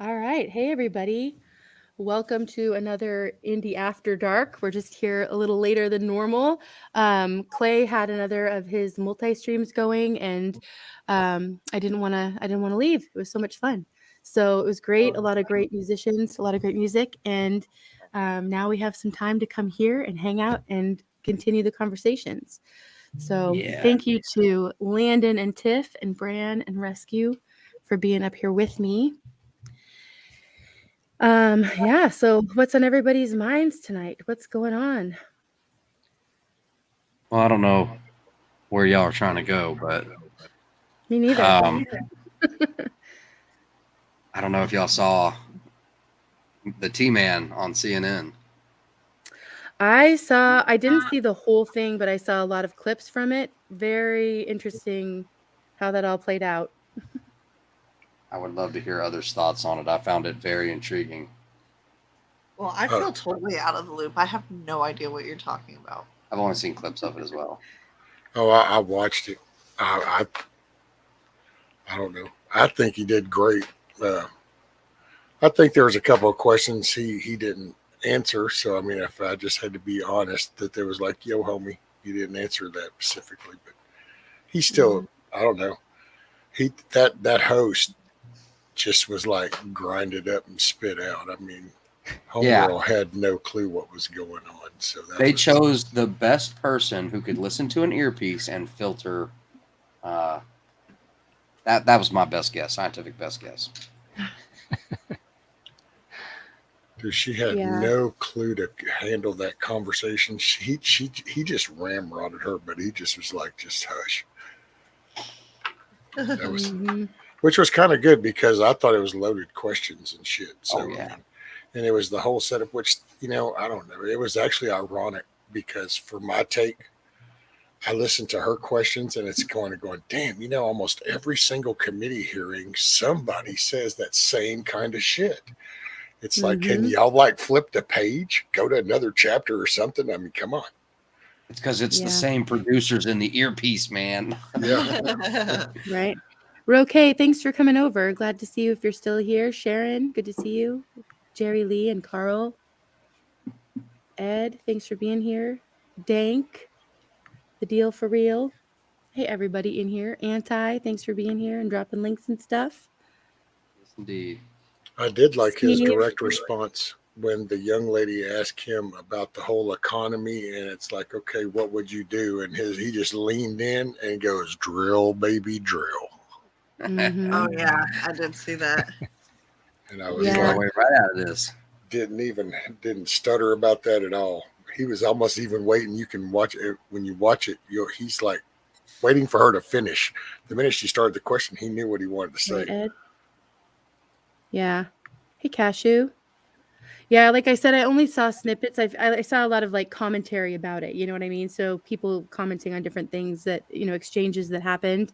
All right. Hey, everybody. Welcome to another Indy After Dark. We're just here a little later than normal. Clay had another of his multi-streams going, and I didn't want to. I didn't want to leave. It was so much fun. So it was great. A lot of great musicians, a lot of great music, and now we have some time to come here and hang out and continue the conversations. So thank you to Landon and Tiff and Bran and Rescue for being up here with me. So what's on everybody's minds tonight? What's going on? Well, I don't know where y'all are trying to go, but Me neither. I don't know if y'all saw the T-Man on CNN. I didn't see the whole thing, but I saw a lot of clips from it. Very interesting how that all played out. I would love to hear others' thoughts on it. I found it very intriguing. Well, I feel totally out of the loop. I have no idea what you're talking about. I've only seen clips of it as well. I watched it. I don't know. I think he did great. I think there was a couple of questions he didn't answer. So I mean, if I just had to be honest, that there was like, yo, homie, you didn't answer that specifically, but he still, I don't know. That host just was like grinded up and spit out. I mean, homegirl had no clue what was going on. So they chose the best person who could listen to an earpiece and filter. That was my best guess, scientific best guess. Dude, she had no clue to handle that conversation. He just ramrodded her, but he just was like, just hush. That was, which was kind of good because I thought it was loaded questions and shit. So, and it was the whole setup, which, I don't know. It was actually ironic because for my take, I listened to her questions and it's going, damn, almost every single committee hearing, somebody says that same kind of shit. It's like, can y'all like flip the page, go to another chapter or something? I mean, come on. It's because it's the same producers in the earpiece, man. Yeah. Right. Roque, thanks for coming over. Glad to see you if you're still here. Sharon, good to see you. Jerry Lee and Carl. Ed, thanks for being here. Dank, the deal for real. Hey, everybody in here. Anti, thanks for being here and dropping links and stuff. Yes, indeed. I did like his direct response when the young lady asked him about the whole economy, and it's like, okay, what would you do? And he just leaned in and goes, drill, baby, drill. Oh yeah, I did see that. And I was like, right out of this. Didn't stutter about that at all. He was almost even waiting. You can watch it when you watch it. He's like waiting for her to finish. The minute she started the question, he knew what he wanted to say. Ed. Yeah. Hey, Cashew. Yeah, like I said, I only saw snippets. I saw a lot of like commentary about it. You know what I mean? So people commenting on different things that, exchanges that happened.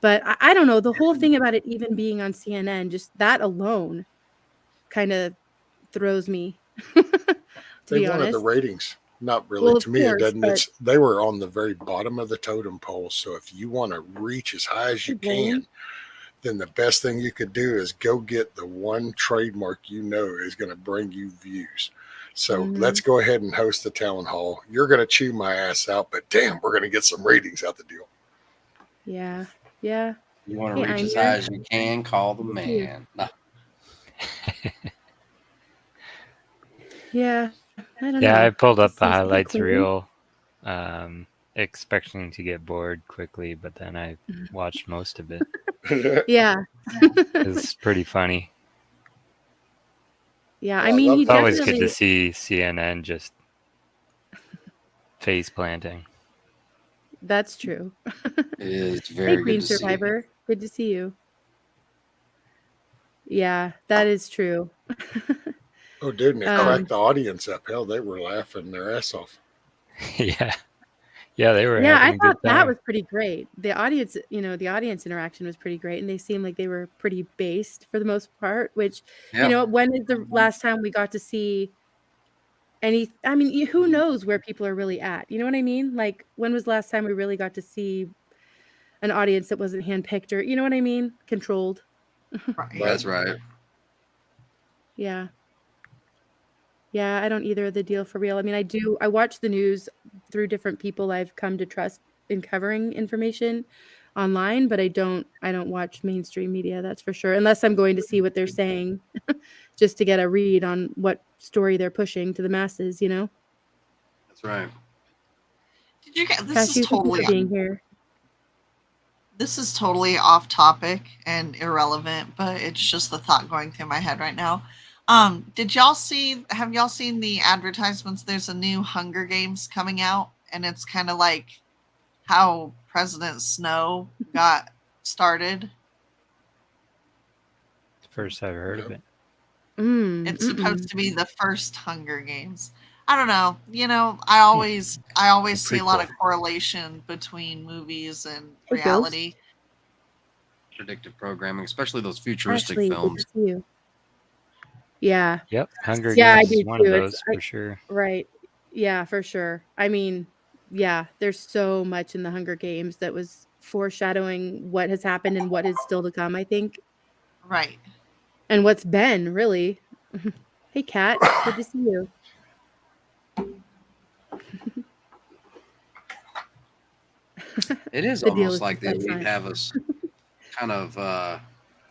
But I don't know. The whole thing about it even being on CNN, just that alone kind of throws me. They wanted the ratings. Not really. Well, to me, it doesn't. They were on the very bottom of the totem pole. So if you want to reach as high as you can, then the best thing you could do is go get the one trademark is going to bring you views. So let's go ahead and host the town hall. You're going to chew my ass out, but damn, we're going to get some ratings out the deal. Yeah. Yeah. You want to reach as high as you can, call the man. No. Yeah. I don't know. Yeah, I pulled up the highlights reel, expecting to get bored quickly, but then I watched most of it. Yeah. It's pretty funny. Yeah, I mean, it's always good to see CNN just face planting. That's true. It's very good Green to Survivor. See. Good to see you. Yeah, that is true. Oh, dude, and it cracked the audience up. Hell, they were laughing their ass off. Yeah, they were. Yeah, I thought that was pretty great. The audience, the audience interaction was pretty great, and they seemed like they were pretty based for the most part. Which, when is the last time we got to see any? I mean, who knows where people are really at? You know what I mean? Like, when was the last time we really got to see an audience that wasn't handpicked or, you know what I mean, controlled? Right. That's right. Yeah. Yeah, I don't either. The deal for real. I mean, I watch the news through different people I've come to trust in covering information online, but I don't watch mainstream media, that's for sure, unless I'm going to see what they're saying just to get a read on what story they're pushing to the masses, you know? That's right. Did you get this Cashew, is thank you totally for being here. this is totally off topic and irrelevant, but it's just the thought going through my head right now. Have y'all seen the advertisements? There's a new Hunger Games coming out, and it's kind of like how President Snow got started. First I've heard of Yep. it. It's supposed Mm-mm. to be the first Hunger Games. I don't know. I always see a lot of prequel. correlation between movies and Hey, Ghost. reality. Predictive programming, especially those futuristic Ashley, good to films. see you. Yeah. Yep, Hunger Yeah, I Games do is one of too. those for sure. Right. Yeah, for sure. I mean, yeah, there's so much in the Hunger Games that was foreshadowing what has happened and what is still to come, I think. Right. And what's been, really. Hey, Kat. Good to see you. It is The deal almost is like just they up would front. have us kind of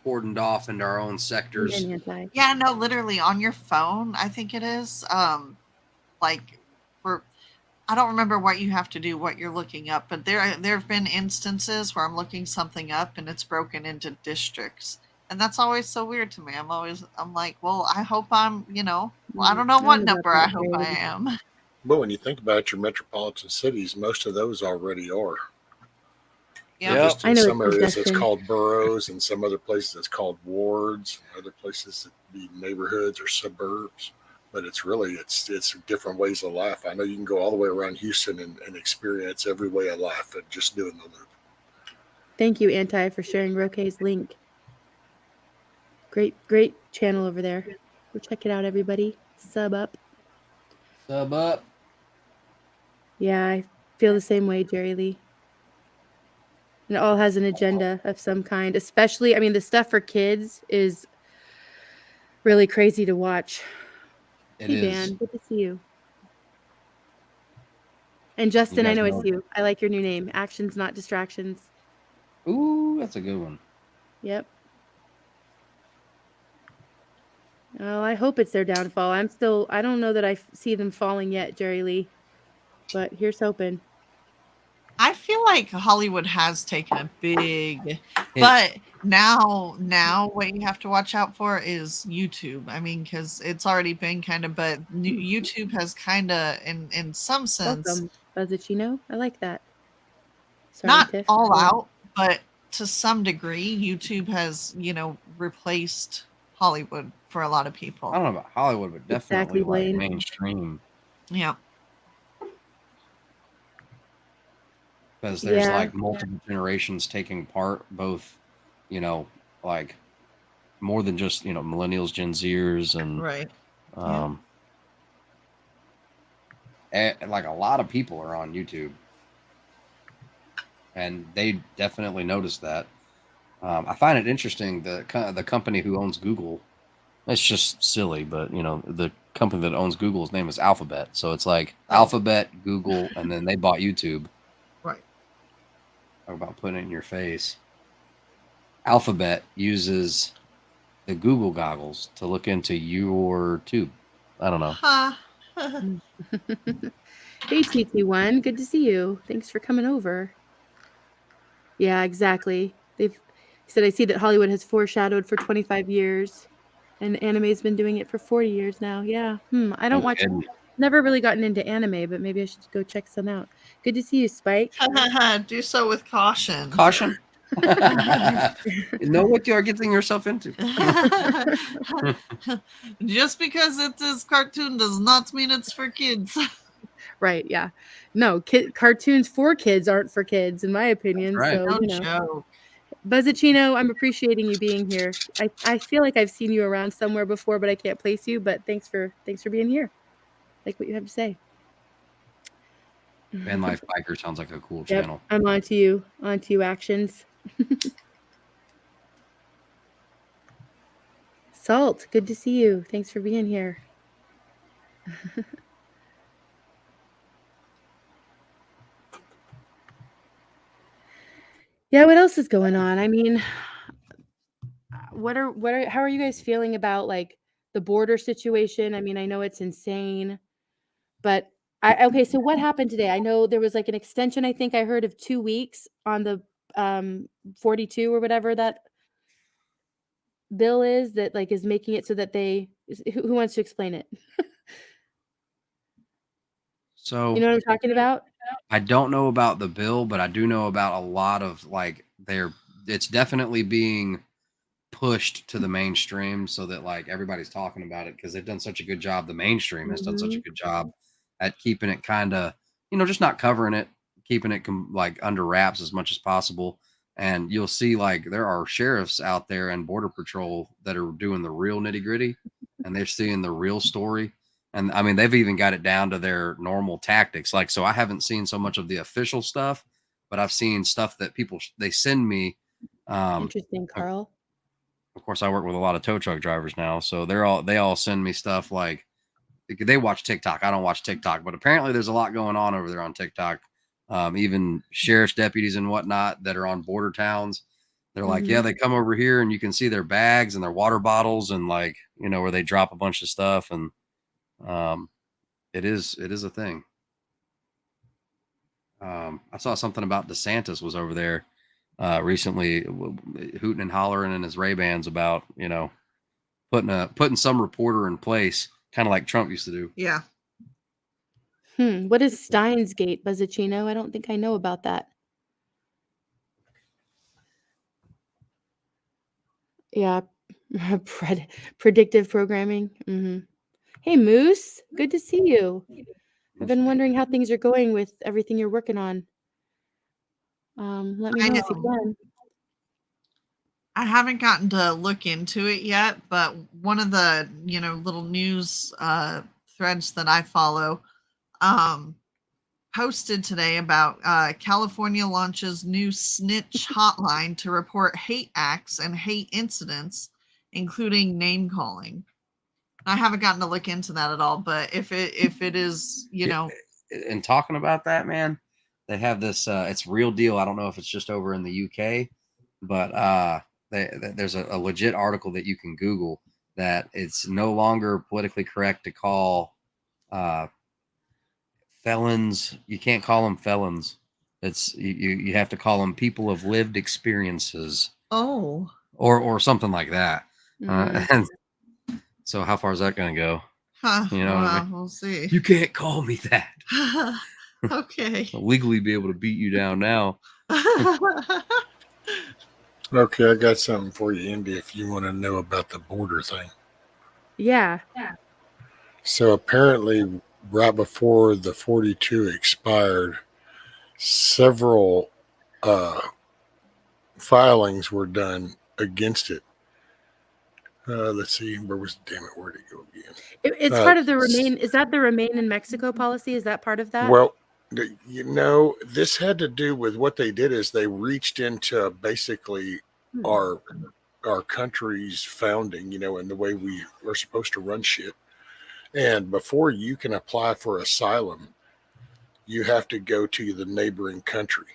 cordoned off into our own sectors. And anti. Yeah, no, literally on your phone, I think it is. Like for I don't remember what you have to do, what you're looking up, but there have been instances where I'm looking something up and it's broken into districts. And that's always so weird to me. I'm like, well, I hope I'm, I don't know I what don't know about number I that, hope I Jerry. am. But when you think about your metropolitan cities, most of those already are. Yeah. Yep. Just I in know some it's areas it's congestion. called boroughs, and some other places it's called wards, and other places it be neighborhoods or suburbs. But it's different ways of life. I know you can go all the way around Houston and experience every way of life and just doing the loop. Thank you, Anti, for sharing Roque's link. Great channel over there. Go check it out, everybody. Sub up. Sub up. Yeah, I feel the same way, Jerry Lee. And it all has an agenda of some kind, especially, I mean, the stuff for kids is really crazy to watch. It Hey, is. Dan, good to see you. And Justin, I guys know know- it's you. I like your new name. Actions, not distractions. Ooh, that's a good one. Yep. Oh, I hope it's their downfall. I don't know that I see them falling yet, Jerry Lee. But here's hoping. I feel like Hollywood has taken a big, but now what you have to watch out for is YouTube. I mean, because it's already been kind of, but YouTube has kind of, in some sense, Welcome, Buzzacino. I like that. Sorry, not Tiff. all Go ahead. out, but to some degree, YouTube has, replaced Hollywood for a lot of people. I don't know about Hollywood, but definitely Exactly, like Blaine. mainstream. Yeah. Because there's Yeah. like multiple generations taking part, both, like more than just, millennials, Gen Zers, and Right. and like a lot of people are on YouTube. And they definitely noticed that. I find it interesting the company who owns Google. It's just silly, but the company that owns Google's name is Alphabet, so it's like Alphabet, Google, and then they bought YouTube. Right. Talk about putting it in your face. Alphabet uses the Google goggles to look into your tube. I don't know. Huh. Hey, TT1. Good to see you. Thanks for coming over. Yeah, exactly. They've said, I see that Hollywood has foreshadowed for 25 years, and anime's been doing it for 40 years now. Yeah. I don't watch. Never really gotten into anime, but maybe I should go check some out. Good to see you, Spike. Do so with caution. Caution. Know what you are getting yourself into. Just because it is cartoon does not mean it's for kids. Right, yeah. No, cartoons for kids aren't for kids, in my opinion. Right. So, No joke. Buzzacino, I'm appreciating you being here. I feel like I've seen you around somewhere before, but I can't place you. But thanks for being here. Like what you have to say. Van Life Biker sounds like a cool Yep, channel. I'm on to you, Actions. Salt, good to see you. Thanks for being here. Yeah, what else is going on? I mean, how are you guys feeling about like the border situation? I mean, I know it's insane, but okay, so what happened today? I know there was like an extension, I think I heard, of 2 weeks on the 42 or whatever that bill is that like is making it so that who wants to explain it? So You know what I'm talking about? I don't know about the bill, but I do know about a lot of like it's definitely being pushed to the mainstream so that like everybody's talking about it because they've done such a good job. The mainstream has done such a good job at keeping it kind of, just not covering it, keeping it like under wraps as much as possible. And you'll see like there are sheriffs out there and border patrol that are doing the real nitty gritty and they're seeing the real story. And I mean, they've even got it down to their normal tactics. Like, so I haven't seen so much of the official stuff, but I've seen stuff that they send me. Interesting, Carl. Of course, I work with a lot of tow truck drivers now, so they all send me stuff like they watch TikTok. I don't watch TikTok, but apparently there's a lot going on over there on TikTok. Even sheriff's deputies and whatnot that are on border towns. They're like, yeah, they come over here and you can see their bags and their water bottles and like, where they drop a bunch of stuff. And it is a thing. I saw something about DeSantis was over there recently hooting and hollering in his Ray-Bans about, putting some reporter in place, kind of like Trump used to do. Yeah. What is Steins Gate, Buzzacchino? I don't think I know about that. Yeah, predictive programming. Hey, Moose, good to see you. I've been wondering how things are going with everything you're working on. Let me know if you can. I haven't gotten to look into it yet, but one of the little news threads that I follow posted today about California launches new snitch hotline to report hate acts and hate incidents, including name calling. I haven't gotten to look into that at all, but if it is, And talking about that, man, they have this. It's real deal. I don't know if it's just over in the UK, but there's a legit article that you can Google that it's no longer politically correct to call felons. You can't call them felons. It's you have to call them people of lived experiences. Oh. Or something like that. And so how far is that going to go? Huh, Well, I mean? We'll see. You can't call me that. Okay. I'll legally be able to beat you down now. Okay, I got something for you, Indy, if you want to know about the border thing. Yeah. So apparently, right before the 42 expired, several filings were done against it. Let's see, where'd it go again? It's part of the remain. Is that the remain in Mexico policy? Is that part of that? Well, this had to do with what they did is they reached into basically our country's founding, and the way we are supposed to run shit. And before you can apply for asylum, you have to go to the neighboring country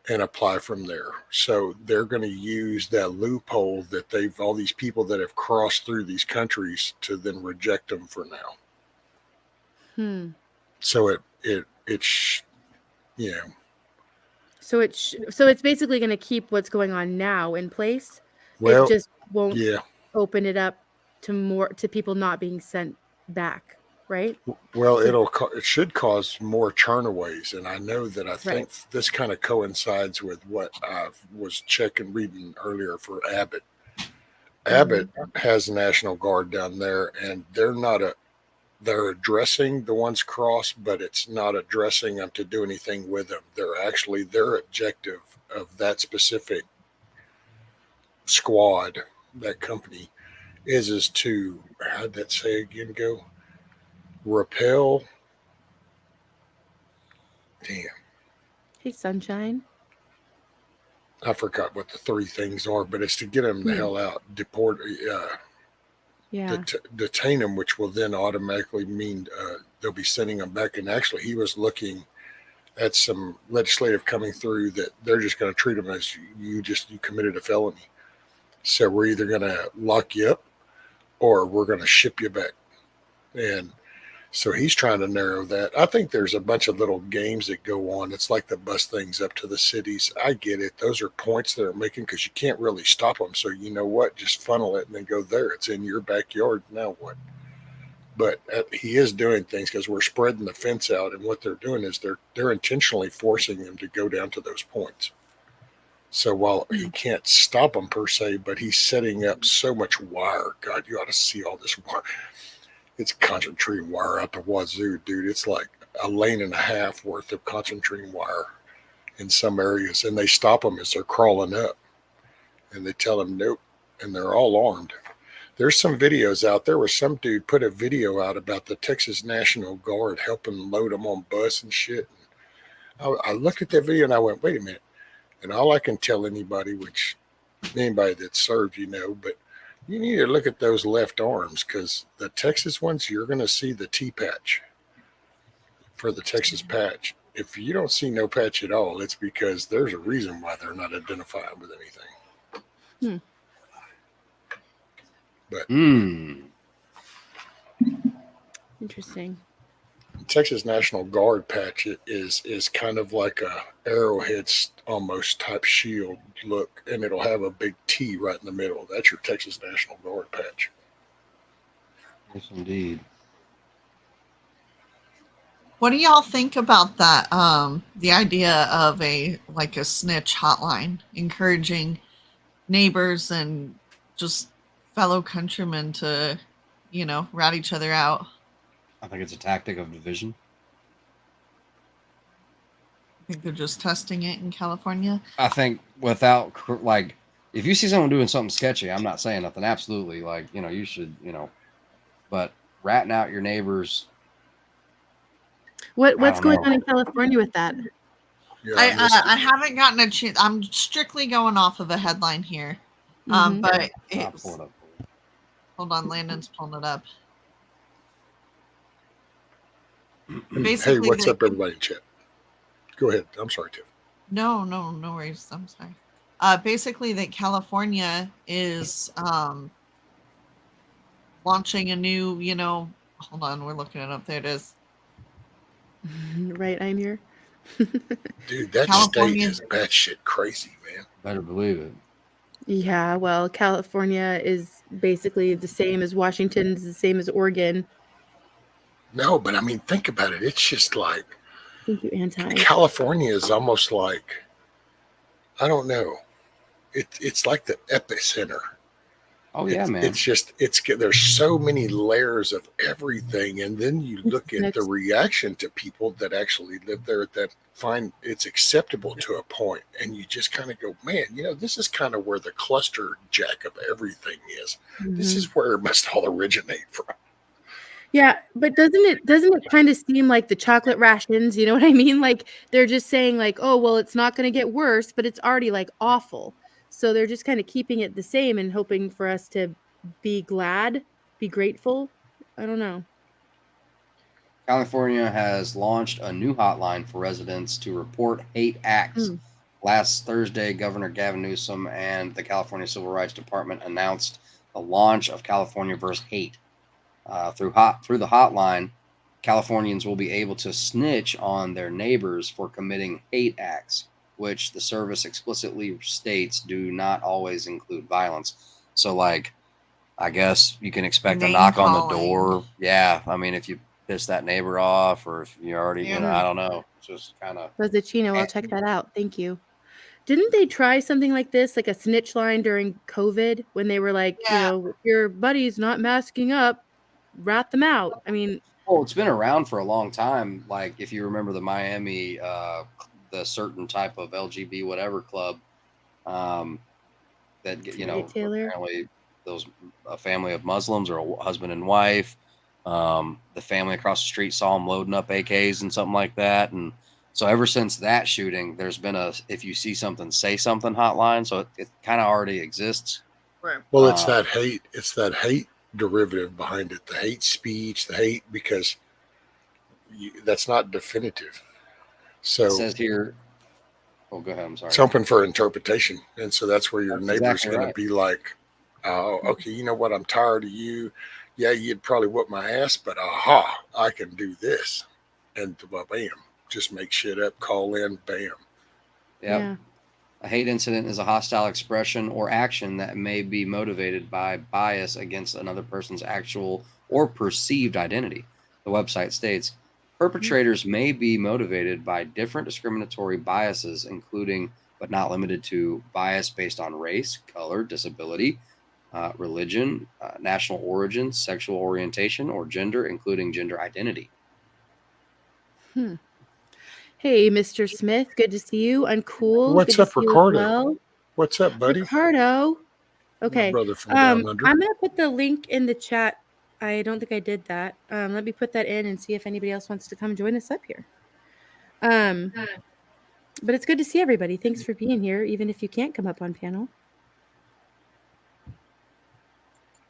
and apply from there. So they're going to use that loophole that all these people that have crossed through these countries to then reject them for now. So it's So it's basically going to keep what's going on now in place. Well, it just won't open it up to people not being sent back, right? Well, it should cause more turnaways, and I know that I think this kind of coincides with what I was reading earlier for Abbott. Abbott has a National Guard down there, and they're addressing the ones crossed, but it's not addressing them to do anything with them. Their objective of that specific squad, that company, is to, how'd that say again go? Repel. Damn. Hey, Sunshine. I forgot what the 3 things are, but it's to get them the hell out, deport, Yeah. detain them, which will then automatically mean they'll be sending them back. And actually, he was looking at some legislative coming through that they're just going to treat them as you committed a felony. So we're either going to lock you up or we're going to ship you back. And so he's trying to narrow that. I think there's a bunch of little games that go on. It's like the bus things up to the cities. I get it. Those are points that are making because you can't really stop them. So you know what? Just funnel it and then go there. It's in your backyard. Now what? But he is doing things because we're spreading the fence out, and what they're doing is they're intentionally forcing them to go down to those points. So while he can't stop them per se, but he's setting up so much wire. God, you ought to see all this wire. It's concentrating wire out the wazoo, dude. It's like a lane and a half worth of concentrating wire in some areas, and they stop them as they're crawling up, and they tell them nope, and they're all armed. There's some videos out there where some dude put a video out about the Texas National Guard helping load them on bus and shit. I looked at that video and I went, wait a minute. And all I can tell anybody, which anybody that served, but you need to look at those left arms because the Texas ones, you're going to see the T patch for the Texas patch. If you don't see no patch at all, it's because there's a reason why they're not identified with anything. But Interesting. Texas National Guard patch is kind of like a arrowhead almost type shield look, and it'll have a big T right in the middle. That's your Texas National Guard patch. Yes, indeed. What do y'all think about that? The idea of a snitch hotline, encouraging neighbors and just fellow countrymen to, rat each other out. I think it's a tactic of division. I think they're just testing it in California. I think without, if you see someone doing something sketchy, I'm not saying nothing. Absolutely. You should, but ratting out your neighbors. What's going on in California with that? Yeah, I haven't gotten a chance. I'm strictly going off of a headline here. But it's, hold on, Landon's pulling it up. Basically, hey, what's up, everybody in chat? Go ahead. I'm sorry, Tiff. No worries. I'm sorry. Basically, that California is launching a new, hold on, we're looking it up. There it is. Right, I'm here. Dude, that California state is batshit crazy, man. Better believe it. Yeah, well, California is basically the same as Washington, is the same as Oregon. No, but I mean, think about it. It's just like, thank you, Anti. California is almost like, I don't know. It's like the epicenter. Oh yeah, man. It's just there's so many layers of everything, and then you look at the reaction to people that actually live there that find it's acceptable to a point, and you just kind of go, man, this is kind of where the cluster jack of everything is. Mm-hmm. This is where it must all originate from. Yeah, but doesn't it kind of seem like the chocolate rations? You know what I mean? Like they're just saying like, oh, well, it's not going to get worse, but it's already like awful. So they're just kind of keeping it the same and hoping for us to be glad, be grateful. I don't know. California has launched a new hotline for residents to report hate acts. Last Thursday, Governor Gavin Newsom and the California Civil Rights Department announced the launch of California vs. Hate. Through the hotline, Californians will be able to snitch on their neighbors for committing hate acts, which the service explicitly states do not always include violence. So, I guess you can expect a knock on the door. Yeah, I mean, if you piss that neighbor off, or if you already, I don't know. It's just kind of. Chino, I'll check that out. Thank you. Didn't they try something like this, like a snitch line during COVID, when they were like, if your buddy's not masking up, rat them out? I mean, well, it's been around for a long time. Like if you remember the Miami, the certain type of LGB whatever club, that apparently those a family of Muslims or a husband and wife, the family across the street saw them loading up AKs and something like that, and So ever since that shooting, there's been a if you see something, say something hotline. So it kind of already exists. Right. Well, it's that hate. It's that hate derivative behind it. The hate speech, the hate, because that's not definitive. It So says here. Oh, go ahead. I'm sorry. it's open for interpretation. And so that's where your That's neighbor's exactly going right. to be like, oh, okay, you know what? I'm tired of you. Yeah, you'd probably whoop my ass, but aha, I can do this. And bam, just make shit up, call in, bam. Yep. Yeah. A hate incident is a hostile expression or action that may be motivated by bias against another person's actual or perceived identity. The website states perpetrators may be motivated by different discriminatory biases, including but not limited to bias based on race, color, disability, religion, national origin, sexual orientation, or gender, including gender identity. Hey, Mr. Smith, good to see you. Uncool, What's good to up, see you as Ricardo? well. What's up, buddy? Ricardo. My Okay. brother from down under. I'm gonna put the link in the chat. I don't think I did that. Let me put that in and see if anybody else wants to come join us up here. But it's good to see everybody. Thanks for being here, even if you can't come up on panel.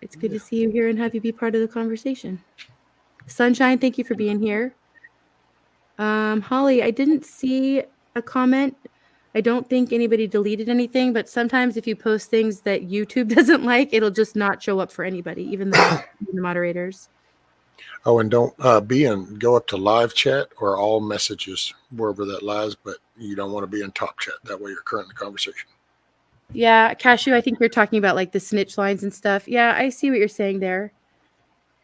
It's good to see you here and have you be part of the conversation. Sunshine, thank you for being here. Holly, I didn't see a comment. I don't think anybody deleted anything, but sometimes if you post things that YouTube doesn't like, it'll just not show up for anybody, even the moderators. Oh, and don't go up to live chat or all messages wherever that lies, but you don't want to be in top chat. That way you're current in the conversation. Yeah, Cashew, I think you're talking about like the snitch lines and stuff. Yeah, I see what you're saying there.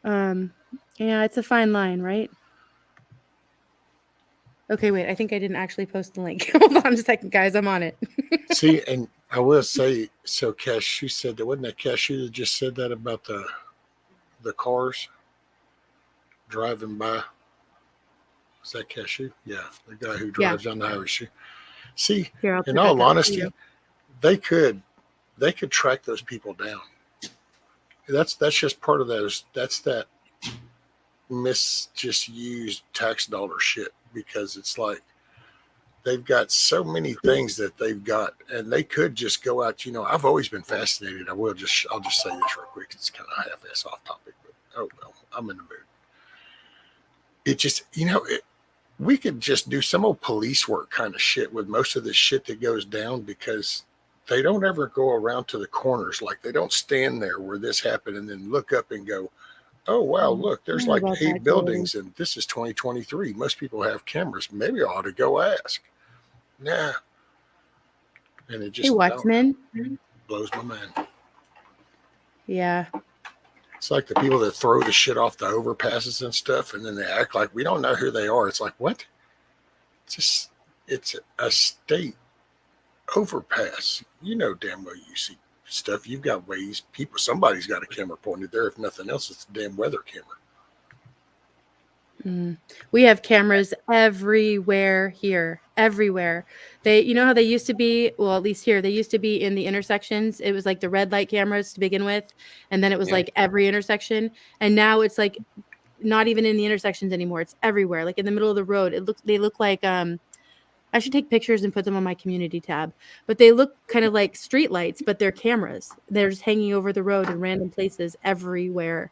Yeah, it's a fine line, right? Okay, wait, I think I didn't actually post the link. Hold on a second, guys. I'm on it. See, and I will say, so Cashew said that, wasn't that Cashew that just said that about the cars driving by? Was that Cashew? Yeah, the guy who drives down the highway. See, Here, I'll in put all that up for honesty, you. they could track those people down. That's just part of that. That's that just used tax dollar shit, because it's like they've got so many things that they've got, and they could just go out. I've always been fascinated. I'll just say this real quick. It's kind of half-ass off topic, but oh well, I'm in the mood. It just, we could just do some old police work kind of shit with most of the shit that goes down, because they don't ever go around to the corners. Like, they don't stand there where this happened and then look up and go, oh, wow, look, there's like 8 buildings and this is 2023. Most people have cameras. Maybe I ought to go ask. Nah. And it just Watchman. blows my mind. Yeah. It's like the people that throw the shit off the overpasses and stuff, and then they act like we don't know who they are. It's like, what? It's a state overpass. You know damn well you see stuff. You've got ways. Somebody's got a camera pointed there. If nothing else, it's a damn weather camera. We have cameras everywhere here, everywhere. You know how they used to be, well, at least here, they used to be in the intersections. It was like the red light cameras to begin with. And then it was like every intersection. And now it's like not even in the intersections anymore. It's everywhere. Like in the middle of the road. They look like, I should take pictures and put them on my community tab, but they look kind of like street lights, but they're cameras. They're just hanging over the road in random places everywhere.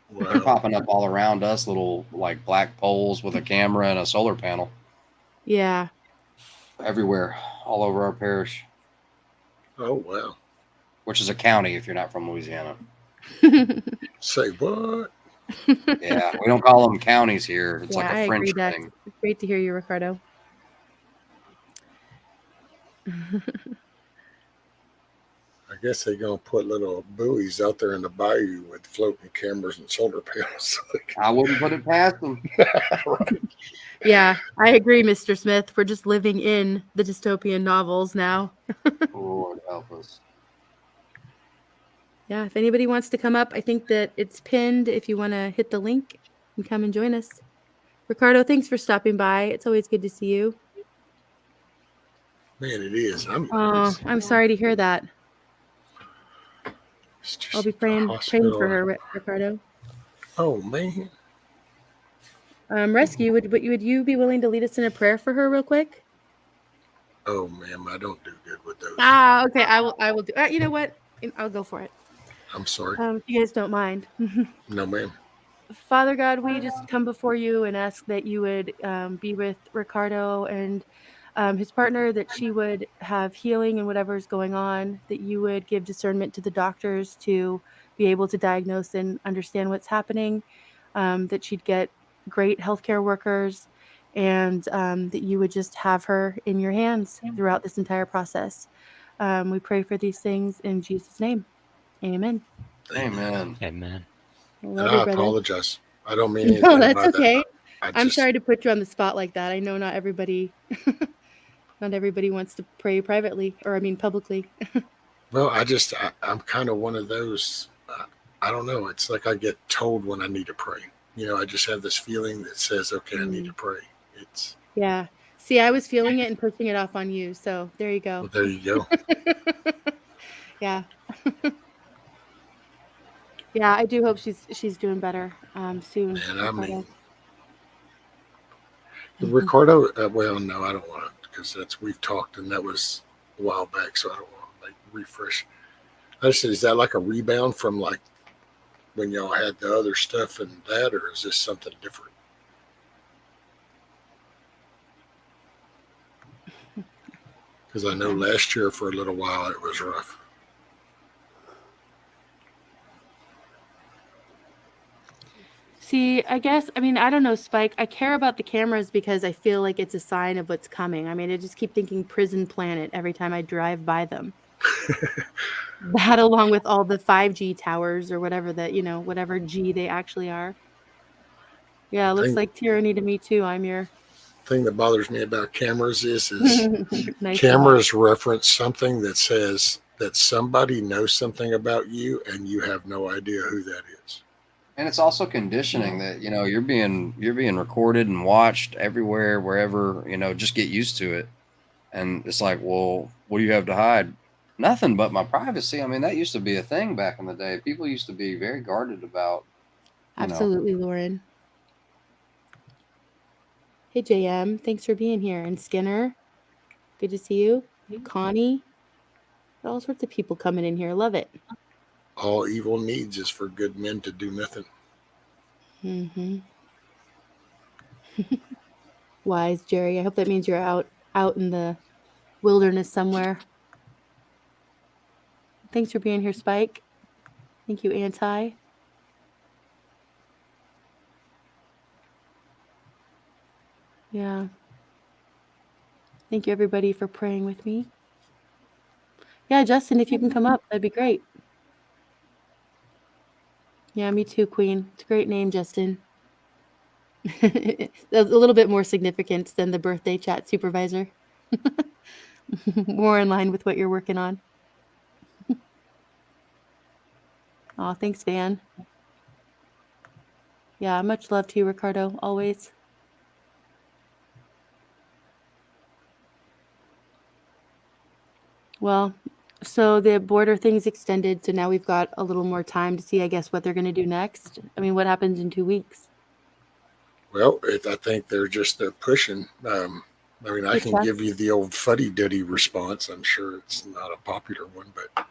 Wow. They're popping up all around us, little like black poles with a camera and a solar panel. Yeah. Everywhere, all over our parish. Oh, wow. Which is a county if you're not from Louisiana. Say what? Yeah, we don't call them counties here. It's like I a French agree, Dex. thing. It's great to hear you, Ricardo. I guess they're going to put little buoys out there in the bayou with floating cameras and solar panels. I wouldn't put it past them. Right. Yeah, I agree, Mr. Smith. We're just living in the dystopian novels now. Lord help us. Yeah, if anybody wants to come up, I think that it's pinned. If you want to hit the link and come and join us. Ricardo, thanks for stopping by. It's always good to see you. Man, it is. I'm sorry to hear that. I'll be praying for her, Ricardo. Oh, man. Rescue, would you be willing to lead us in a prayer for her real quick? Oh, ma'am, I don't do good with those. Okay. I will do. You know what? I'll go for it. I'm sorry. If you guys don't mind. No, ma'am. Father God, we just come before you and ask that you would be with Ricardo and his partner, that she would have healing in whatever is going on, that you would give discernment to the doctors to be able to diagnose and understand what's happening, that she'd get great healthcare workers, and that you would just have her in your hands throughout this entire process. We pray for these things in Jesus' name. Amen. Amen. Amen. Love And you, I brother. apologize. I don't mean No, anything that's by that. okay. I I'm just, sorry to put you on the spot like that. I know not everybody not everybody wants to pray privately, or I mean publicly. well, I'm kind of one of those. I don't know. It's like I get told when I need to pray. I just have this feeling that says, okay, I need to pray. It's, Yeah. See, I was feeling it and pushing it off on you. So there you go. well, there you go. Yeah. Yeah, I do hope she's doing better soon, And I mean, Ricardo. Ricardo, well, no, I don't want to, because we've talked and that was a while back. So I don't want to refresh. I just said, is that like a rebound from like when y'all had the other stuff and that, or is this something different? Because I know last year for a little while it was rough. See, I don't know, Spike. I care about the cameras because I feel like it's a sign of what's coming. I mean, I just keep thinking Prison Planet every time I drive by them. That, along with all the 5G towers or whatever whatever G they actually are. Yeah, it looks like tyranny to me too. I'm your Thing that bothers me about cameras is nice cameras reference something that says that somebody knows something about you and you have no idea who that is. And it's also conditioning that you're being recorded and watched everywhere, wherever. Just get used to it. And it's like, well, what do you have to hide? Nothing but my privacy. I mean, that used to be a thing back in the day. People used to be very guarded about. Absolutely, Lauren. Hey, JM, thanks for being here. And Skinner, good to see you. Connie, all sorts of people coming in here. Love it. All evil needs is for good men to do nothing. Mm-hmm. Wise, Jerry. I hope that means you're out in the wilderness somewhere. Thanks for being here, Spike. Thank you, Anti. Yeah. Thank you, everybody, for praying with me. Yeah, Justin, if you can come up, that'd be great. Yeah, me too, Queen. It's a great name, Justin. A little bit more significant than the birthday chat supervisor. More in line with what you're working on. Oh, thanks, Van. Yeah, much love to you, Ricardo, always. Well, so the border thing's extended, so now we've got a little more time to see, I guess, what they're going to do next. I mean, what happens in 2 weeks? Well, I think they're pushing. I can give you the old fuddy-duddy response. I'm sure it's not a popular one, but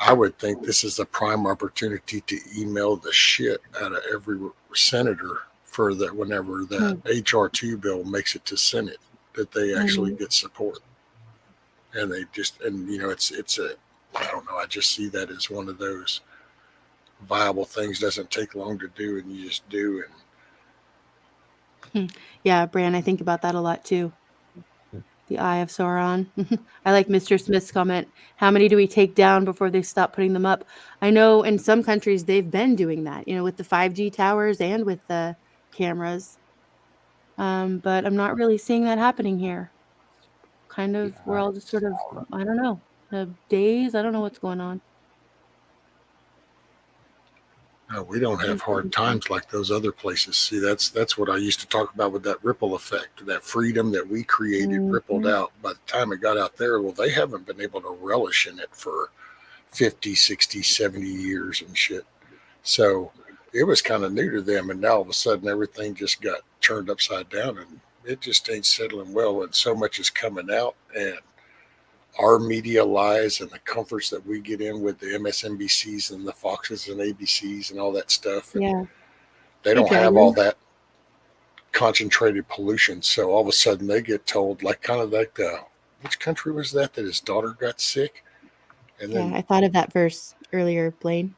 I would think this is a prime opportunity to email the shit out of every senator for that whenever that HR2 bill makes it to Senate, that they actually get support. And they just, it's I don't know. I just see that as one of those viable things. Doesn't take long to do, and you just do. And yeah, Bran, I think about that a lot too. The Eye of Sauron. I like Mr. Smith's comment. How many do we take down before they stop putting them up? I know in some countries they've been doing that, with the 5G towers and with the cameras. But I'm not really seeing that happening here. Kind of, we're all just sort of, I don't know, days. I don't know what's going on. No, we don't have hard times like those other places. See, that's what I used to talk about with that ripple effect, that freedom that we created rippled out. By the time it got out there, well, they haven't been able to relish in it for 50, 60, 70 years and shit. So it was kind of new to them. And now all of a sudden everything just got turned upside down, and it just ain't settling well. And so much is coming out, and our media lies and the comforts that we get in with the MSNBCs and the Foxes and ABCs and all that stuff. And Yeah. they Hey, don't have Dragon. all that concentrated pollution. So all of a sudden they get told, like kind of like which country was that his daughter got sick, and Yeah, then I thought of that verse earlier, Blaine.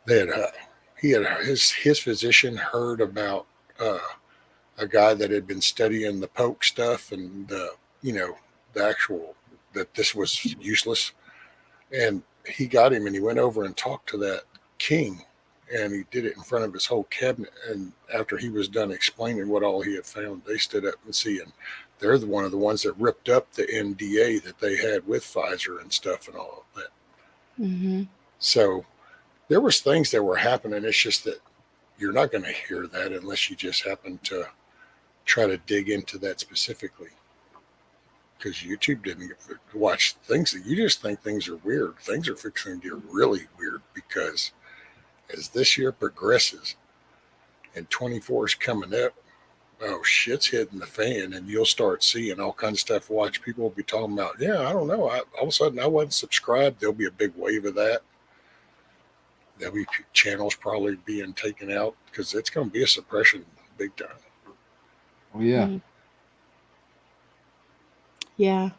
they had his physician heard about a guy that had been studying the Pope stuff and the actual that this was useless, and he got him and he went over and talked to that king, and he did it in front of his whole cabinet. And after he was done explaining what all he had found, they stood up and see, and they're one of the ones that ripped up the NDA that they had with Pfizer and stuff and all of that. Mm-hmm. So there was things that were happening. It's just that you're not going to hear that unless you just happen to try to dig into that specifically, because YouTube didn't watch things that you just think things are weird. Things are fixing to get really weird, because as this year progresses and 24 is coming up, oh, shit's hitting the fan, and you'll start seeing all kinds of stuff. Watch, people will be talking about, yeah, I don't know, all of a sudden I wasn't subscribed. There'll be a big wave of that. There'll be channels probably being taken out, because it's going to be a suppression big time. Oh yeah. Mm. Yeah.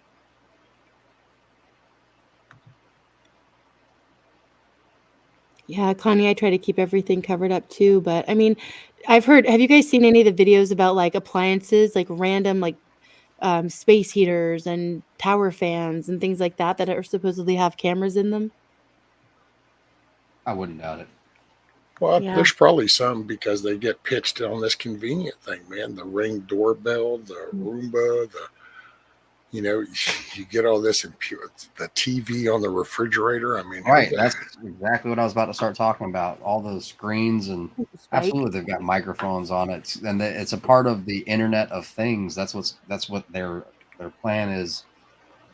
Yeah, Connie, I try to keep everything covered up too, but I mean, have you guys seen any of the videos about like appliances, like random like space heaters and tower fans and things like that are supposedly have cameras in them? I wouldn't doubt it. Well, Yeah. there's probably some, because they get pitched on this convenient thing, man. The Ring doorbell, the Roomba, you get all this, and the TV on the refrigerator. I mean, Right. That's exactly what I was about to start talking about. All those screens, and absolutely, they've got microphones on it, and it's a part of the Internet of Things. That's what their plan is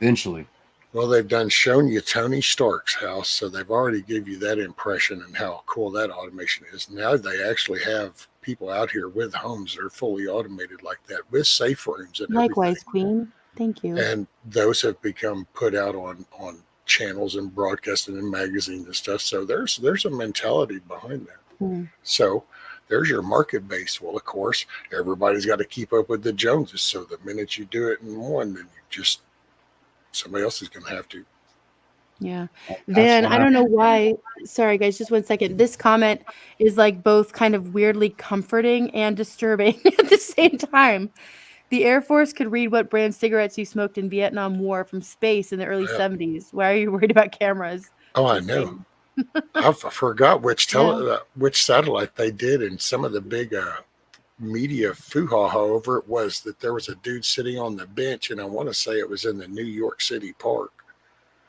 eventually. Well, they've shown you Tony Stark's house, so they've already give you that impression and how cool that automation is. Now they actually have people out here with homes that are fully automated like that, with safe rooms and Likewise, everything. Queen. Thank you. And those have become put out on channels and broadcasting in magazines and stuff. So there's a mentality behind that. Hmm. So there's your market base. Well, of course, everybody's got to keep up with the Joneses. So the minute you do it in one, then somebody else is going to have to. Yeah. Van, I don't know why. Sorry, guys, just 1 second. This comment is like both kind of weirdly comforting and disturbing at the same time. The Air Force could read what brand cigarettes you smoked in Vietnam War from space in the early 70s. Why are you worried about cameras? Oh, I know. I forgot which satellite they did, and some of the big media foo-ha over it was that there was a dude sitting on the bench, and I want to say it was in the New York City park,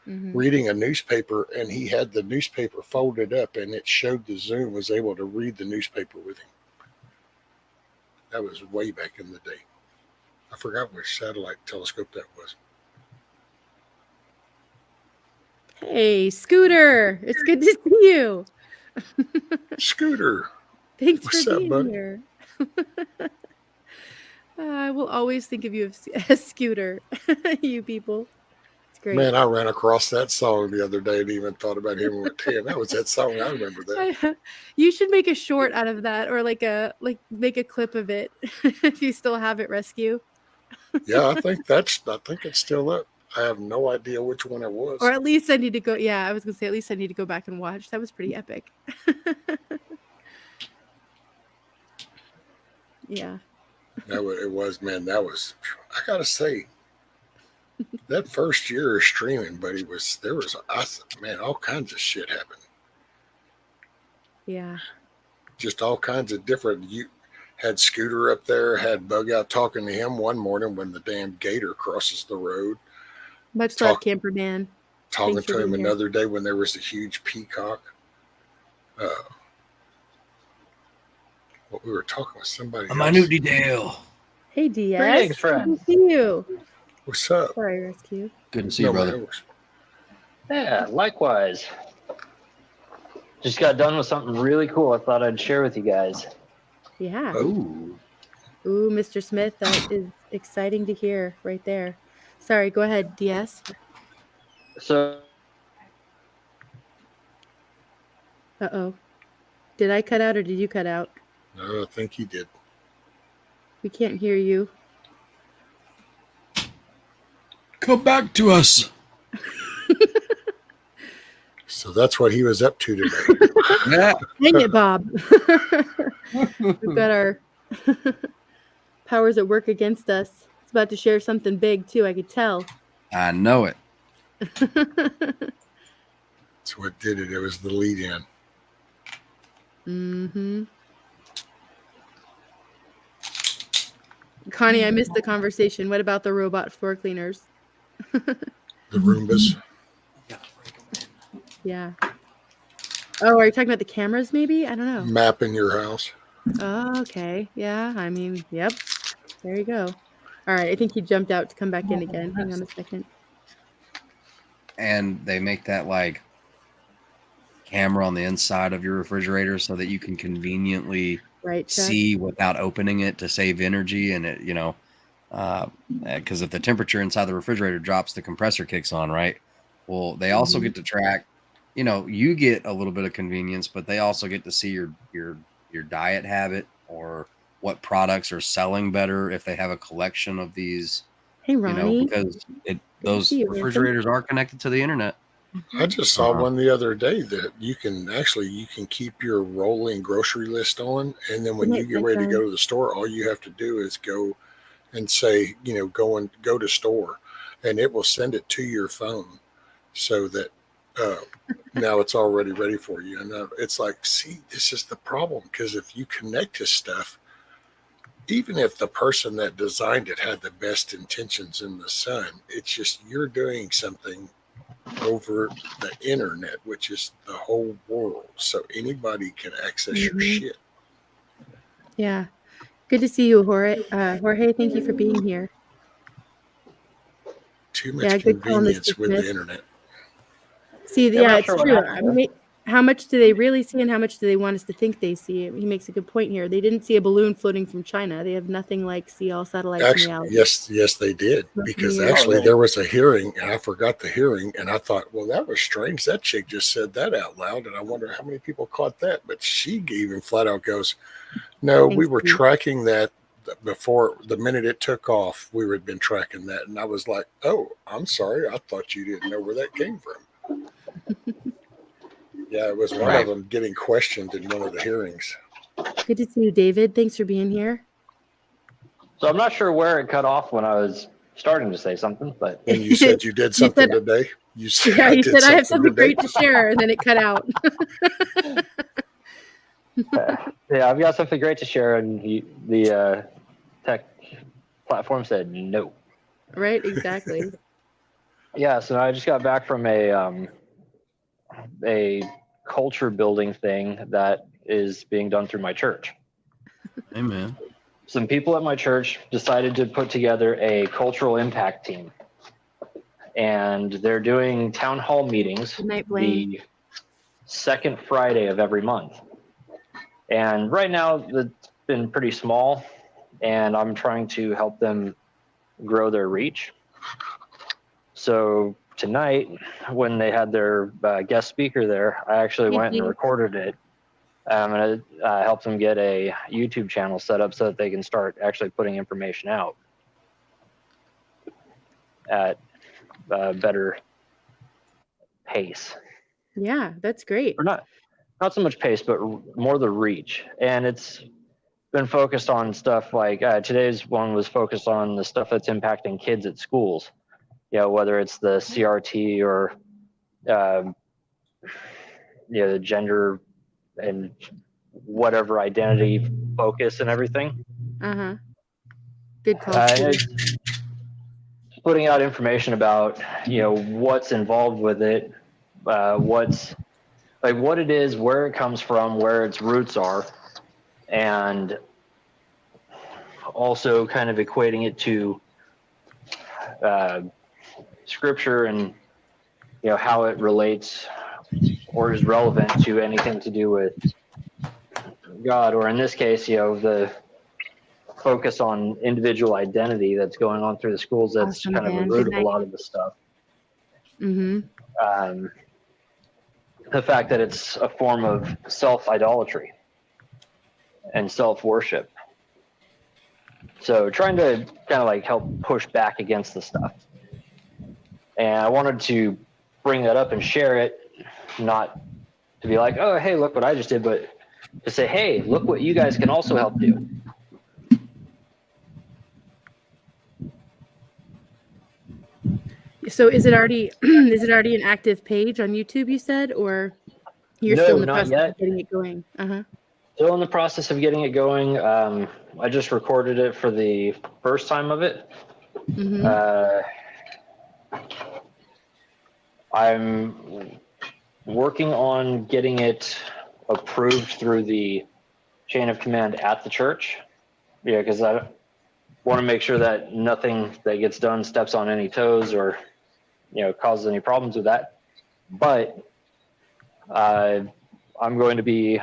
reading a newspaper, and he had the newspaper folded up, and it showed the Zoom was able to read the newspaper with him. That was way back in the day. I forgot which satellite telescope that was. Hey, Scooter. It's good to see you. Scooter. Thanks What's for up, being buddy? here. I will always think of you as Scooter, you people. It's great. Man, I ran across that song the other day and even thought about him and went, damn, that was that song. I remember that. You should make a short out of that, or make a clip of it if you still have it, Rescue. Yeah, I think it's still up. I have no idea which one it was. Or at least I need to go. Yeah, I was gonna say at least I need to go back and watch. That was pretty epic. Yeah. It was, man. That was, I gotta say, that first year of streaming, buddy, man, all kinds of shit happened. Yeah. Just all kinds of different. You had Scooter up there, had Bug out talking to him one morning when the damn gator crosses the road. Much love, Camperman. Talking to him another day when there was a huge peacock. What we were talking with somebody. My new Dale. Hey, DS. Greetings, friend. Good to see you. What's up? Sorry, Rescue. Good to see you, brother. Yeah, likewise. Just got done with something really cool I thought I'd share with you guys. Yeah. Oh. Ooh, Mr. Smith, that is exciting to hear right there. Sorry, go ahead, DS. So Uh-oh. Did I cut out or did you cut out? No, I think he did. We can't hear you. Come back to us. So that's what he was up to today. Yeah. Dang it, Bob. We've got our powers at work against us. It's about to share something big, too, I could tell. I know it. That's what did it. It was the lead in. Mm-hmm. Connie, I missed the conversation. What about the robot floor cleaners? The Roombas. Yeah. Oh, are you talking about the cameras, maybe? I don't know. Map in your house. Oh, okay. Yeah, I mean, yep. There you go. All right, I think he jumped out to come back in again. Hang on a second. And they make that like camera on the inside of your refrigerator so that you can conveniently Right, Chuck? see without opening it to save energy. And it, because if the temperature inside the refrigerator drops, the compressor kicks on, right? Well, they also get to track, you get a little bit of convenience, but they also get to see your diet habit or what products are selling better if they have a collection of these, Hey, Ronnie. because to those see you, Ransom. refrigerators are connected to the internet. I just saw one the other day that you can keep your rolling grocery list on, and then when you get ready to go to the store, all you have to do is go and say, go to store, and it will send it to your phone, so that now it's already ready for you. And it's like, see, this is the problem, because if you connect to stuff, even if the person that designed it had the best intentions in the sun, it's just you're doing something over the internet, which is the whole world, so anybody can access your shit. Yeah. Good to see you, Jorge. Jorge, thank you for being here. Too much convenience with the internet. See, yeah, it's true. I mean, how much do they really see and how much do they want us to think they see? He makes a good point here. They didn't see a balloon floating from China. They have nothing like see all satellites in reality. Yes, they did. Because actually there was a hearing, and I forgot the hearing, and I thought, well, that was strange. That chick just said that out loud, and I wonder how many people caught that. But she even flat out goes, no, we were tracking that before the minute it took off. We had been tracking that. And I was like, oh, I'm sorry. I thought you didn't know where that came from. Yeah, it was one of them getting questioned in one of the hearings. Good to see you, David. Thanks for being here. So I'm not sure where it cut off when I was starting to say something, but when you said you did something today, you said I have something great to share, and then it cut out. Yeah, I've got something great to share, and the tech platform said no. Right, exactly. Yeah, so I just got back from a culture building thing that is being done through my church. Amen. Some people at my church decided to put together a cultural impact team, and they're doing town hall meetings the second Friday of every month. And right now it's been pretty small, and I'm trying to help them grow their reach. So tonight, when they had their guest speaker there, I actually went and recorded it. And I helped them get a YouTube channel set up so that they can start actually putting information out at a better pace. Yeah, that's great. Or not so much pace, but more the reach. And it's been focused on stuff like today's one was focused on the stuff that's impacting kids at schools. Whether it's the CRT or the gender and whatever identity focus and everything. Good call. Putting out information about what's involved with it, what's like what it is, where it comes from, where its roots are, and also kind of equating it to scripture and how it relates or is relevant to anything to do with God, or in this case, the focus on individual identity that's going on through the schools. That's Awesome, kind of the man. root Good of a night. lot of the stuff. Mm-hmm. The fact that it's a form of self-idolatry and self-worship. So trying to kind of like help push back against the stuff. And I wanted to bring that up and share it, not to be like, oh, hey, look what I just did, but to say, hey, look what you guys can also help do. So is it already an active page on YouTube, you said, or you're No, still in the not process yet. of getting it going? Still in the process of getting it going. I just recorded it for the first time of it. Mm-hmm. I'm working on getting it approved through the chain of command at the church. Yeah, because I want to make sure that nothing that gets done steps on any toes or, causes any problems with that. But I'm going to be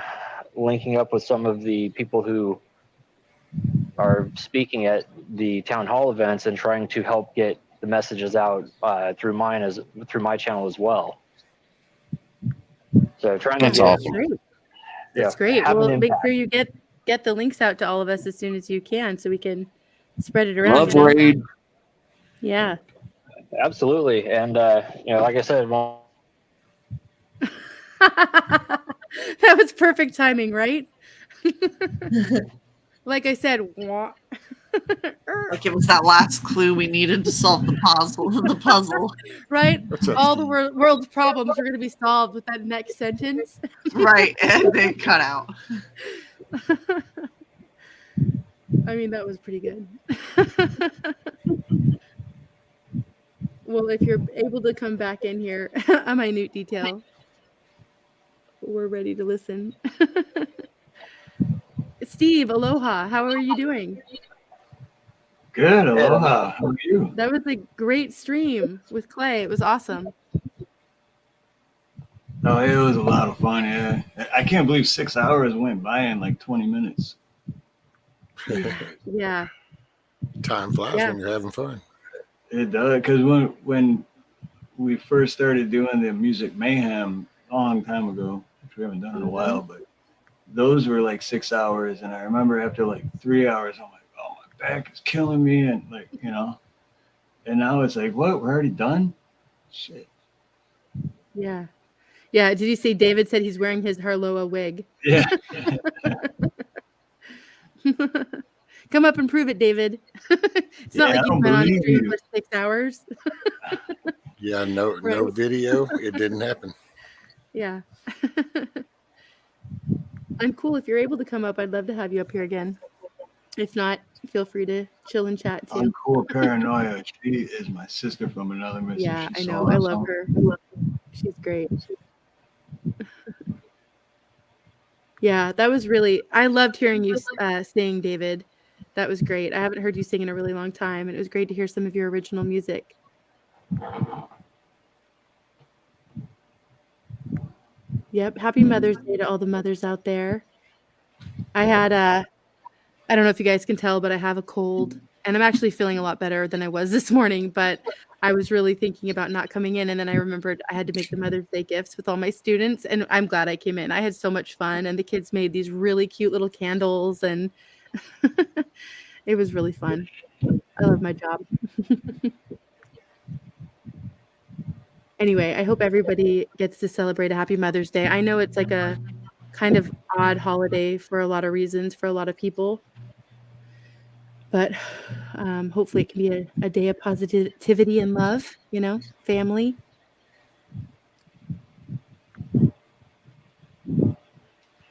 linking up with some of the people who are speaking at the town hall events and trying to help get the messages out through my channel as well. So trying That's to get, awesome. Great. That's great. have an Well, make impact. sure you get the links out to all of us as soon as you can, so we can spread it around. Love Raid. Yeah. Absolutely, and like I said, That was perfect timing, right? Like I said, like it was that last clue we needed to solve the puzzle. Right? What's up, All Steve? the world's problems were going to be solved with that next sentence. Right, and they cut out. I mean, that was pretty good. Well, if you're able to come back in here, a minute detail, we're ready to listen. Steve, aloha. How are you doing? Good, aloha. How are you? That was a great stream with Clay. It was awesome. Oh, it was a lot of fun, yeah. I can't believe 6 hours went by in like 20 minutes. Yeah. Time flies when you're having fun. It does, because when we first started doing the Music Mayhem a long time ago, which we haven't done in a while, but those were like 6 hours. And I remember after like 3 hours, I'm like, oh, my back is killing me. And like, and now it's like, what? We're already done? Shit. Yeah. Yeah. Did you see David said he's wearing his Harloa wig? Yeah. Come up and prove it, David. It's not like you plan on streaming for 6 hours. Yeah, no video. It didn't happen. Yeah. I'm cool. If you're able to come up, I'd love to have you up here again. If not, feel free to chill and chat too. I'm cool, Paranoia. She is my sister from another mission. Yeah, I know. I love her. She's great. Yeah, that was really, I loved hearing you sing, David. That was great. I haven't heard you sing in a really long time, and it was great to hear some of your original music. Yep. Happy Mother's Day to all the mothers out there. I had I don't know if you guys can tell, but I have a cold, and I'm actually feeling a lot better than I was this morning, but I was really thinking about not coming in, and then I remembered I had to make the Mother's Day gifts with all my students, and I'm glad I came in. I had so much fun, and the kids made these really cute little candles, and it was really fun. I love my job. Anyway, I hope everybody gets to celebrate a happy Mother's Day. I know it's like a kind of odd holiday for a lot of reasons for a lot of people, but hopefully it can be a day of positivity and love, family.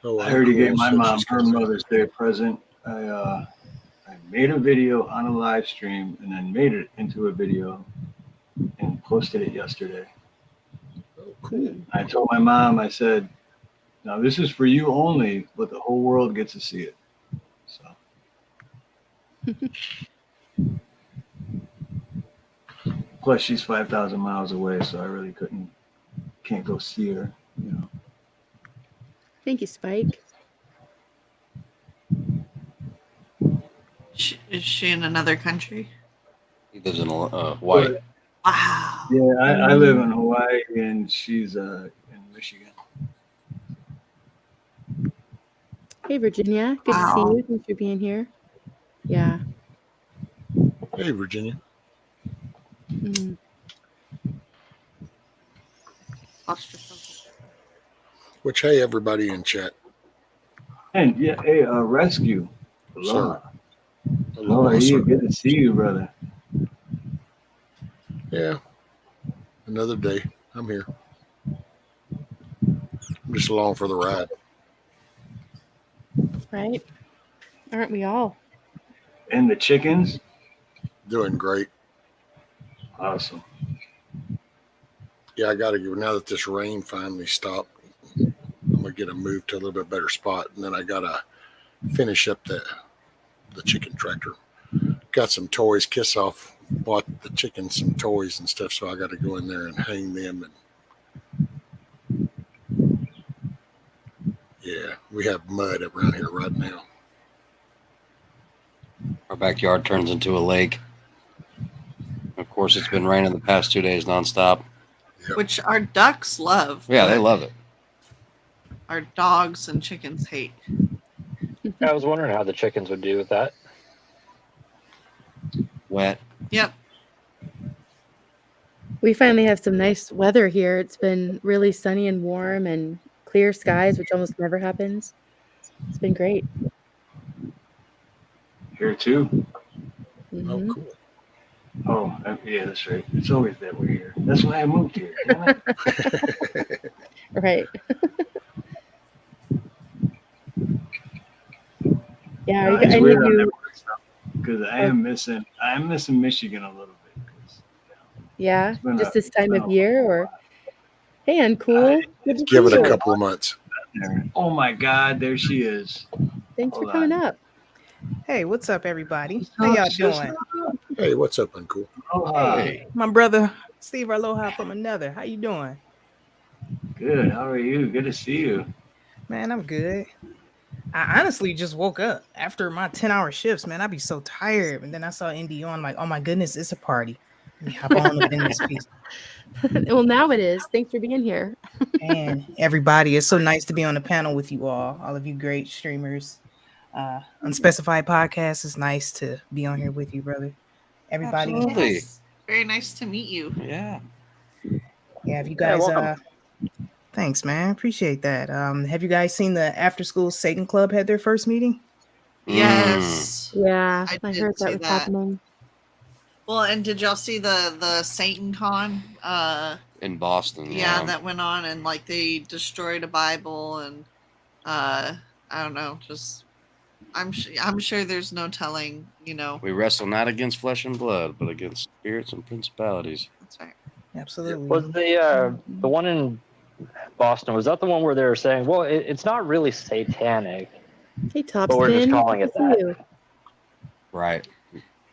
Oh, I already gave my mom her Mother's Day present. I made a video on a live stream and then made it into a video and posted it yesterday. Oh, cool. I told my mom, I said, now this is for you only, but the whole world gets to see it. So. Plus, she's 5,000 miles away, so I really can't go see her, Thank you, Spike. Is she in another country? He lives in Hawaii. Wow. Yeah, I live in Hawaii and she's in Michigan. Hey, Virginia. Good to see you. Thanks for being here. Yeah. Hey, Virginia. Mm. Which, hey, everybody in chat. And yeah, hey, Rescue. Aloha. Aloha, you. Good to see you, brother. Yeah. Another day. I'm here. I'm just along for the ride. Right? Aren't we all? And the chickens? Doing great. Awesome. Yeah, I got to go. Now that this rain finally stopped, I'm going to get a move to a little bit better spot. And then I got to finish up the chicken tractor. Got some toys. Kiss Off bought the chickens some toys and stuff. So I got to go in there and hang them. And yeah, we have mud around here right now. Our backyard turns into a lake. Of course, it's been raining the past 2 days nonstop. Yep. Which our ducks love. Yeah, they love it. Our dogs and chickens hate. I was wondering how the chickens would do with that. Wet. Yep. We finally have some nice weather here. It's been really sunny and warm and clear skies, which almost never happens. It's been great. Here too. Mm-hmm. Oh, cool. Oh, yeah, that's right. It's always that way here. That's why I moved here. Right. Yeah, it's I weird need you because I'm missing Michigan a little bit. Yeah, just this time of year, or hey, uncool. Give it a couple of months. Oh my God, there she is. Thanks for coming up. Hey, what's up, everybody? How y'all doing? Hey, what's up, uncool? Hey, my brother Steve Aloha from another. How you doing? Good. How are you? Good to see you. Man, I'm good. I honestly just woke up after my 10-hour shifts, man. I'd be so tired. And then I saw Indy on, like, oh my goodness, it's a party. Let me hop on in this piece. Well, now it is. Thanks for being here. And everybody, it's so nice to be on the panel with you all of you great streamers. Unspecified Podcast, is nice to be on here with you, brother. Everybody. Yes. Very nice to meet you. Yeah. Yeah, if you guys thanks, man. Appreciate that. Have you guys seen the After School Satan Club had their first meeting? Yes. Yeah, I heard that was happening. Well, and did y'all see the Satan Con? In Boston. Yeah, that went on, and like they destroyed a Bible, and I don't know, just I'm sure there's no telling, you know. We wrestle not against flesh and blood, but against spirits and principalities. That's right. Absolutely. Was the one in Boston, was that the one where they were saying, well, it's not really satanic, hey, but we're just calling it that? Right.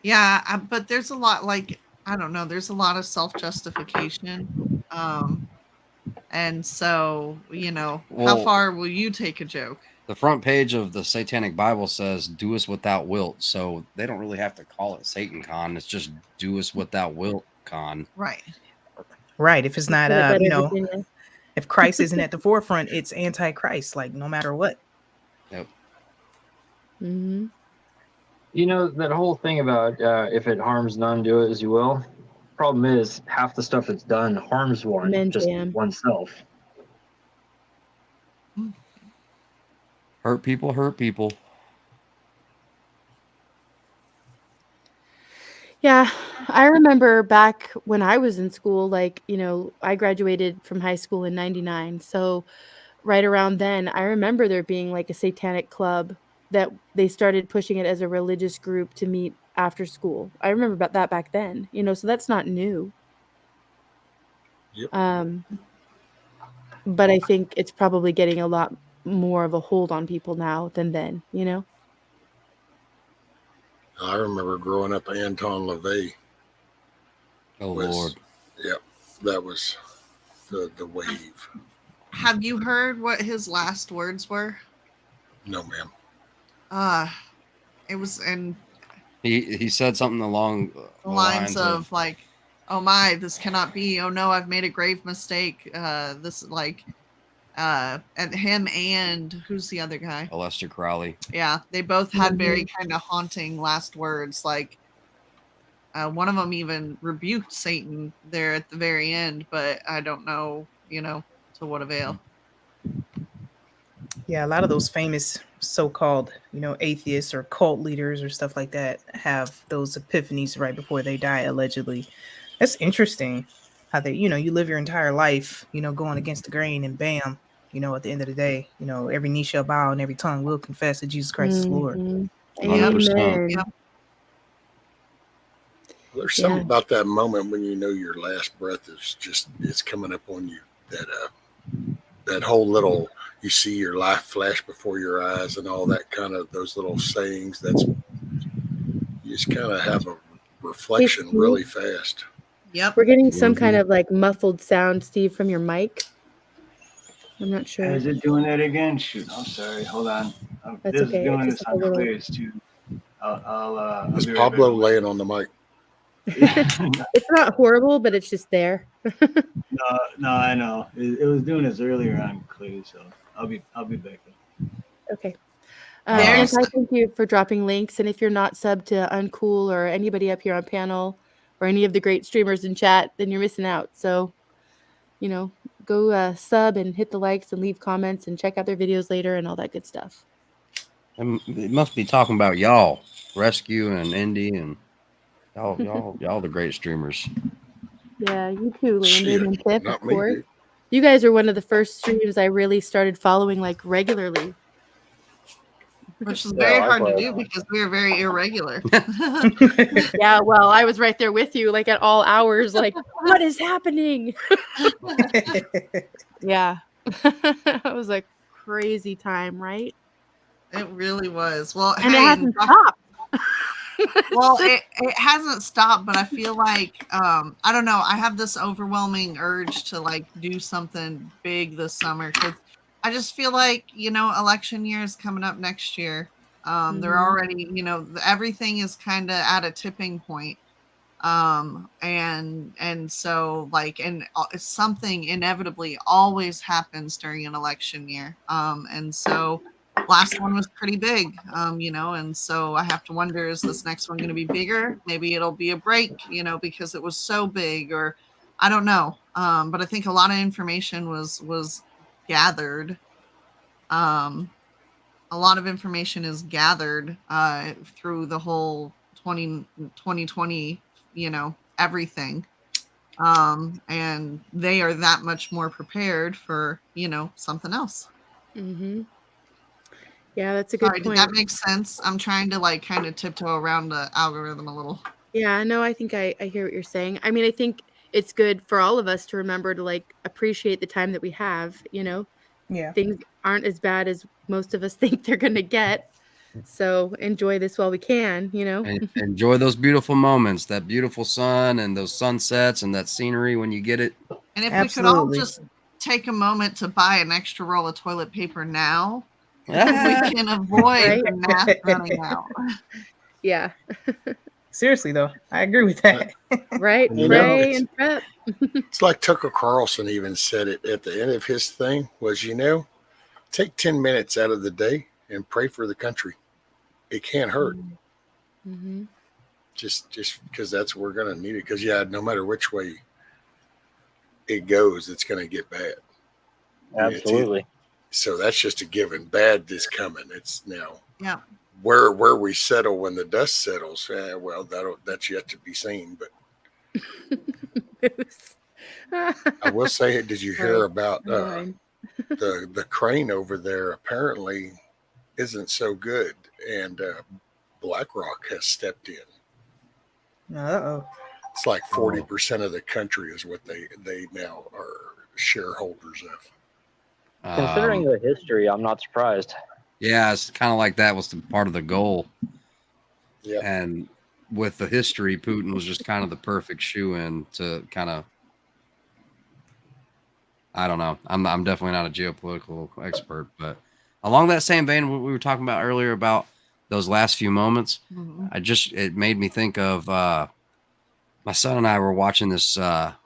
Yeah, but there's a lot, like, I don't know, there's a lot of self-justification. And so, you know, how far will you take a joke? The front page of the Satanic Bible says, do us what thou wilt. So they don't really have to call it Satan Con. It's just do us what thou wilt con. Right. Right. If it's not, you know, if Christ isn't at the forefront, it's anti-Christ, like no matter what. Yep. Mm-hmm. You know, that whole thing about if it harms none, do it as you will. Problem is, half the stuff that's done harms one, just oneself. Hurt people hurt people. Yeah, I remember back when I was in school, like, you know, I graduated from high school in 99. So right around then, I remember there being like a satanic club that they started pushing it as a religious group to meet after school. I remember about that back then, you know, so that's not new. Yep. But I think it's probably getting a lot more of a hold on people now than then, you know? I remember growing up, Anton LaVey. Oh, Lord. Yep, that was the wave. Have you heard what his last words were? No, ma'am. It was, and He said something along the lines of like, "Oh my, this cannot be. Oh no, I've made a grave mistake." This like, and him and who's the other guy? Aleister Crowley. Yeah, they both had very kind of haunting last words. Like, one of them even rebuked Satan there at the very end, but I don't know, to what avail. Yeah, a lot of those famous so-called, atheists or cult leaders or stuff like that have those epiphanies right before they die, allegedly. That's interesting how they, you live your entire life, going against the grain, and bam, at the end of the day, every knee shall bow and every tongue will confess that Jesus Christ is Lord. Amen. Yep. There's something about that moment when you know your last breath is just, it's coming up on you. That whole little, you see your life flash before your eyes and all that kind of, those little sayings. You just kind of have a reflection really fast. Yep. We're getting some kind of like muffled sound, Steve, from your mic. I'm not sure. Is it doing that again? Shoot, I'm sorry. Hold on. That's this okay. is doing It's this on Clears too. I'll Is be right Pablo back. laying on the mic? It's not horrible, but it's just there. No, I know. It was doing this earlier on Clears, so I'll be back. Okay. And I thank you for dropping links. And if you're not subbed to Uncool or anybody up here on panel or any of the great streamers in chat, then you're missing out. So, go sub and hit the likes and leave comments and check out their videos later and all that good stuff. It must be talking about y'all, Rescue and Indy and y'all the great streamers. Yeah, you too, Landon and Tiff, of course. Me, you guys are one of the first streams I really started following like regularly. Which is very hard to do because we are very irregular. Yeah, well, I was right there with you, like at all hours, like, what is happening? Yeah. It was a crazy time, right? It really was. Well, and it hasn't stopped. Well, it hasn't stopped, but I feel like I don't know. I have this overwhelming urge to like do something big this summer because I just feel like election year is coming up next year. They're already everything is kind of at a tipping point, and so like something inevitably always happens during an election year, and so. Last one was pretty big, and so I have to wonder, is this next one going to be bigger? Maybe it'll be a break, because it was so big, or I don't know. But I think a lot of information was gathered. A lot of information is gathered through the whole 2020, everything. And they are that much more prepared for, something else. Mm-hmm. Yeah, that's a good point. Did that make sense? I'm trying to like kind of tiptoe around the algorithm a little. Yeah, no, I think I hear what you're saying. I mean, I think it's good for all of us to remember to like appreciate the time that we have, Yeah. Things aren't as bad as most of us think they're going to get. So enjoy this while we can, And enjoy those beautiful moments, that beautiful sun and those sunsets and that scenery when you get it. And if we could all just take a moment to buy an extra roll of toilet paper now, we can avoid the math running out. Yeah. Seriously, though, I agree with that. Right. Pray and prep. It's like Tucker Carlson even said it at the end of his thing was, take 10 minutes out of the day and pray for the country. It can't hurt. Mm-hmm. Just because that's we're going to need it. Because, no matter which way it goes, it's going to get bad. Absolutely. So that's just a given. Bad is coming. It's now. Yeah. Where we settle when the dust settles, well, that's yet to be seen. But I will say, did you hear about the crane over there? Apparently, isn't so good, and BlackRock has stepped in. It's like 40% of the country is what they now are shareholders of. Considering the history, I'm not surprised. Yeah, it's kind of like that was part of the goal. Yeah. And with the history, Putin was just kind of the perfect shoe-in to kind of, I don't know. I'm definitely not a geopolitical expert, but along that same vein, what we were talking about earlier about those last few moments, Mhm. it made me think of my son and I were watching this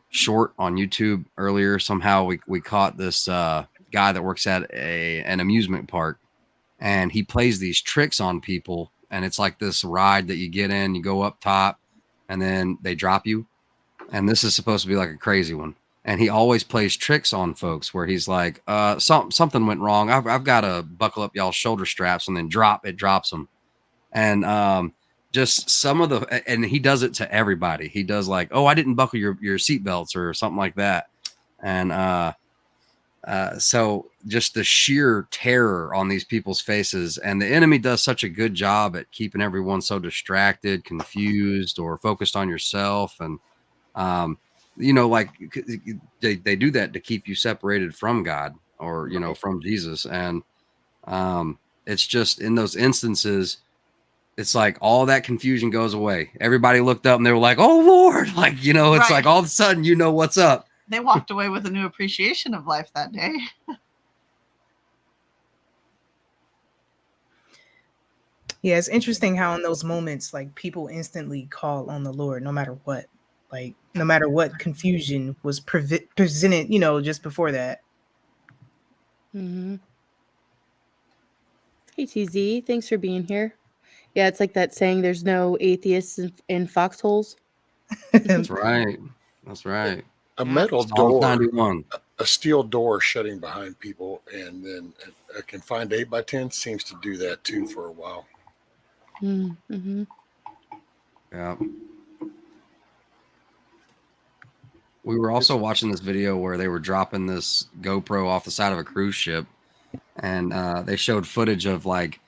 short on YouTube earlier. Somehow we caught this guy that works at an amusement park, and he plays these tricks on people. And it's like this ride that you get in, you go up top, and then they drop you. And this is supposed to be like a crazy one. And he always plays tricks on folks where he's like, something went wrong. I've got to buckle up y'all's shoulder straps, and then drops them. And just some of the, and he does it to everybody. He does like, oh, I didn't buckle your seatbelts or something like that. And so just the sheer terror on these people's faces, and the enemy does such a good job at keeping everyone so distracted, confused, or focused on yourself. And like they do that to keep you separated from God, or from Jesus. And it's just in those instances, it's like all that confusion goes away. Everybody looked up and they were like, oh Lord, like, it's like all of a sudden, what's up. They walked away with a new appreciation of life that day. Yeah, it's interesting how in those moments, like, people instantly call on the Lord, no matter what. Like, no matter what confusion was presented, just before that. Mm-hmm. Hey, TZ, thanks for being here. Yeah, it's like that saying, there's no atheists in foxholes. That's right. That's right. A metal Psalm door, 91. a steel door shutting behind people, and then a confined 8x10 seems to do that too for a while. Mm-hmm. Yeah. We were also watching this video where they were dropping this GoPro off the side of a cruise ship, and they showed footage of like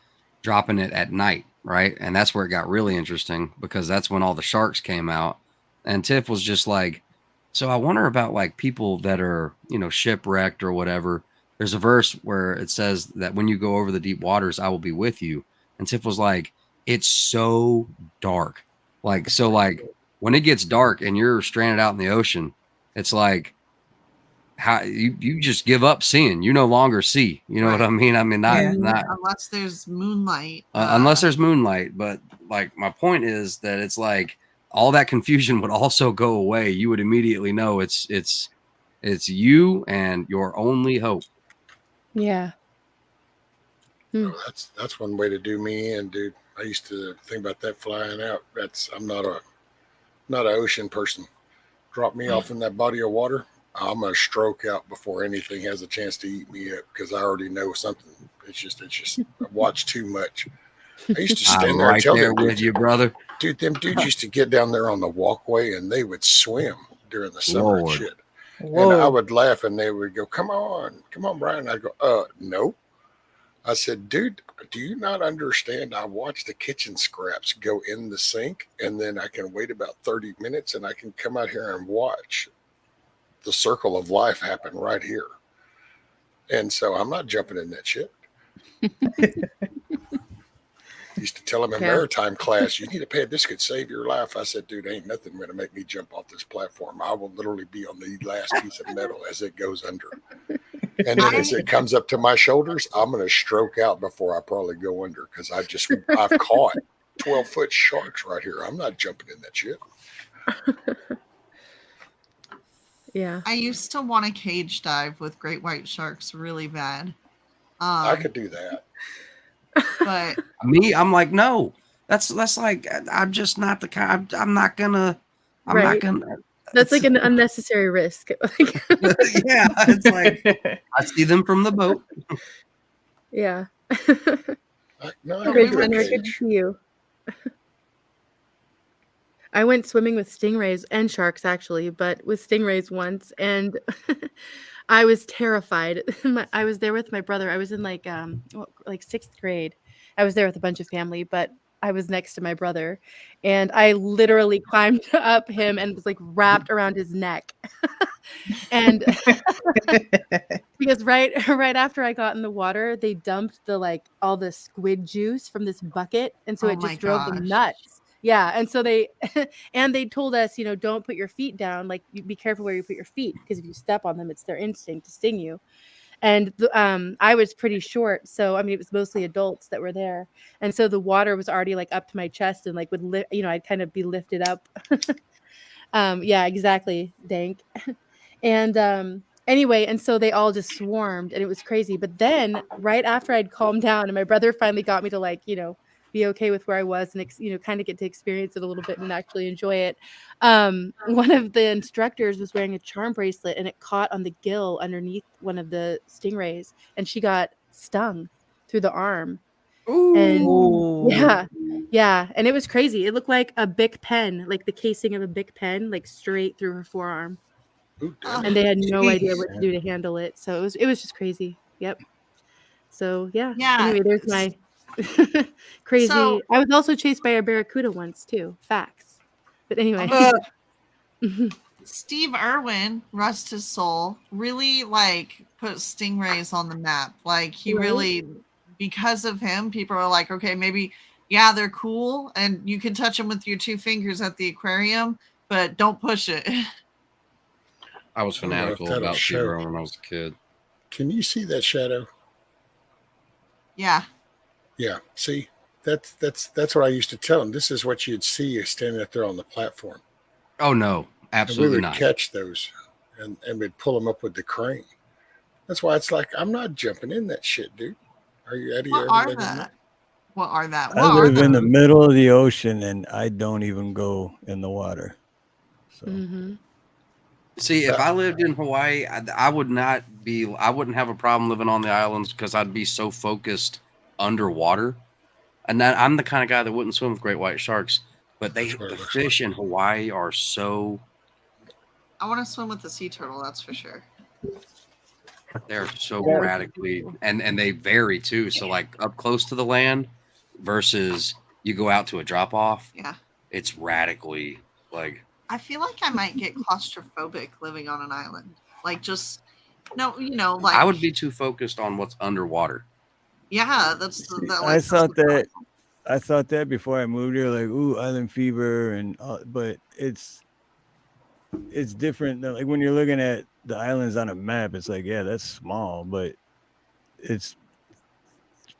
dropping it at night, right? And that's where it got really interesting, because that's when all the sharks came out. And Tiff was just like, so I wonder about like people that are, shipwrecked or whatever. There's a verse where it says that when you go over the deep waters, I will be with you. And Tiff was like, it's so dark. Like, so like when it gets dark and you're stranded out in the ocean, it's like, how you just give up seeing. You no longer see. You know what I mean? I mean, not unless there's moonlight. Unless there's moonlight. But like, my point is that it's like all that confusion would also go away. You would immediately know it's you and your only hope. Yeah. Oh, that's one way to do me in, dude. I used to think about that flying out. I'm not an ocean person. Drop me off in that body of water, I'm gonna stroke out before anything has a chance to eat me up, because I already know something. It's just I watch too much. I used to stand there and tell them, with you, brother. Dude, them dudes used to get down there on the walkway and they would swim during the summer and shit. Whoa. And I would laugh and they would go, come on, Brian. I go, no. I said, dude, do you not understand? I watch the kitchen scraps go in the sink, and then I can wait about 30 minutes and I can come out here and watch the circle of life happen right here. And so I'm not jumping in that shit. Used to tell him in maritime class, you need a pad. This could save your life. I said, dude, ain't nothing going to make me jump off this platform. I will literally be on the last piece of metal as it goes under. And then as it comes up to my shoulders, I'm going to stroke out before I probably go under, because I've caught 12-foot sharks right here. I'm not jumping in that shit. Yeah. I used to want to cage dive with great white sharks really bad. I could do that. But me, I'm like, no, that's like, I'm just not the kind. I'm not gonna. That's like an unnecessary risk. Yeah, it's like I see them from the boat. Yeah. No, good to see you. I went swimming with stingrays and sharks, actually, but with stingrays once, and I was terrified. I was there with my brother. I was in like 6th grade. I was there with a bunch of family, but I was next to my brother, and I literally climbed up him and was like wrapped around his neck. And because right after I got in the water, they dumped all the squid juice from this bucket, and so it just drove them nuts. Yeah, and so they told us, don't put your feet down. Like, be careful where you put your feet, because if you step on them, it's their instinct to sting you. And I was pretty short, so I mean, it was mostly adults that were there, and so the water was already like up to my chest and like would I'd kind of be lifted up. Yeah, exactly, Dank. And anyway, and so they all just swarmed, and it was crazy. But then right after I'd calmed down, and my brother finally got me to like be okay with where I was and kind of get to experience it a little bit and actually enjoy it. One of the instructors was wearing a charm bracelet, and it caught on the gill underneath one of the stingrays, and she got stung through the arm. And Ooh. yeah, and it was crazy. It looked like a Bic pen, like the casing of a Bic pen, like straight through her forearm. Ooh, damn. And they had no idea Jeez. what to do to handle it. So it was just crazy. Yep. So yeah. Yeah. Anyway, there's my crazy. So- I was also chased by a barracuda once too. Facts. But anyway. Steve Irwin, rest his soul, really like put stingrays on the map. Like he Right. really, because of him, people are like, okay, maybe yeah, they're cool, and you can touch them with your 2 fingers at the aquarium, but don't push it. I was I don't know if fanatical that'll about show. Zero when I was a kid. Can you see that shadow? Yeah. Yeah. See, that's what I used to tell them. This is what you'd see standing up there on the platform. Oh no, And we absolutely would not. catch those, and we'd pull them up with the crane. That's why it's like I'm not jumping in that shit, dude. Are you? Have you What ever are lived in that? What are that? I What are live in the those? middle of the ocean and I don't even go in the water. So Mhm. See, if I lived in Hawaii, I wouldn't have a problem living on the islands because I'd be so focused underwater. And I'm the kind of guy that wouldn't swim with great white sharks. But That's what the it looks fish in Hawaii are so I want to swim with the sea turtle, that's for sure. they're so Yeah. radically and they vary too. So like up close to the land versus you go out to a drop off, Yeah. it's radically like I feel like I might get claustrophobic living on an island. Like just no, like I would be too focused on what's underwater. yeah, that's See, that. I Like, thought that I thought that before I moved here, like, ooh, island fever, and but it's different. Like when you're looking at the islands on a map, it's like, yeah, that's small, but it's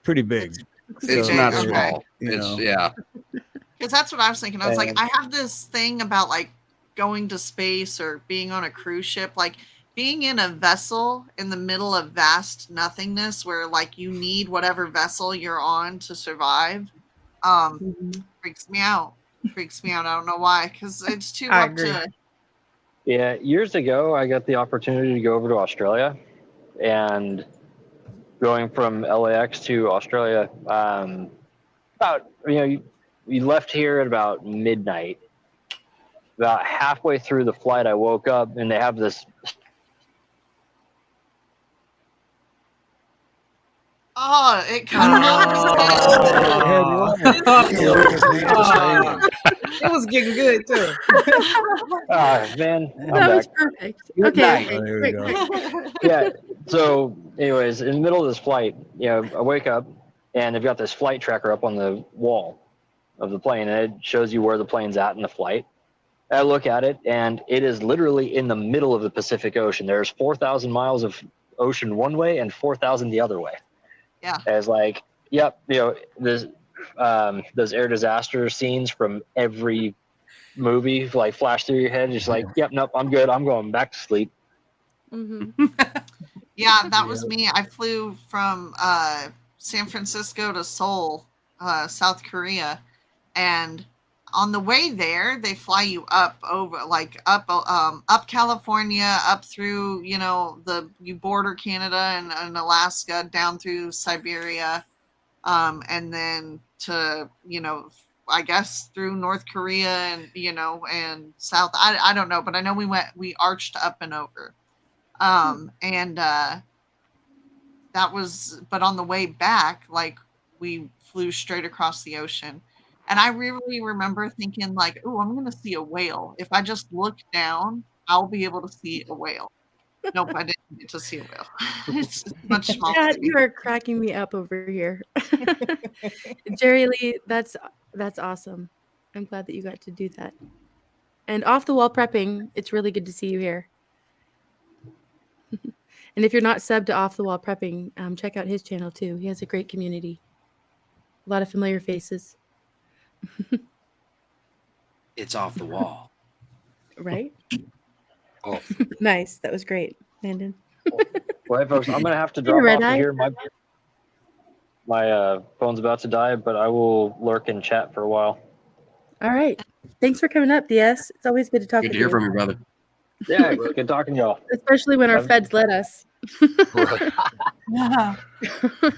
pretty big. It's big, not okay. small. You It's know. yeah. Because that's what I was thinking. I was like, And- I have this thing about like going to space or being on a cruise ship, like being in a vessel in the middle of vast nothingness where like you need whatever vessel you're on to survive. Mhm. Freaks me out. Freaks me out. I don't know why, because it's too I up agree. to. Yeah, years ago, I got the opportunity to go over to Australia, and going from LAX to Australia, about we left here at about midnight. About halfway through the flight, I woke up and they have this. Oh, it cut Oh. It was getting good too. Man, I'm That was back. perfect. Good Okay. night. Okay. Oh, there we Great, go. great. Yeah. So, anyways, in the middle of this flight, I wake up and they've got this flight tracker up on the wall of the plane, and it shows you where the plane's at in the flight. I look at it, and it is literally in the middle of the Pacific Ocean. There's 4,000 miles of ocean one way and 4,000 the other way. Yeah. As like, yep, this those air disaster scenes from every movie like flash through your head. Just like, yep, nope, I'm good. I'm going back to sleep. Mhm. Yeah, that was me. I flew from San Francisco to Seoul, South Korea, and on the way there, they fly you up over, like up California, up through you border Canada and Alaska, down through Siberia, and then to I guess through North Korea and South. I don't know, but I know we arched up and over. And that was, but on the way back, like we flew straight across the ocean. And I really remember thinking, like, oh, I'm going to see a whale. If I just look down, I'll be able to see a whale. Nope, I didn't get to see a whale. It's much smaller. Chad, you are cracking me up over here. Jerry Lee, that's awesome. I'm glad that you got to do that. And off the wall prepping, it's really good to see you here. And if you're not subbed to Off the Wall Prepping, check out his channel too. He has a great community. A lot of familiar faces. It's off the wall. Right? Off. Nice. That was great, Landon. Well, hey, folks, I'm going to have to drop Red off eye? of here. My phone's about to die, but I will lurk and chat for a while. All right. Thanks for coming up, DS. It's always good to talk Good with to hear you. from you, brother. Yeah, good talking to y'all. Especially when our feds let us. Right. Yeah.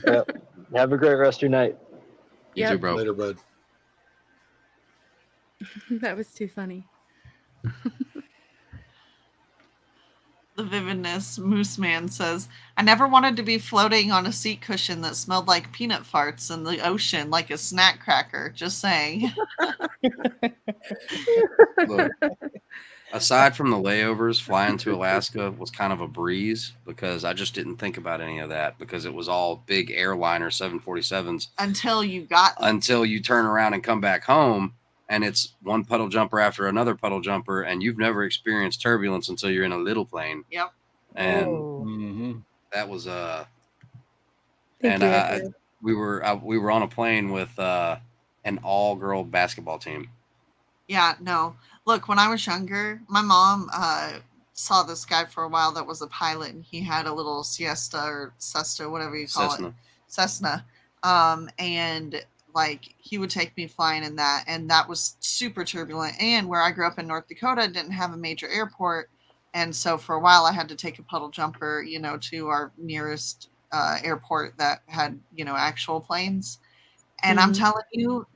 Yep. Have a great rest of your night. You Yep. too, bro. Later, bud. That was too funny. The Vividness Moose Man says, I never wanted to be floating on a seat cushion that smelled like peanut farts in the ocean like a snack cracker. Just saying. Look, aside from the layovers, flying to Alaska was kind of a breeze because I just didn't think about any of that because it was all big airliner 747s Until you got until you turn around and come back home and it's one puddle jumper after another puddle jumper and you've never experienced turbulence until you're in a little plane. Yep. And Mm-hmm. that was Thank and you, Echo. we were on a plane with an all-girl basketball team. Yeah, no. Look, when I was younger, my mom saw this guy for a while that was a pilot, and he had a little siesta or cesta, whatever you call it, Cessna. And like he would take me flying in that, and that was super turbulent. And where I grew up in North Dakota, didn't have a major airport, and so for a while I had to take a puddle jumper, you know, to our nearest airport that had, you know, actual planes. And I'm telling you,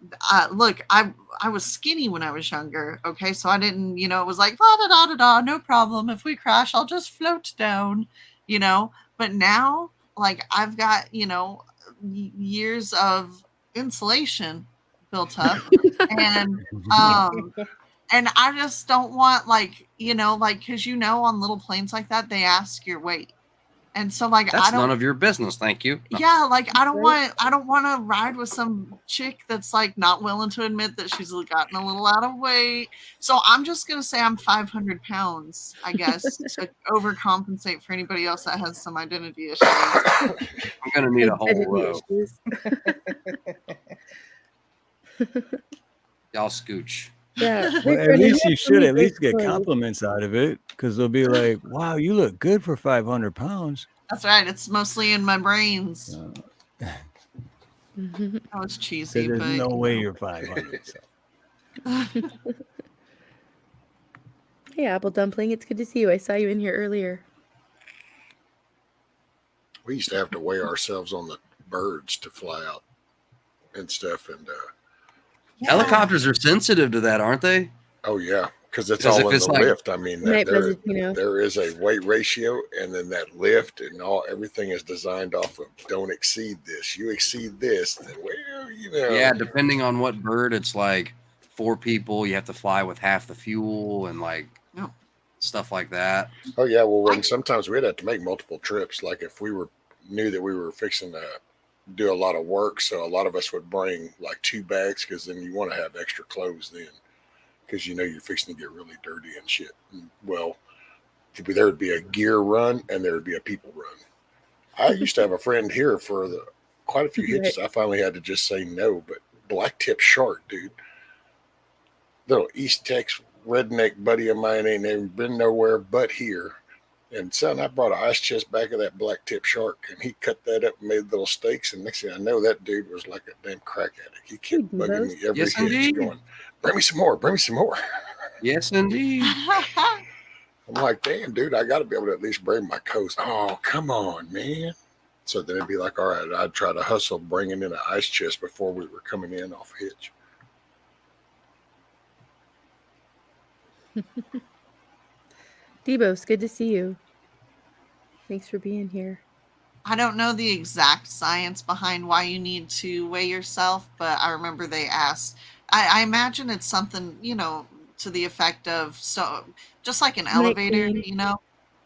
look, I was skinny when I was younger. Okay, so I didn't, you know, it was like da da da da da, no problem. If we crash, I'll just float down, you know. But now, like I've got, you know, years of insulation built up, and and I just don't want, like, you know, like, because you know, on little planes like that, they ask your weight. And so, like, That's I don't. none of your business, thank you. Yeah, like I don't want to ride with some chick that's like not willing to admit that she's gotten a little out of weight. So I'm just gonna say I'm 500 pounds, I guess, to overcompensate for anybody else that has some identity issues. I'm gonna need a whole row. Y'all scooch. Yeah. Well, at least you should at least get compliments out of it because they'll be like, wow, you look good for 500 pounds. That's right. It's mostly in my brains. That was cheesy. There's but, no way you're 500. So. Hey, Apple Dumpling. It's good to see you. I saw you in here earlier. We used to have to weigh ourselves on the birds to fly out and stuff. And Helicopters are sensitive to that, aren't they? Oh yeah, because it's all in the lift. I mean, there is a weight ratio, and then that lift and everything is designed off of don't exceed this. You exceed this, then well, you know. Yeah, depending on what bird, it's like 4 people. You have to fly with half the fuel and like stuff like that. Oh yeah, well, when sometimes we'd have to make multiple trips. Like if we knew that we were fixing to do a lot of work, so a lot of us would bring like 2 bags because then you want to have extra clothes then, because you know you're fixing to get really dirty and shit. And, well, there would be a gear run and there would be a people run. I used to have a friend here for quite a few hitches. I finally had to just say no, but black tip shark, dude. Little East Tex redneck buddy of mine ain't never been nowhere but here. And son, I brought an ice chest back of that black tip shark, and he cut that up and made little steaks. And next thing I know, that dude was like a damn crack addict. He kept bugging me every hitch, going, "Bring me some more, bring me some more." Yes, indeed. I'm like, damn, dude, I got to be able to at least bring my coats. Oh, come on, man. So then it'd be like, all right, I'd try to hustle bringing in an ice chest before we were coming in off hitch. Debo, good to see you. Thanks for being here. I don't know the exact science behind why you need to weigh yourself, but I remember they asked. I imagine it's something, you know, to the effect of, so just like an elevator, you know.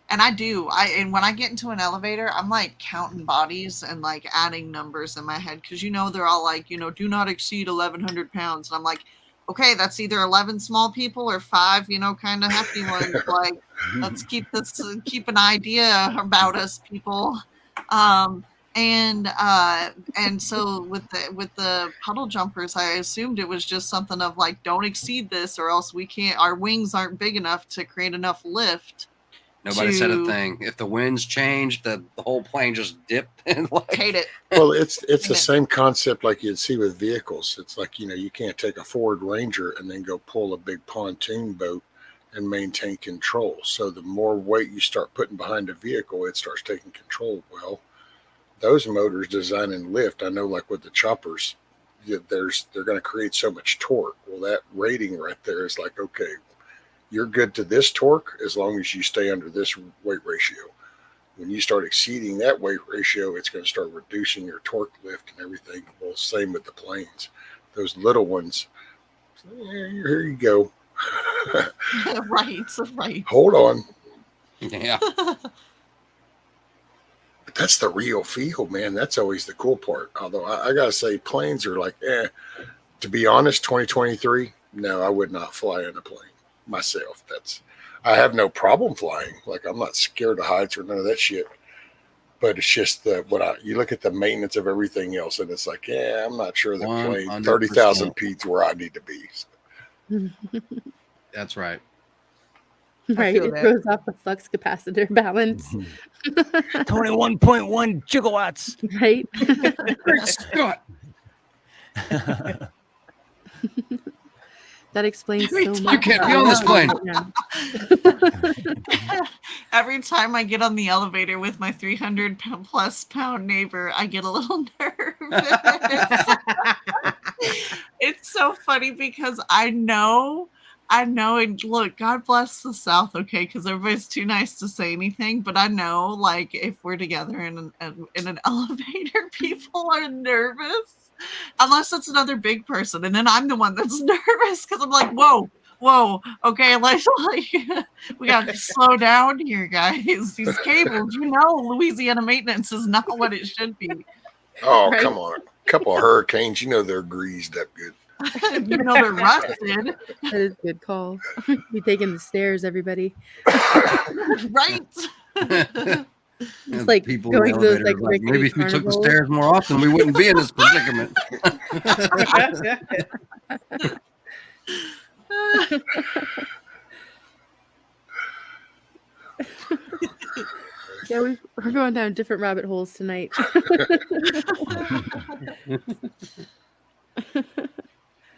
And I do. And when I get into an elevator, I'm like counting bodies and like adding numbers in my head because, you know, they're all like, you know, do not exceed 1,100 pounds. And I'm like, okay, that's either 11 small people or 5, kind of hefty ones. Like, let's keep an idea about us, people. And so with the puddle jumpers, I assumed it was just something of like, don't exceed this, or else our wings aren't big enough to create enough lift. Nobody said a thing. If the winds changed, the whole plane just dipped. And hate it. Well, it's the same concept like you'd see with vehicles. It's like, you can't take a Ford Ranger and then go pull a big pontoon boat and maintain control. So the more weight you start putting behind a vehicle, it starts taking control. Well, those motors design and lift, I know, like with the choppers, they're going to create so much torque. Well, that rating right there is like, okay, you're good to this torque as long as you stay under this weight ratio. When you start exceeding that weight ratio, it's going to start reducing your torque lift and everything. Well, same with the planes. Those little ones, here you go. Right. Hold on. Yeah. But that's the real feel, man. That's always the cool part. Although I got to say, planes are like, to be honest, 2023, no, I would not fly in a plane myself. I have no problem flying. Like, I'm not scared of heights or none of that shit. But it's just you look at the maintenance of everything else, and it's like, I'm not sure the plane 30,000 feet's where I need to be. So. That's right. Right, it throws off the flux capacitor balance. 21.1 gigawatts. Right. Scott. That explains so much. You can't be on this plane. Every time I get on the elevator with my 300+ pound neighbor, I get a little nervous. It's so funny because I know, and look, God bless the South, okay, because everybody's too nice to say anything, but I know, like, if we're together in an elevator, people are nervous. Unless it's another big person, and then I'm the one that's nervous because I'm like, whoa, okay, like we gotta slow down here, guys. These cables, Louisiana maintenance is not what it should be. Oh, right? Come on. A couple of hurricanes, they're greased up good. They're rusted. That is a good call. Be taking the stairs, everybody. Right. It's like people going to those like maybe if we took the stairs more often, we wouldn't be in this predicament. Yeah, we're going down different rabbit holes tonight.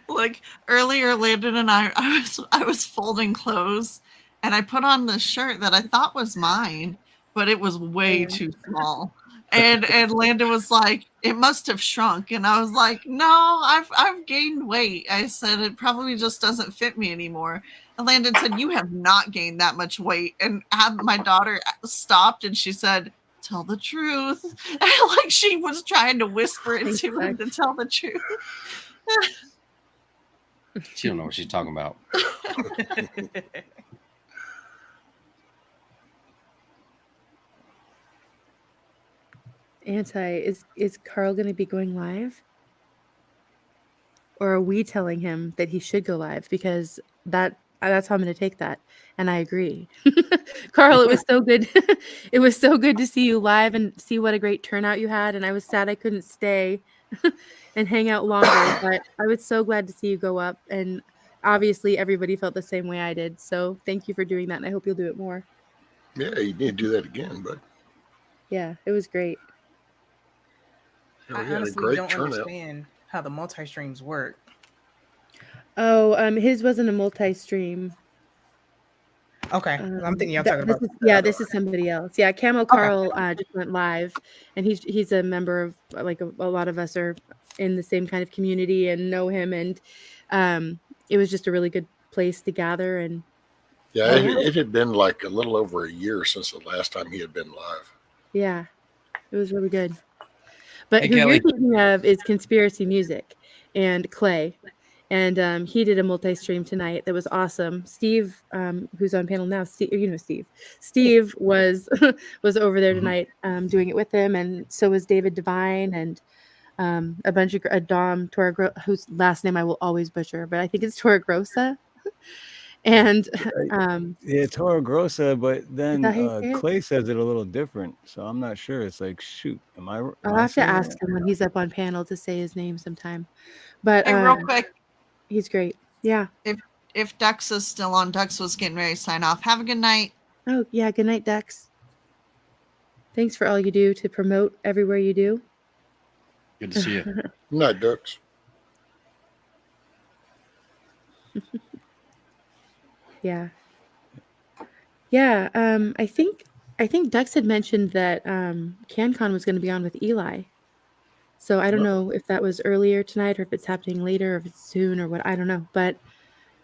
Like earlier, Landon and I was folding clothes, and I put on this shirt that I thought was mine, but it was way too small. And Landon was like, it must have shrunk. And I was like, no, I've gained weight. I said, it probably just doesn't fit me anymore. And Landon said, you have not gained that much weight. And my daughter stopped and she said, tell the truth. And like she was trying to whisper into him to tell the truth. She don't know what she's talking about. Is Carl going to be going live? Or are we telling him that he should go live? Because that's how I'm going to take that. And I agree. Carl, it was so good. It was so good to see you live and see what a great turnout you had. And I was sad I couldn't stay and hang out longer. But I was so glad to see you go up. And obviously everybody felt the same way I did. So thank you for doing that. And I hope you'll do it more. Yeah, you need to do that again, but yeah, it was great. I honestly don't understand how the multi-streams work. Oh, his wasn't a multi-stream. Okay, I'm thinking y'all talking about. This is somebody else. Yeah, Camo Carl just went live, and he's a member of like a lot of us are in the same kind of community and know him, and it was just a really good place to gather. And yeah, it had been like a little over a year since the last time he had been live. Yeah, it was really good. But who you're thinking of is Conspiracy Music and Clay. And he did a multi-stream tonight that was awesome. Steve, who's on panel now, Steve. Steve was over there tonight doing it with him, and so was David Devine. And a bunch of a Dom whose last name I will always butcher, but I think it's Torregrosa. And yeah, Toro Grossa, but then it? Clay says it a little different, so I'm not sure. It's like, shoot, I'll have to ask him when he's up on panel to say his name sometime. But Hey, real quick, he's great. Yeah. If Dux is still on, Dux was getting ready to sign off. Have a good night. Oh yeah, good night, Dux. Thanks for all you do to promote everywhere you do. Good to see you. Night, Dux. Yeah. Yeah. I think Dux had mentioned that CanCon was going to be on with Eli. So I don't know if that was earlier tonight or if it's happening later or if it's soon or what. I don't know. But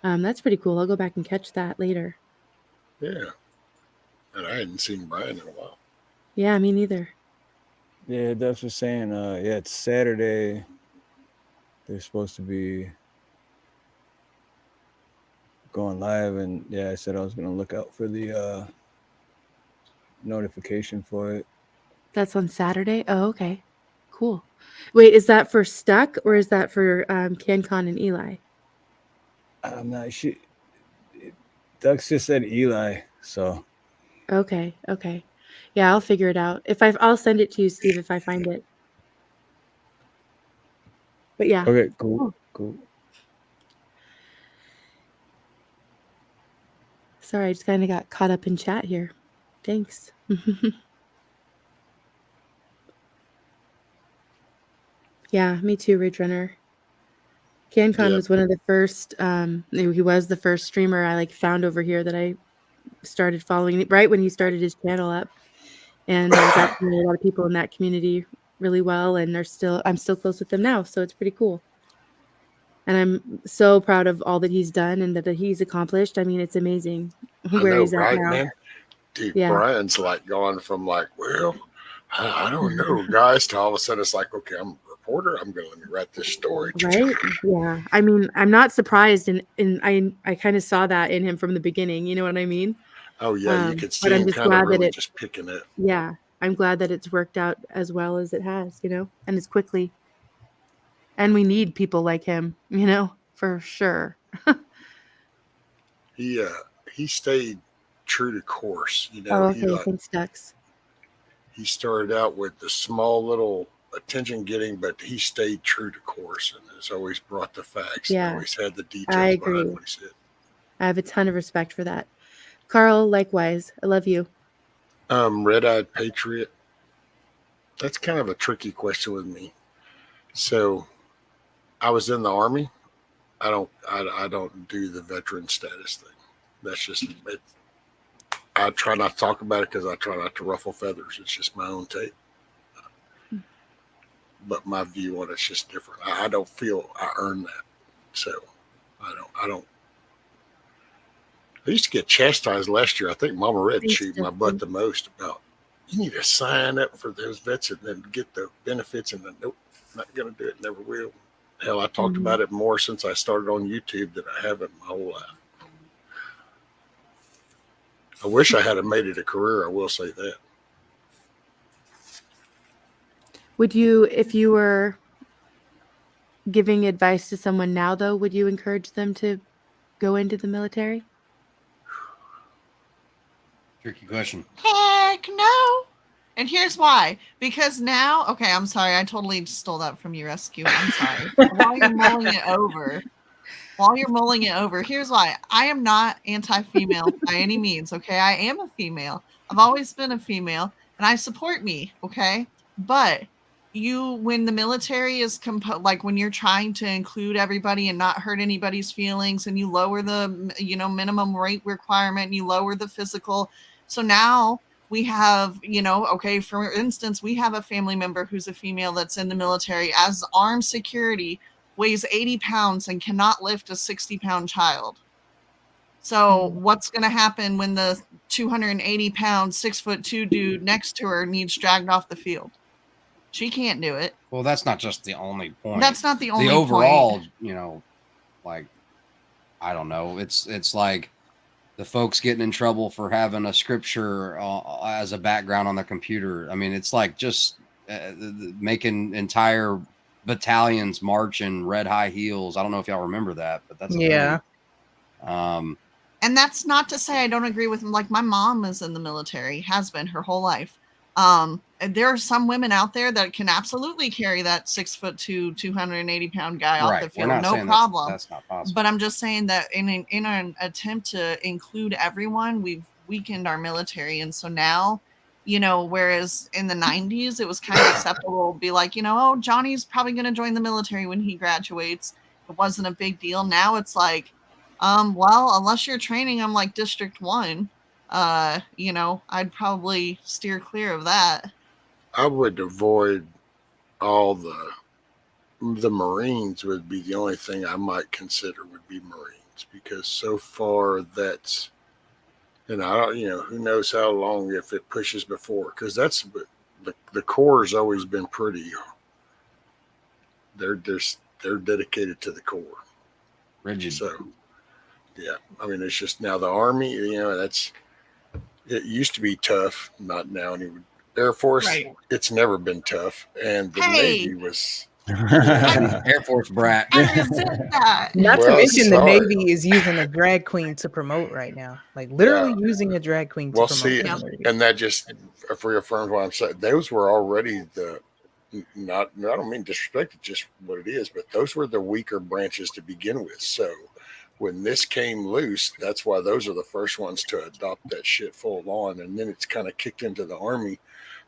that's pretty cool. I'll go back and catch that later. Yeah. And I hadn't seen Brian in a while. Yeah, me neither. Yeah, Dux was saying, yeah, it's Saturday. They're supposed to be going live, and yeah, I said I was going to look out for the notification for it. That's on Saturday? Oh, okay. Cool. Wait, is that for Stuck or is that for CanCon and Eli? I'm not sure. Dux just said Eli, so. Okay. Yeah, I'll figure it out. I'll send it to you, Steve, if I find it. But yeah. Okay, cool. Sorry, I just kind of got caught up in chat here. Thanks. Yeah, me too, Ridge Runner. CanCon was one of the first, he was the first streamer I found over here that I started following right when he started his channel up. And I got to know a lot of people in that community really well, and I'm still close with them now, so it's pretty cool. And I'm so proud of all that he's done and that he's accomplished. I mean, it's amazing where he's at now. Man? Dude, yeah. Brian's gone from well, I don't know, guys, to all of a sudden it's like, okay, I'm a reporter. I'm going to let me write this story. Right? Yeah. I mean, I'm not surprised, and I kind of saw that in him from the beginning. You know what I mean? Oh yeah, you could see him kind of really just picking it. Yeah, I'm glad that it's worked out as well as it has, and as quickly. And we need people like him, for sure. He stayed true to course, Oh, okay. Thanks, Dux. He started out with the small little attention getting, but he stayed true to course and has always brought the facts. Yeah, and always had the details. I agree. What he said. I have a ton of respect for that. Carl, likewise. I love you. Red-eyed patriot. That's kind of a tricky question with me. So, I was in the Army. I don't do the veteran status thing. That's just it. I try not to talk about it because I try not to ruffle feathers. It's just my own take. But my view on it's just different. I don't feel I earned that. So, I don't. I used to get chastised last year. I think Mama Red chewed my butt the most about, you need to sign up for those vets and then get the benefits. And then, nope, not going to do it. Never will. Hell, I talked about it more since I started on YouTube than I haven't my whole life. I wish I had made it a career. I will say that. Would you, if you were giving advice to someone now, though, would you encourage them to go into the military? Tricky question. Heck no. And here's why. Because now, okay, I'm sorry. I totally stole that from you, Rescue. I'm sorry. While you're mulling it over, here's why. I am not anti-female by any means, okay? I am a female. I've always been a female, and I support me, okay? But when the military is when you're trying to include everybody and not hurt anybody's feelings, and you lower the minimum rate requirement, and you lower the physical. So now we have, okay, for instance, we have a family member who's a female that's in the military as armed security, weighs 80 pounds and cannot lift a 60-pound child. So what's going to happen when the 280-pound, 6'2" dude next to her needs dragged off the field? She can't do it. Well, that's not just the only point. That's not the only point. The overall, point. I don't know. It's like the folks getting in trouble for having a scripture as a background on their computer. I mean, it's like just making entire battalions marching red high heels. I don't know if y'all remember that, but that's a Yeah. thing. And that's not to say I don't agree with him. Like my mom is in the military, has been her whole life. And there are some women out there that can absolutely carry that 6'2", 280-pound guy off the field, no problem. That's not possible. But I'm just saying that in an attempt to include everyone, we've weakened our military, and so now, whereas in the 90s it was kind of acceptable to be like, oh, Johnny's probably going to join the military when he graduates. It wasn't a big deal. Now it's like, well, unless you're training, I'm like District 1. I'd probably steer clear of that. I would avoid all the Marines would be the only thing I might consider would be Marines, because so far that's, and I don't, who knows how long if it pushes before, because that's the Corps has always been pretty. They're dedicated to the Corps. Rigid. So, yeah, I mean, it's just now the Army, it used to be tough, not now anymore. Air Force, Right. It's never been tough, and the Navy was. Air Force brat. I resent that. Not to mention the Navy is using a drag queen to promote right now, like literally using a drag queen to promote. And that just reaffirms what I'm saying. Those were already I don't mean disrespect, it's just what it is, but those were the weaker branches to begin with. So when this came loose, that's why those are the first ones to adopt that shit full on, and then it's kind of kicked into the Army.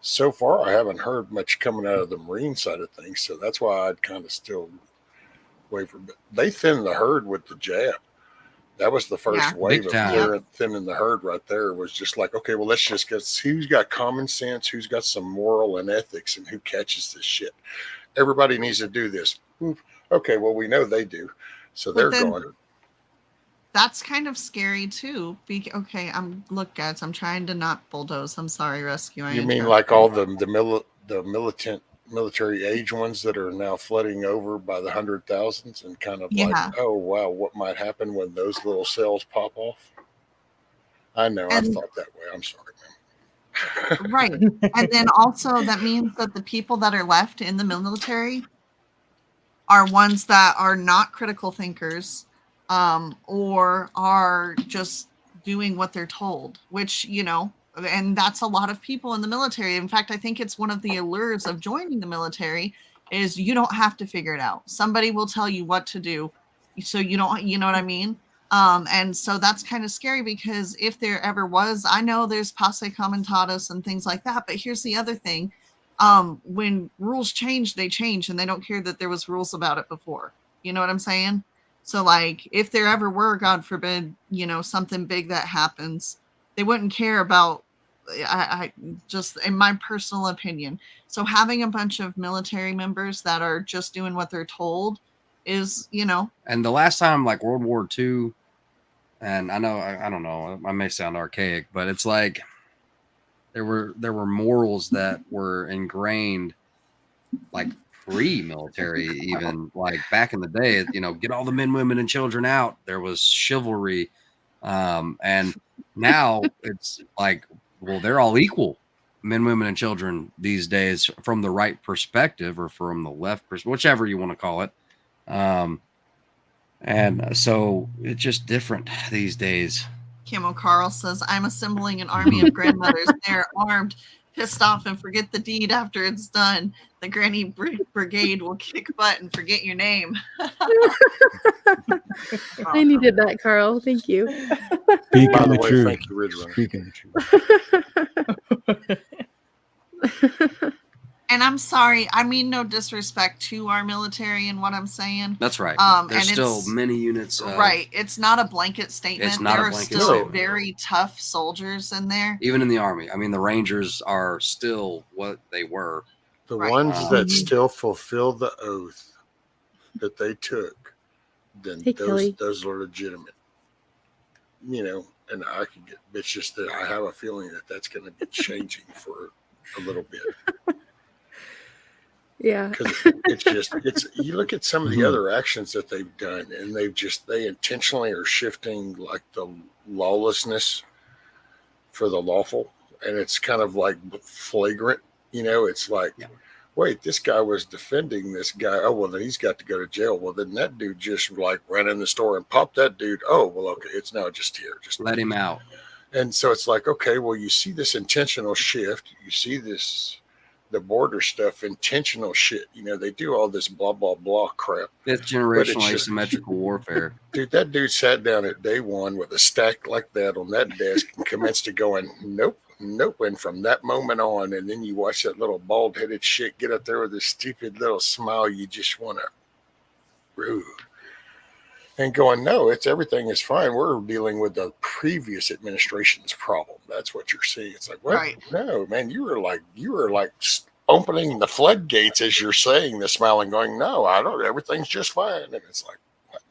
So far, I haven't heard much coming out of the Marine side of things, so that's why I'd kind of still waver. But they thinned the herd with the jab. That was the first wave of thinning the herd right there. Was just like, okay, well, let's just get who's got common sense, who's got some moral and ethics, and who catches this shit. Everybody needs to do this. Okay, well, we know they do, so they're going. That's kind of scary too. Okay, guys, I'm trying to not bulldoze. I'm sorry, rescue. You mean like all the militant military age ones that are now flooding over by the 100,000s and kind of like, oh wow, what might happen when those little cells pop off? I know, I've thought that way. I'm sorry, man. Right, and then also that means that the people that are left in the military are ones that are not critical thinkers. Or are just doing what they're told, which, and that's a lot of people in the military. In fact, I think it's one of the allures of joining the military is you don't have to figure it out. Somebody will tell you what to do. So you don't, you know what I mean? And so that's kind of scary, because if there ever was, I know there's posse comitatus and things like that, but here's the other thing. When rules change, they change, and they don't care that there was rules about it before. You know what I'm saying? So, like, if there ever were, God forbid, something big that happens, they wouldn't care about, I just, in my personal opinion. So having a bunch of military members that are just doing what they're told is, And the last time, like World War II, and I know, I don't know, I may sound archaic, but it's like there were morals that were ingrained, like pre-military, even like back in the day, get all the men, women, and children out. There was chivalry, and now it's like, well, they're all equal, men, women, and children these days, from the right perspective or from the left perspective, whichever you want to call it. And so it's just different these days. Camo Carl says, I'm assembling an army of grandmothers. They're armed, pissed off, and forget the deed after it's done. The Granny Brigade will kick butt and forget your name. I needed that, Carl. Thank you. By the way, thank you, Ridge Runner. And I'm sorry, I mean no disrespect to our military and what I'm saying. That's right. There's still many units. Right. It's not a blanket statement. There are still very tough soldiers in there. Even in the Army. I mean, the Rangers are still what they were. The ones that still fulfill the oath that they took, then those are legitimate. And I can get, it's just that I have a feeling that that's going to be changing for a little bit. Yeah, because you look at some of the other actions that they've done, and they intentionally are shifting like the lawlessness for the lawful, and it's kind of like flagrant. It's like, wait, this guy was defending this guy. Oh, well, then he's got to go to jail. Well, then that dude just like ran in the store and popped that dude. Oh, well, okay, it's now just here. Just let him out. And so it's like, okay, well, you see this intentional shift. You see this, the border stuff, intentional shit. You know, they do all this blah, blah, blah crap. Fifth generational asymmetrical warfare. Dude, that dude sat down at day one with a stack like that on that desk and commenced to going, nope. And from that moment on, and then you watch that little bald-headed shit get up there with this stupid little smile, you just want to rude. And going, no, it's everything is fine. We're dealing with the previous administration's problem. That's what you're seeing. It's like, what? Right. No, man, you were like opening the floodgates as you're saying the smile and going, no, I don't. Everything's just fine. And it's like, what?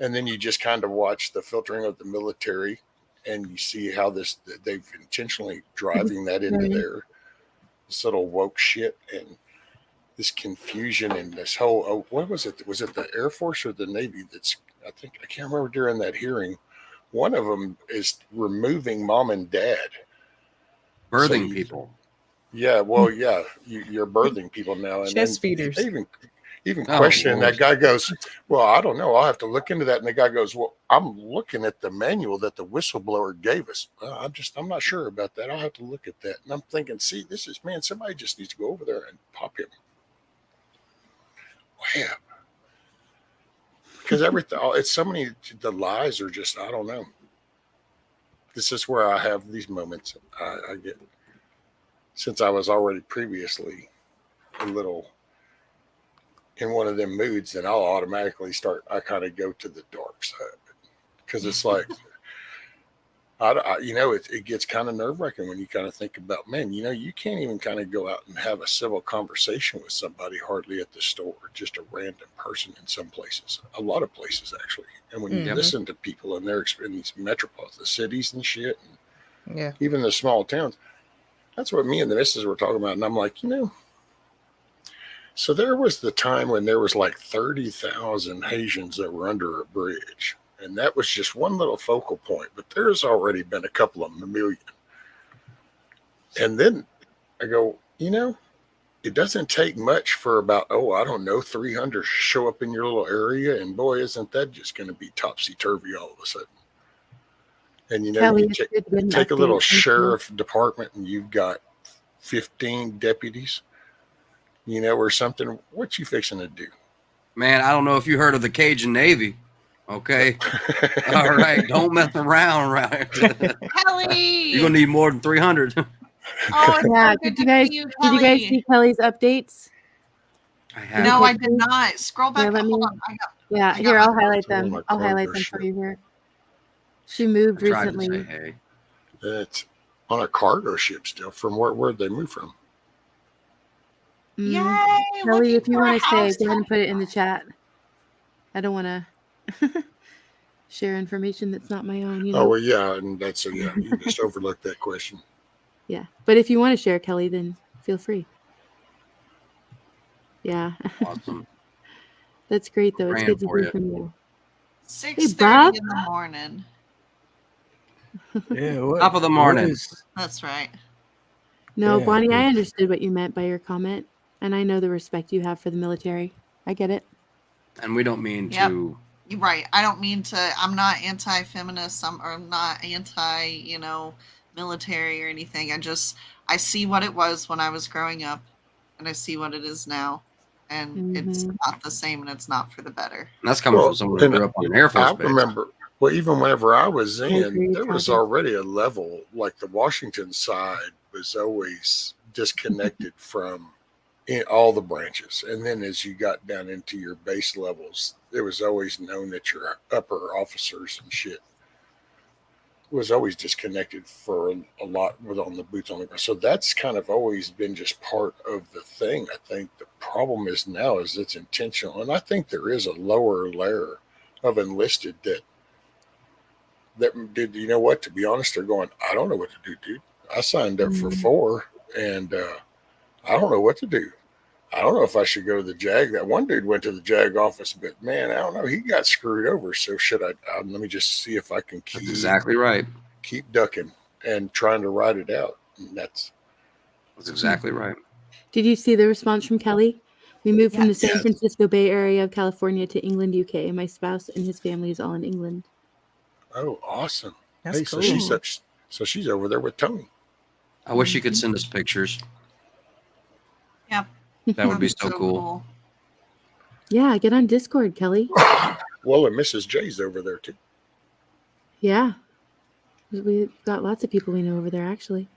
And then you just kind of watch the filtering of the military. And you see how they've intentionally driving that into their this little woke shit and this confusion and this whole, what was it? Was it the Air Force or the Navy? I can't remember during that hearing. One of them is removing mom and dad. Birthing people. Yeah, well, yeah, you're birthing people now. And chest feeders. Even questioning that guy goes, well, I don't know. I'll have to look into that. And the guy goes, well, I'm looking at the manual that the whistleblower gave us. I'm not sure about that. I'll have to look at that. And I'm thinking, see, somebody just needs to go over there and pop him. Wow. Because it's so many, the lies are just, I don't know. This is where I have these moments. I get, since I was already previously a little in one of them moods, then I'll automatically I kind of go to the dark side because it's like, it gets kind of nerve wracking when you kind of think about, man, you can't even kind of go out and have a civil conversation with somebody hardly at the store, just a random person in some places, a lot of places actually. And when you listen to people and they're in these metropolis, the cities and shit, and even the small towns, that's what me and the missus were talking about. And I'm like, so there was the time when there was like 30,000 Haitians that were under a bridge. And that was just one little focal point. But there's already been a couple of million. And then I go, it doesn't take much for about, 300 show up in your little area. And boy, isn't that just going to be topsy-turvy all of a sudden. And, Kelly, you take a little sheriff department and you've got 15 deputies. Or something. What you fixing to do? Man, I don't know if you heard of the Cajun Navy. Okay. All right. Don't mess around here. Kelly! You're going to need more than 300. Oh, yeah. Did you guys see Kelly's updates? No, I did not. Scroll back. Hold on. Here, I'll highlight them. I'll highlight them for you here. She moved recently. Hey. It's on a cargo ship still. From where'd they move from? Yay! Kelly, if you want to say, go ahead and put it in the chat. I don't want to share information that's not my own. Oh, well, yeah, and that's you just overlooked that question. Yeah, but if you want to share, Kelly, then feel free. Yeah. Awesome. That's great, though. It's good to hear from you. 6:30 in the morning. Yeah, top of the morning. That's right. No, Bonnie, I understood what you meant by your comment. And I know the respect you have for the military. I get it. And we don't mean to. You're right. I don't mean to. I'm not anti-feminist. I'm not anti, military or anything. I see what it was when I was growing up, and I see what it is now, and it's not the same, and it's not for the better. And that's coming from someone who grew up on an Air Force base. I remember. Well, even whenever I was in, there was already a level like the Washington side was always disconnected from in all the branches. And then as you got down into your base levels, it was always known that your upper officers and shit was always disconnected for a lot with on the boots on the ground. So that's kind of always been just part of the thing. I think the problem is now is it's intentional. And I think there is a lower layer of enlisted that did, to be honest, they're going, I don't know what to do, dude. I signed up for 4 and I don't know what to do. I don't know if I should go to the JAG. That one dude went to the JAG office, but man, I don't know. He got screwed over. So should I let me just see if I can That's exactly right. Keep ducking and trying to ride it out. And that's exactly right. Did you see the response from Kelly? We moved from the San Yes. Francisco Bay Area of California to England, UK. My spouse and his family is all in England. Oh, awesome. That's Hey, cool. so she's over there with Tony. I wish you could send us pictures. Yep. That would be That's so cool. Yeah, get on Discord, Kelly. Well, and Mrs. J's over there too. Yeah. We've got lots of people we know over there, actually.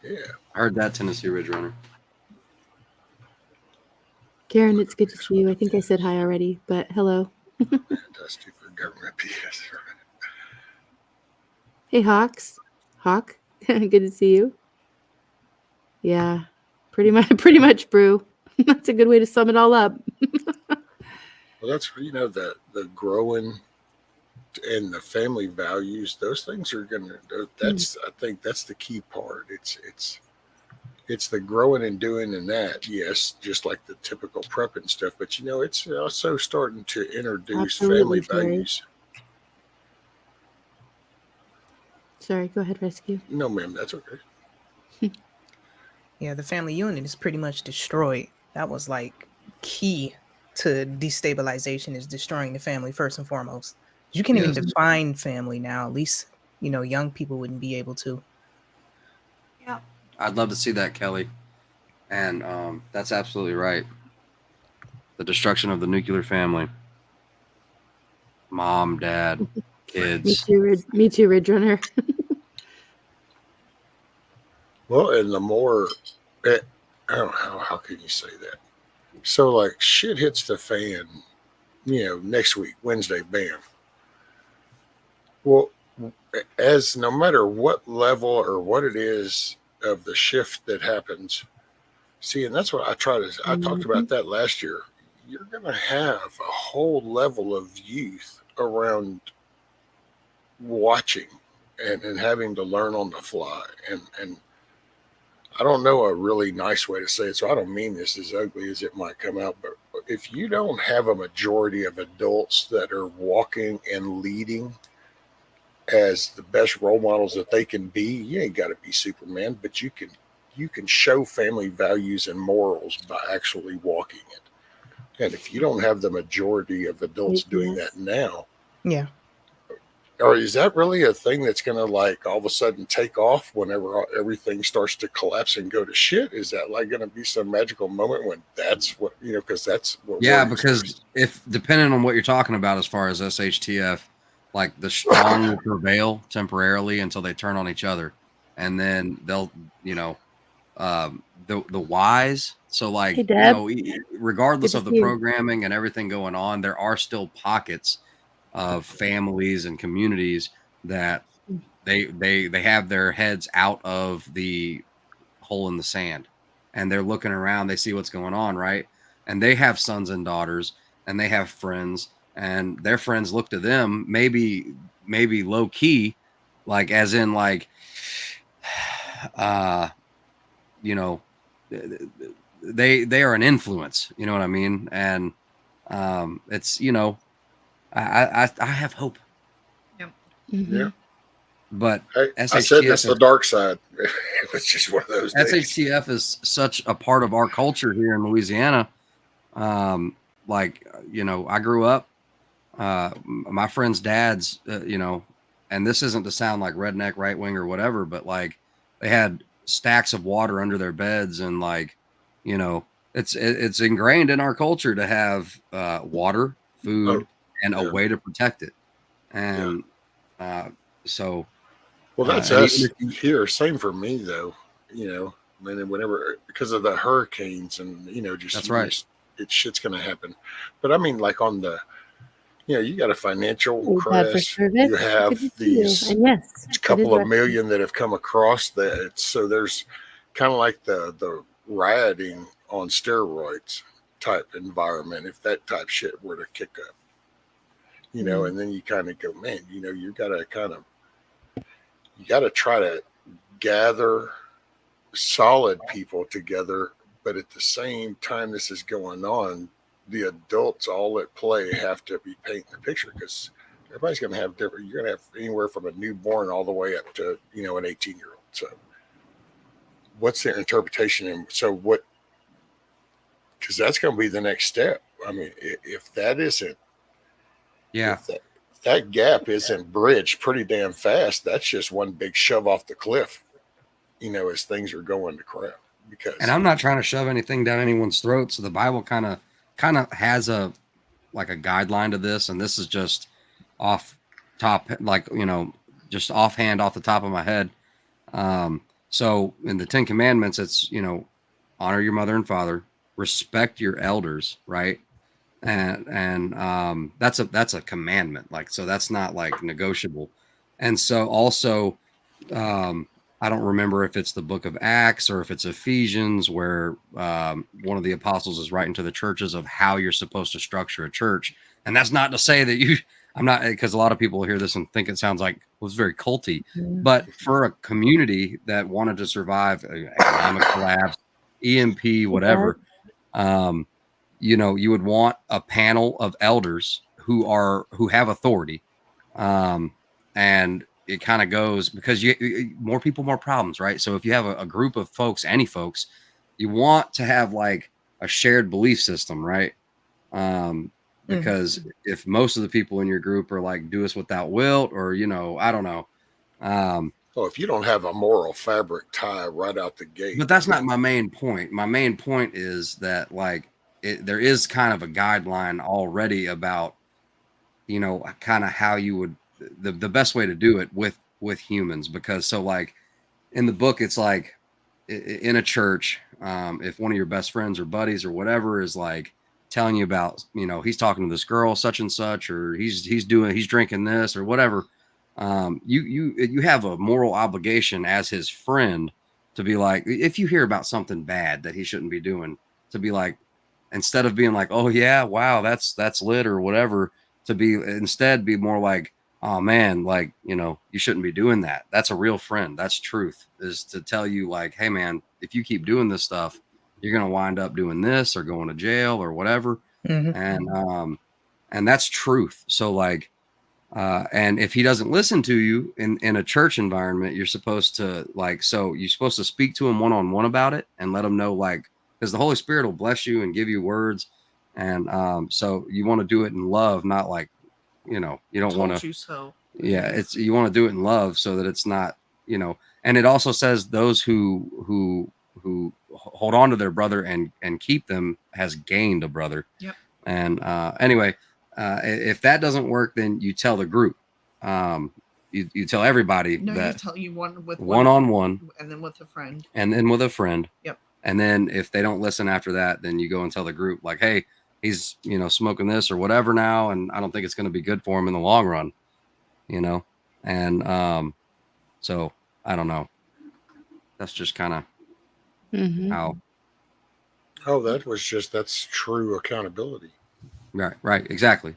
Yeah. I heard that, Tennessee Ridge Runner. Karen, it's good to see you. I think I said hi already, but hello. Dusty for government PS. Hey, Hawks. Hawk, good to see you. Yeah, pretty much, Brew. That's a good way to sum it all up. Well, that's the growing and the family values. Those things are gonna. That's I think that's the key part. It's the growing and doing and that. Yes, just like the typical prepping stuff. But it's also starting to introduce family values. Sorry, go ahead, Rescue. No, ma'am, that's okay. Yeah, the family unit is pretty much destroyed. That was like key to destabilization, is destroying the family first and foremost. You can't even define family now. At least, young people wouldn't be able to. Yeah. I'd love to see that, Kelly. And that's absolutely right. The destruction of the nuclear family. Mom, dad, kids. Me too, Ridge Runner. Well, and the more, I don't know, how can you say that? So, like, shit hits the fan, next week, Wednesday, bam. Well, as no matter what level or what it is of the shift that happens, see, and that's what I talked about that last year. You're going to have a whole level of youth around watching and having to learn on the fly. And I don't know a really nice way to say it, so I don't mean this as ugly as it might come out, but if you don't have a majority of adults that are walking and leading as the best role models that they can be, you ain't got to be Superman, but you can show family values and morals by actually walking it. And if you don't have the majority of adults doing that now, yeah. Or is that really a thing that's going to like all of a sudden take off whenever everything starts to collapse and go to shit? Is that like going to be some magical moment when that's what, because that's what. Yeah, because if depending on what you're talking about as far as SHTF, like the strong will prevail temporarily until they turn on each other. And then they'll, the wise. So like, regardless of the programming and everything going on, there are still pockets of families and communities that they have their heads out of the hole in the sand and they're looking around, they see what's going on, right? And they have sons and daughters and they have friends and their friends look to them, maybe low key, like as in like they are an influence, you know what I mean? And it's I have hope. Yeah. But I said that's the dark side. It's just one of those days. SHTF is such a part of our culture here in Louisiana. I grew up, my friends' dads, and this isn't to sound like redneck, right wing or whatever, but like they had stacks of water under their beds and like, it's ingrained in our culture to have water, food, and a way to protect it. And so. Well, that's us here. Same for me, though. Whenever because of the hurricanes and that's right. Shit's going to happen. But I mean, like on the, you got a financial crash. You have these couple of million that have come across that. So there's kind of like the rioting on steroids type environment. If that type shit were to kick up, and then you kind of go, man, you got to try to gather solid people together, but at the same time this is going on, the adults all at play have to be painting the picture because everybody's going to have different. You're going to have anywhere from a newborn all the way up to an 18-year-old. So what's their interpretation, and so what? Because that's going to be the next step. I mean, if that isn't, if that gap isn't bridged pretty damn fast, that's just one big shove off the cliff, as things are going to crap. And I'm not trying to shove anything down anyone's throat. So the Bible kind of has a guideline to this, and this is just off top, just offhand off the top of my head. So in the 10 Commandments, it's, honor your mother and father, respect your elders, right? And that's a commandment. So that's not negotiable. And so also, I don't remember if it's the book of Acts or if it's Ephesians, where one of the apostles is writing to the churches of how you're supposed to structure a church. And that's not to say that I'm not, because a lot of people hear this and think it sounds like it was very culty, but for a community that wanted to survive economic collapse, EMP, whatever, you would want a panel of elders who have authority. And it kind of goes because more people, more problems, right? So if you have a group of folks, any folks, you want to have a shared belief system, right? Because if most of the people in your group are do us without wilt, or I don't know. Well, if you don't have a moral fabric tie right out the gate. But that's not my main point. My main point is that there is kind of a guideline already about kind of how you would the best way to do it with humans, because in the book it's in a church, if one of your best friends or buddies or whatever is telling you about he's talking to this girl such and such, or he's drinking this or whatever, you have a moral obligation as his friend to be if you hear about something bad that he shouldn't be doing, to be instead of being oh yeah, wow, that's lit or whatever, to be instead be more oh man, you shouldn't be doing that. That's a real friend. That's truth, is to tell you hey man, if you keep doing this stuff, you're going to wind up doing this or going to jail or whatever. And that's truth. So and if he doesn't listen to you in a church environment, you're supposed to so you're supposed to speak to him one-on-one about it and let him know, because the Holy Spirit will bless you and give you words. And so you want to do it in love, not you don't want to, you want to do it in love so that it's not, and it also says those who hold on to their brother and keep them has gained a brother. Yep. And anyway, if that doesn't work, then you tell the group, you tell everybody that you one with one-on-one, and then with a friend. Yep. And then if they don't listen after that, then you go and tell the group hey, he's smoking this or whatever now, and I don't think it's going to be good for him in the long run, and so I don't know. That's just kind of how. Oh, that's true accountability. Right, exactly.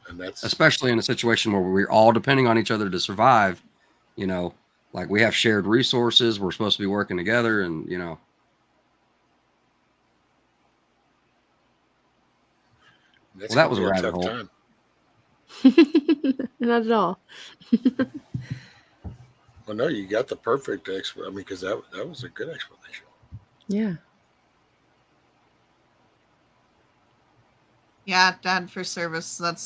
And that's especially in a situation where we're all depending on each other to survive. We have shared resources. We're supposed to be working together, and Well, that was a rabbit hole. time. Not at all. Well, no, you got the perfect explanation. Because that was a good explanation. Yeah. Yeah, Dad for Service. Dad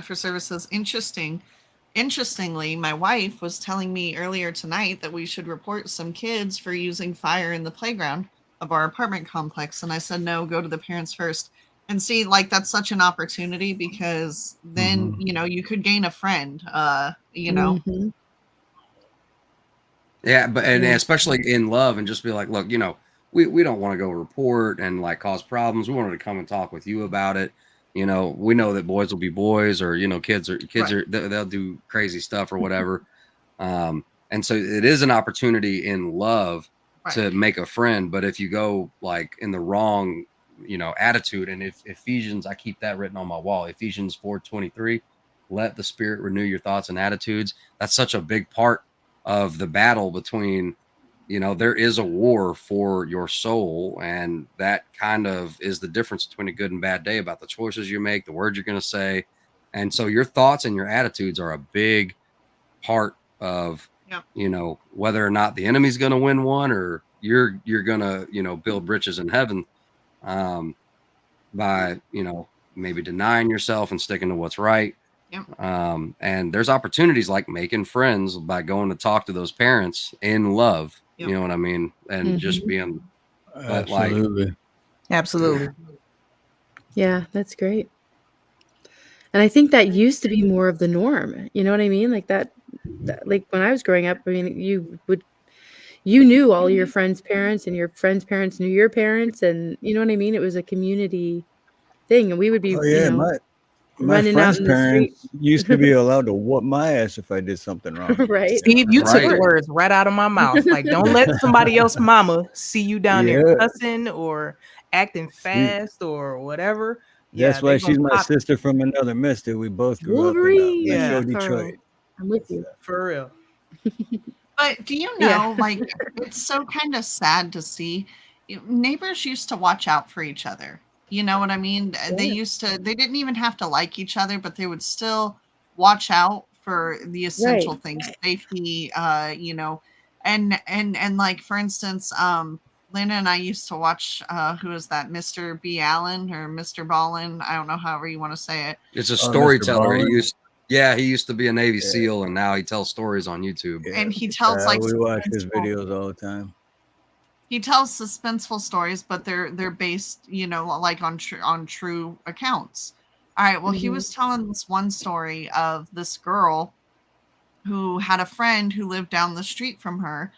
for Service is interesting. Interestingly, my wife was telling me earlier tonight that we should report some kids for using fire in the playground of our apartment complex. And I said, no, go to the parents first. And see, that's such an opportunity, because then, you could gain a friend, Mm-hmm. Yeah, but and especially in love, and just be look, we don't want to go report and cause problems. We wanted to come and talk with you about it. We know that boys will be boys, or kids right. are they'll do crazy stuff or whatever. And so it is an opportunity in love to make a friend. But if you go in the wrong attitude, and if Ephesians, I keep that written on my wall, Ephesians 4:23, let the Spirit renew your thoughts and attitudes. That's such a big part of the battle between, there is a war for your soul, and that kind of is the difference between a good and bad day, about the choices you make, the words you're going to say. And so your thoughts and your attitudes are a big part of Yep. You know, whether or not the enemy's going to win one or you're going to, you know, build bridges in heaven by, you know, maybe denying yourself and sticking to what's right. Yep. And there's opportunities like making friends by going to talk to those parents in love. Yep. You know what I mean? And just being, but Absolutely. Absolutely. Yeah, that's great. And I think that used to be more of the norm. You know what I mean? Like that like when I was growing up, I mean, you knew all your friends' parents and your friends' parents knew your parents, and you know what I mean? It was a community thing, and we would be, Oh you yeah, know, my running out friend's in the street. parents used to be allowed to whoop my ass if I did something wrong. Right. Steve, you took the Right. words right out of my mouth. Like, don't let somebody else mama see you down there Yeah. cussing or acting fast or whatever. That's Yeah, why they she's gonna my pop you. sister from another mister. We both grew up in Wolverine. Metro Yeah. Carl. Detroit. I'm with you. For real. But do you Yeah. know, like, it's so kind of sad to see. Neighbors used to watch out for each other. You know what I mean? They Yeah. used to, they didn't even have to like each other, but they would still watch out for the essential Right. things, safety, you know, and like, for instance, Lena and I used to watch, who is that? Mr. B. Allen or Mr. Ballin. I don't know, however you want to say it. It's a Mr. storyteller. He Ballin? used to be a Navy Yeah. SEAL, and now he tells stories on YouTube. Yeah. And he tells like We watch his suspenseful- videos all the time. he tells suspenseful stories, but they're based, you know, like on true accounts. All right. Well, he was telling this one story of this girl who had a friend who lived down the street from her.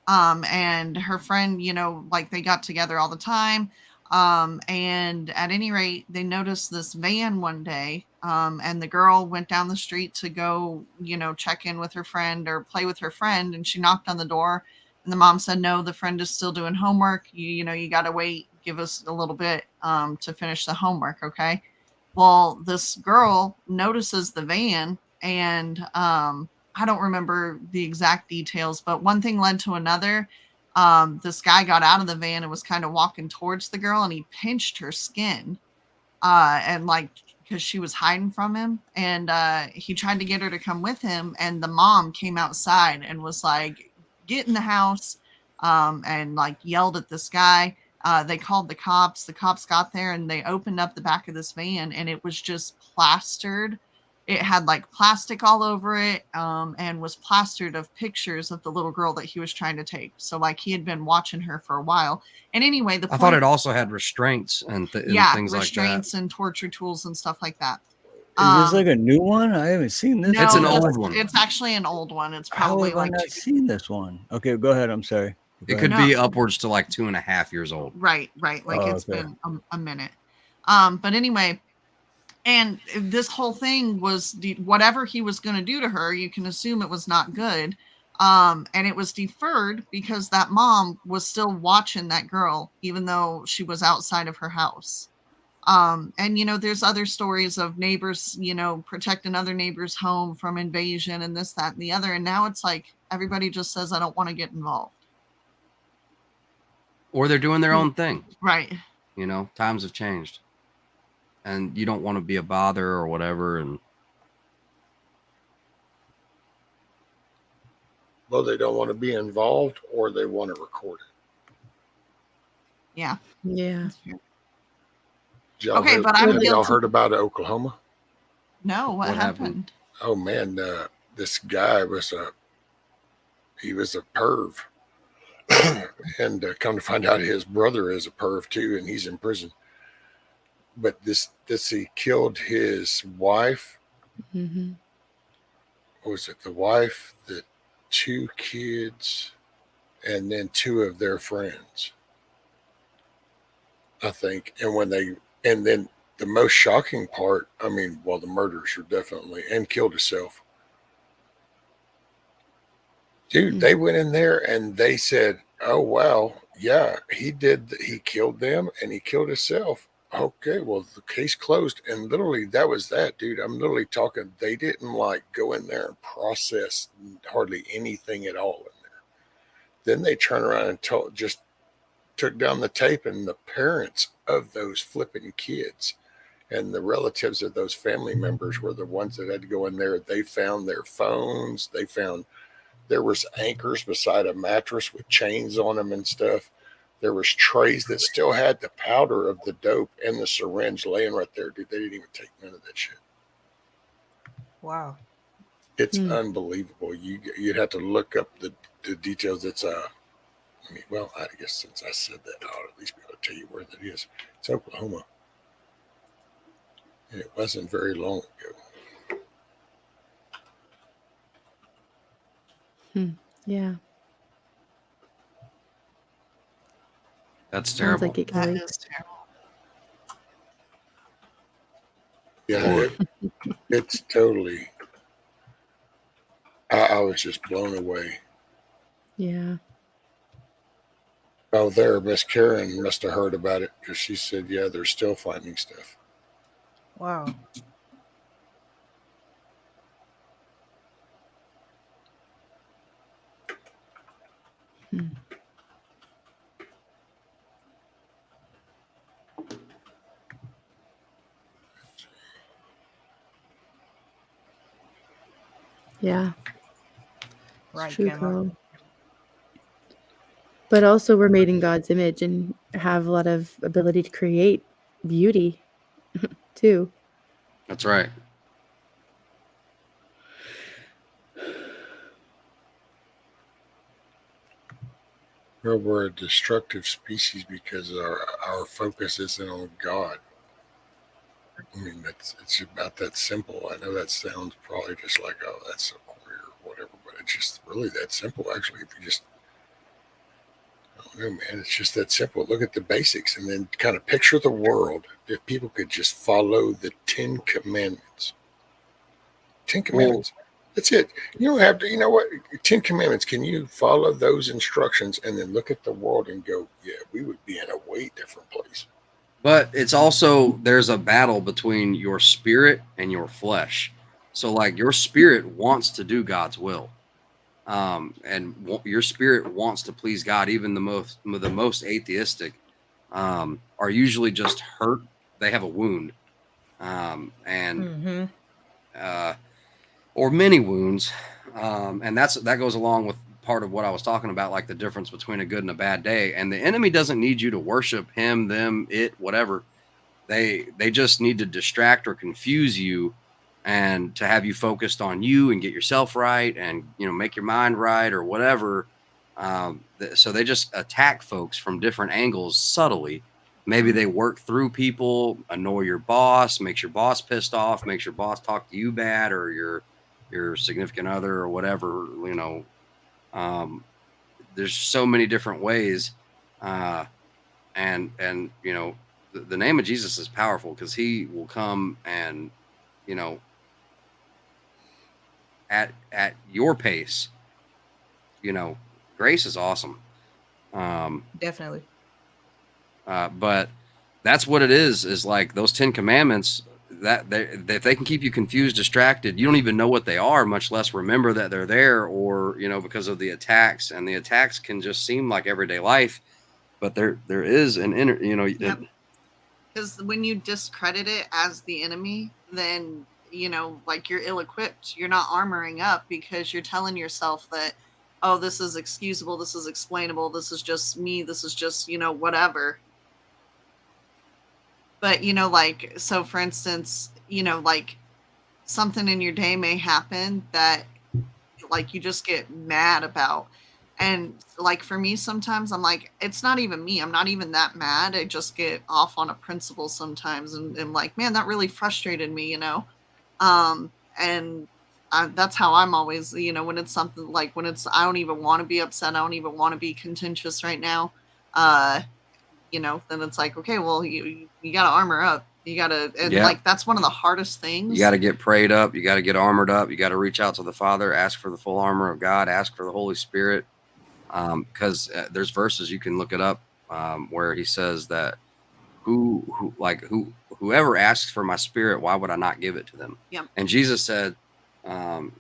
And her friend, you know, like they got together all the time. And at any rate, they noticed this van one day. And the girl went down the street to go, you know, check in with her friend or play with her friend. And she knocked on the door. And the mom said, no, the friend is still doing homework. You know, you got to wait, give us a little bit to finish the homework. Okay. Well, this girl notices the van and I don't remember the exact details, but one thing led to another. This guy got out of the van and was kind of walking towards the girl and he pinched her skin. And like, because she was hiding from him, and he tried to get her to come with him, and the mom came outside and was like, get in the house, and like yelled at this guy. They called the cops. The cops got there and they opened up the back of this van and it was just plastered. It had like plastic all over it, and was plastered of pictures of the little girl that he was trying to take. So like he had been watching her for a while. And anyway, I thought it also had restraints and things restraints like and torture tools and stuff like that. Is this like a new one? I haven't seen this. No, It's an old one. It's actually an old one. It's How probably have I like not seen this one? Okay, go ahead. I'm sorry. It could be upwards to like 2.5 years old. Right. Like it's been a minute. But anyway, and this whole thing was whatever he was going to do to her, you can assume it was not good. And it was deferred because that mom was still watching that girl, even though she was outside of her house. And, you know, there's other stories of neighbors, you know, protecting other neighbors' home from invasion and this, that, and the other. And now it's like everybody just says, I don't want to get involved. Or they're doing their own thing. Right. You know, times have changed. And you don't want to be a bother or whatever. And Well, they don't want to be involved or they want to record it. Yeah. Yeah. Okay, but have y'all heard about Oklahoma? No, what happened? Oh man, this guy was a perv. And come to find out his brother is a perv too, and he's in prison. But this he killed his wife. Mm-hmm. What was it? The wife, the 2 kids, and then 2 of their friends, I think. And then the most shocking part, I mean, well, the murders are definitely, and killed himself. Dude, they went in there and they said, oh, wow, yeah, he killed them and he killed himself. Okay, well, the case closed. And literally, that was that, dude. I'm literally talking, they didn't like go in there and process hardly anything at all in there. Then they turned around and just took down the tape, and the parents of those flipping kids and the relatives of those family members were the ones that had to go in there. They found their phones. They found There was anchors beside a mattress with chains on them and stuff. There was trays that still had the powder of the dope and the syringe laying right there. Dude, they didn't even take none of that shit. Wow. It's unbelievable. You'd have to look up the details. It's well, I guess since I said that, I'll at least be able to tell you where that is. It's Oklahoma, and it wasn't very long ago. Yeah. That's terrible. Sounds like it, That is Yeah, terrible. it's totally. I was just blown away. Yeah. Oh, there, Miss Karen must have heard about it because she said, yeah, they're still finding stuff. Wow. Yeah. Right, It's true, Kama. Carl. But also we're made in God's image and have a lot of ability to create beauty too. That's right. Well, we're a destructive species because our focus isn't on God. I mean, it's about that simple. I know that sounds probably just like, oh, that's so corny or whatever, but it's just really that simple. Actually, if you just, I don't know, man, it's just that simple. Look at the basics and then kind of picture the world if people could just follow the 10 Commandments. 10 Commandments. That's it. You don't have to, you know what? 10 Commandments. Can you follow those instructions and then look at the world and go, yeah, we would be in a way different place. But it's also, there's a battle between your spirit and your flesh. So like your spirit wants to do God's will. And your spirit wants to please God. Even the most atheistic are usually just hurt. They have a wound. Or many wounds. And that goes along with part of what I was talking about, like the difference between a good and a bad day. And the enemy doesn't need you to worship him, them, it, whatever. They just need to distract or confuse you and to have you focused on you and get yourself right and, make your mind right or whatever. So they just attack folks from different angles subtly. Maybe they work through people, annoy your boss, makes your boss pissed off, makes your boss talk to you bad, or your significant other or whatever, there's so many different ways. And the name of Jesus is powerful because he will come and, at your pace, grace is awesome. Definitely. But that's what it is like those 10 commandments that if they can keep you confused, distracted, you don't even know what they are, much less remember that they're there, or, because of the attacks, and the attacks can just seem like everyday life, but there is an inner, Yep. Because when you discredit it as the enemy, then, like you're ill-equipped. You're not armoring up because you're telling yourself that, oh, this is excusable, this is explainable, this is just me, this is just, whatever. But, like, so for instance, like something in your day may happen that, like, you just get mad about. And like for me, sometimes I'm like, it's not even me. I'm not even that mad. I just get off on a principle sometimes, and I'm like, man, that really frustrated me, And that's how I'm always, when it's something like when it's, I don't even want to be upset. I don't even want to be contentious right now. Then it's like, okay, well, you got to armor up. You got to, and like, that's one of the hardest things. You got to get prayed up. You got to get armored up. You got to reach out to the Father, ask for the full armor of God, ask for the Holy Spirit. Because there's verses, you can look it up, where he says that whoever asks for my spirit, why would I not give it to them? Yep. And Jesus said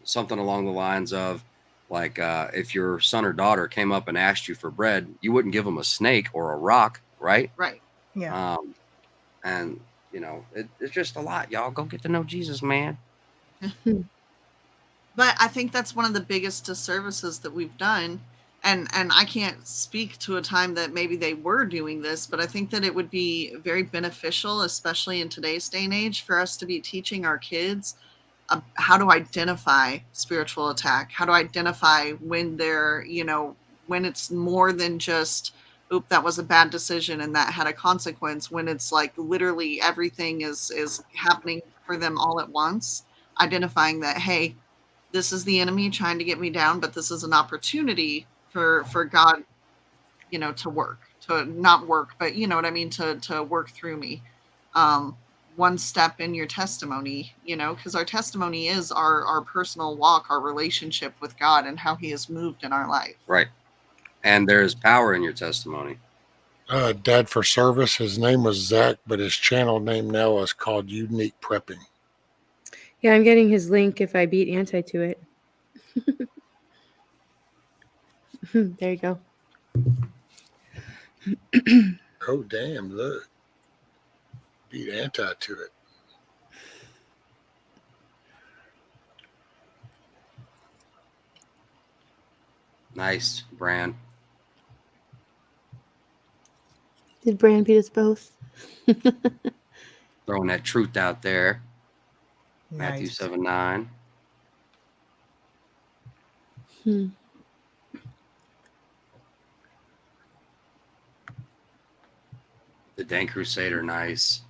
something along the lines of, like, if your son or daughter came up and asked you for bread, you wouldn't give them a snake or a rock, right? Right. Yeah. And it's just a lot. Y'all go get to know Jesus, man. But I think that's one of the biggest disservices that we've done. And I can't speak to a time that maybe they were doing this, but I think that it would be very beneficial, especially in today's day and age, for us to be teaching our kids how to identify spiritual attack, how to identify when they're, when it's more than just, oop, that was a bad decision and that had a consequence, when it's like literally everything is happening for them all at once, identifying that, hey, this is the enemy trying to get me down, but this is an opportunity for God, to work, to not work, but you know what I mean, to work through me. Um, One step in your testimony, because our testimony is our personal walk, our relationship with God, and how He has moved in our life. Right. And there's power in your testimony. Dad for service. His name was Zach, but his channel name now is called Unique Prepping. Yeah, I'm getting his link if I beat Anti to it. There you go. Oh, damn, look. Beat Anti to it. Nice, Bran. Did Bran beat us both? Throwing that truth out there. Nice. Matthew 7:9. The Dank Crusader, nice.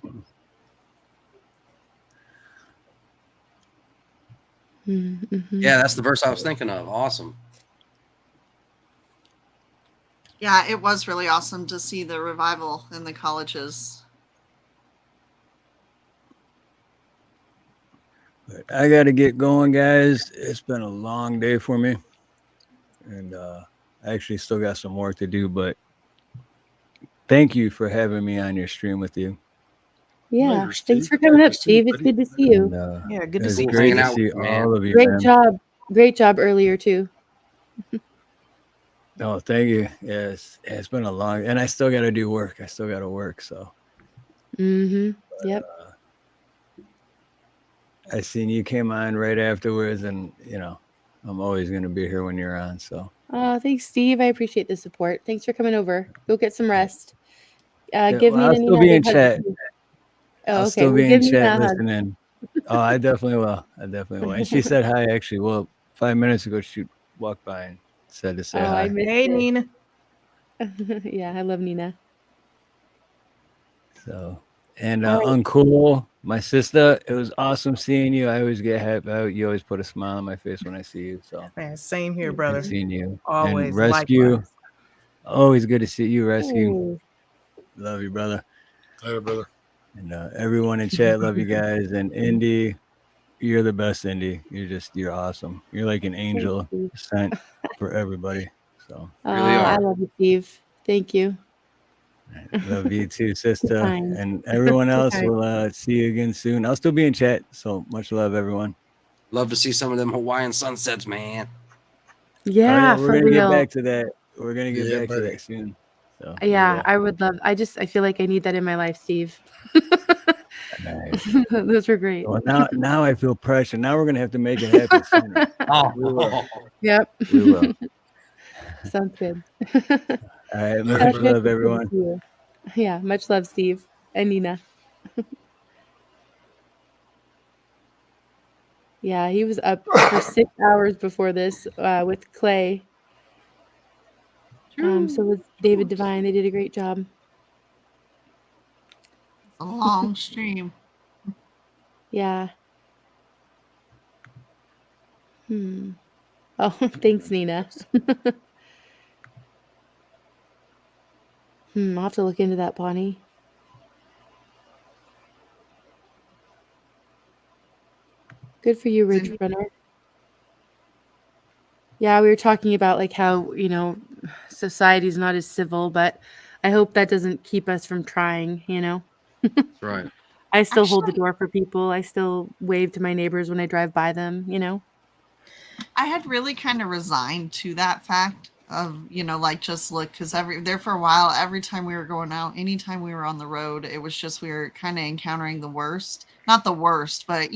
Mm-hmm. Yeah, that's the verse I was thinking of. Awesome. Yeah, it was really awesome to see the revival in the colleges. But I got to get going, guys. It's been a long day for me. And I actually still got some work to do, but thank you for having me on your stream with you. Yeah, Later, thanks Steve. for coming Great up, to see you, Steve. It's buddy. good to see you. And, Yeah, good to it's see you, great Steve. to Hanging out see with you, man. all of you. Great man. job. Great job earlier too. Oh, thank you. Yes, it's been a long, and I still got to do work. I still got to work. So. Mm-hmm. Yep. I seen you came on right afterwards, and I'm always going to be here when you're on. So. Thanks, Steve. I appreciate the support. Thanks for coming over. Go get some rest. Yeah, Give well, I'll Nina still a be big in hug. chat. Oh, I'll okay. still Well, be give in chat Nina a hug. listening. Oh, I definitely will. I definitely will. And she said hi. Actually, well, 5 minutes ago, she walked by and said to say I hi. missed Hey, it. Nina. Yeah, I love Nina. So, and All right. Uncool, my sister, it was awesome seeing you. I always get happy. You always put a smile on my face when I see you. So, Man, same here, brother. good seeing you. Always. And Rescue, Likewise. always good to see you, Rescue. Ooh. Love you, brother. Later, brother. And everyone in chat, love you guys. And Indy, you're the best, Indy. You're awesome. You're like an angel sent for everybody. So Really are. I love you, Steve. Thank you. love you too, sister. Kind. And everyone else kind. will see you again soon. I'll still be in chat. So much love, everyone. Love to see some of them Hawaiian sunsets, man. Yeah, we're for gonna real. get back to that. We're gonna get back buddy. to that soon. So Yeah, I would love. I feel like I need that in my life, Steve. nice. Those were great. Well, now I feel pressure. Now we're gonna have to make it happen sooner. We will. Yep. We will. Sounds good. All right, Later, much brother. love, everyone. Yeah, much love, Steve and Nina. Yeah, he was up for 6 hours before this with Clay. So was David Devine. They did a great job. It's a long stream. Yeah. Oh, thanks, Nina. I'll have to look into that, Bonnie. Good for you, Ridge Runner. Yeah, we were talking about like how, society's not as civil, but I hope that doesn't keep us from trying, That's right. I still hold the door for people. I still wave to my neighbors when I drive by them, I had really kind of resigned to that fact of, like just look, because there for a while, every time we were going out, anytime we were on the road, it was just we were kind of encountering the worst. Not the worst, but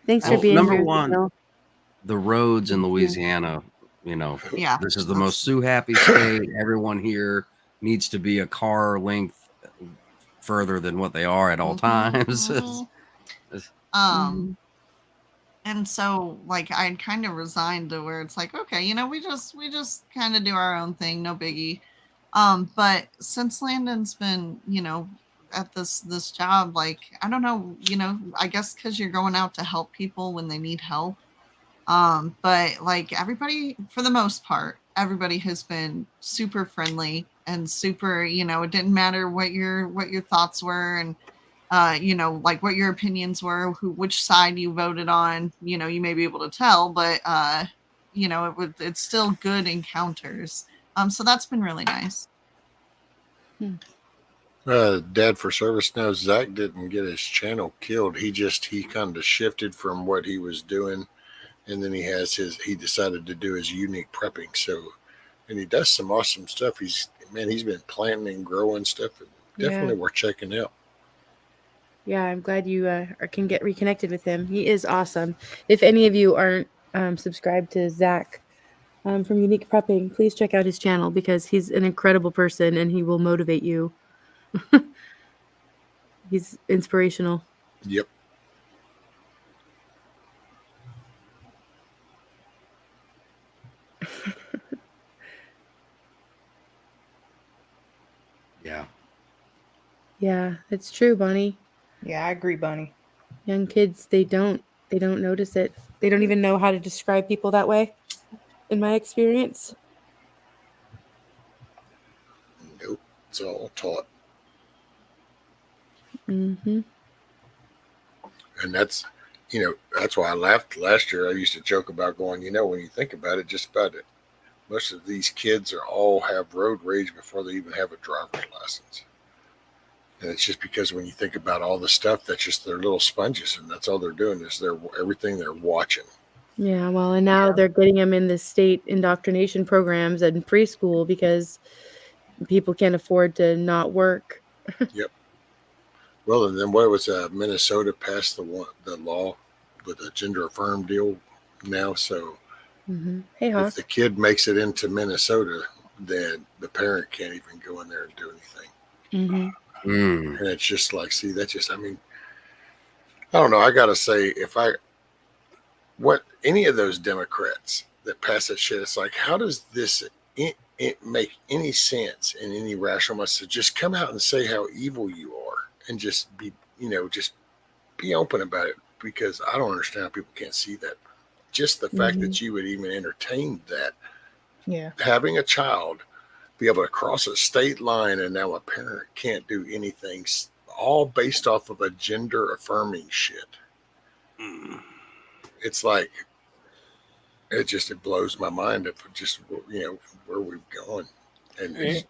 Thanks for being number here. one. Bill. the roads in Louisiana, Yeah. this is the most Sue happy state. Everyone here needs to be a car length further than what they are at all times. And so like I kind of resigned to where it's like, okay, we just kind of do our own thing, no biggie. But since Landon's been, at this job, like I don't know, I guess because you're going out to help people when they need help. But like everybody, for the most part, everybody has been super friendly and super, it didn't matter what your thoughts were and like what your opinions were, which side you voted on, you may be able to tell, but it's still good encounters. So that's been really nice. Dad for Service knows Zach didn't get his channel killed. He kind of shifted from what he was doing, and then he decided to do his unique prepping. So, and he does some awesome stuff. He's been planting and growing stuff. Definitely worth checking out. Yeah, I'm glad you can get reconnected with him. He is awesome. If any of you aren't subscribed to Zach from Unique Prepping, please check out his channel because he's an incredible person and he will motivate you. He's inspirational. Yep. Yeah. Yeah, it's true, Bonnie. Yeah, I agree, Bonnie. Young kids, they don't notice it. They don't even know how to describe people that way, in my experience. Nope. It's all taught. Mm-hmm. And that's why I laughed last year. I used to joke about going, when you think about it, just about it. Most of these kids all have road rage before they even have a driver's license. And it's just because when you think about all the stuff, that's just they're little sponges, and that's all they're doing is everything they're watching. Yeah, well, and now they're getting them in the state indoctrination programs and preschool because people can't afford to not work. Yep. Well, and then what was Minnesota passed the law with a gender affirmed deal now. So Hey, Hawk. if the kid makes it into Minnesota, then the parent can't even go in there and do anything. And it's just like, see, that's just, I don't know. I got to say, any of those Democrats that pass that shit, it's like, how does this make any sense in any rational mind? So just come out and say how evil you are and just be open about it, because I don't understand how people can't see that. Just the fact that you would even entertain that. Yeah. Having a child be able to cross a state line and now a parent can't do anything, all based off of a gender affirming shit. It's like, it blows my mind of just, where we've gone. And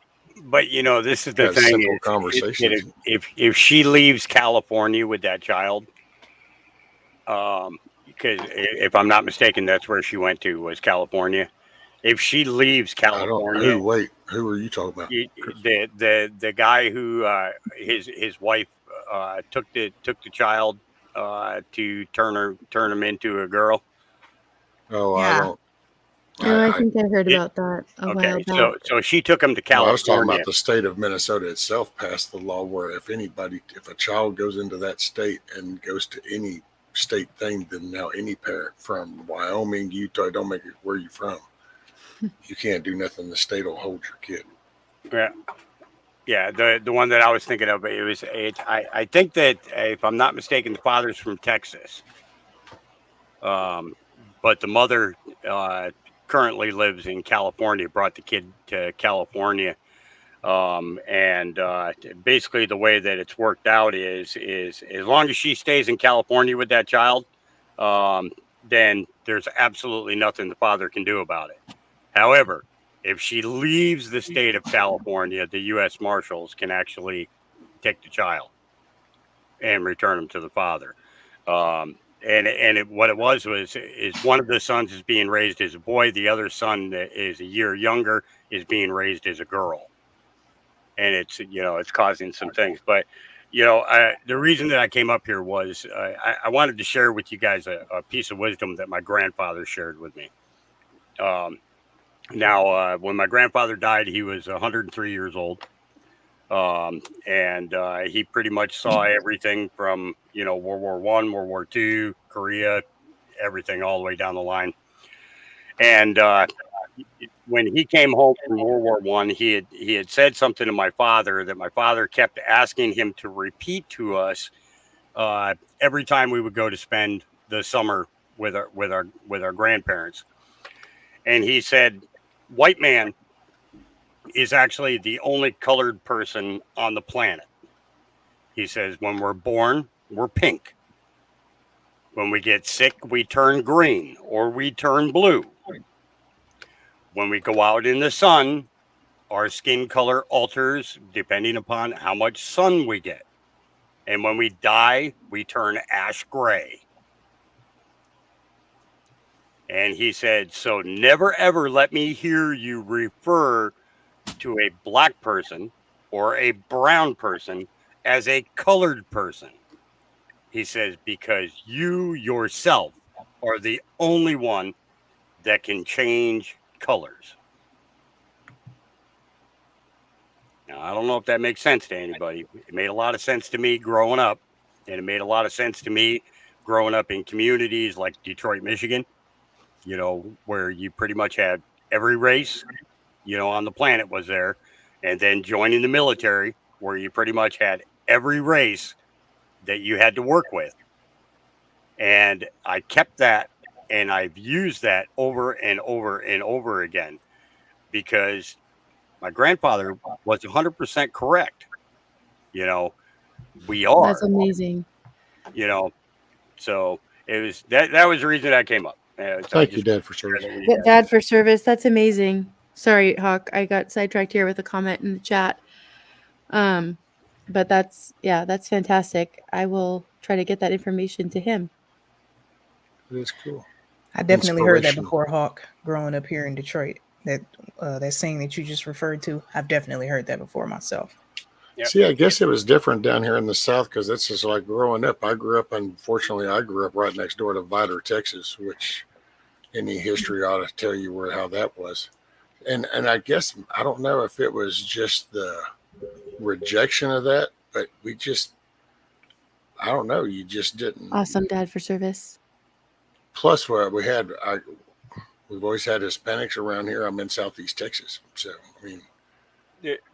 but this is the thing. Simple conversations. If she leaves California with that child, because if I'm not mistaken, that's where she went to, was California. If she leaves California, who are you talking about? The guy who his wife took the child to turn him into a girl. Oh, yeah. I don't. I think I heard about that a while back. So she took him to California. I was talking about the state of Minnesota itself passed the law where if a child goes into that state and goes to any state thing, then now any parent from Wyoming, Utah, don't make it where you're from, you can't do nothing. The state will hold your kid. Yeah. The one that I was thinking of, I think that if I'm not mistaken, the father's from Texas. But the mother currently lives in California, brought the kid to California. And basically the way that it's worked out is as long as she stays in California with that child, then there's absolutely nothing the father can do about it. However, if she leaves the state of California, the U.S. Marshals can actually take the child and return him to the father. What it was one of the sons is being raised as a boy. The other son that is a year younger is being raised as a girl. And it's causing some things. But the reason that I came up here was I wanted to share with you guys a piece of wisdom that my grandfather shared with me. Now, when my grandfather died, he was 103 years old. And he pretty much saw everything from, World War I, World War II, Korea, everything all the way down the line. And when he came home from World War I, he had said something to my father that my father kept asking him to repeat to us every time we would go to spend the summer with our grandparents. And he said, "White man is actually the only colored person on the planet." He says, "When we're born, we're pink. When we get sick, we turn green or we turn blue. When we go out in the sun, our skin color alters depending upon how much sun we get. And when we die, we turn ash gray." And he said, "So never ever let me hear you refer to a black person or a brown person as a colored person." He says, "Because you yourself are the only one that can change colors." Now, I don't know if that makes sense to anybody. It made a lot of sense to me growing up, and it made a lot of sense to me growing up in communities like Detroit, Michigan, where you pretty much had every race, on the planet was there, and then joining the military, where you pretty much had every race that you had to work with. And I kept that, and I've used that over and over and over again, because my grandfather was 100% correct. We are. That's amazing. So it was that was the reason I came up. Thank you, Dad, for service. Dad for service. That's amazing. Sorry, Hawk. I got sidetracked here with a comment in the chat. But that's fantastic. I will try to get that information to him. It is cool. I definitely heard that before, Hawk, growing up here in Detroit. That saying that you just referred to, I've definitely heard that before myself. Yep. See, I guess it was different down here in the South, because it's just like growing up. Unfortunately, I grew up right next door to Vidor, Texas, which any history ought to tell you how that was. And I guess, I don't know if it was just the rejection of that, but I don't know, you just didn't. Awesome, Dad for service. Plus, we've always had Hispanics around here. I'm in Southeast Texas. So, I mean,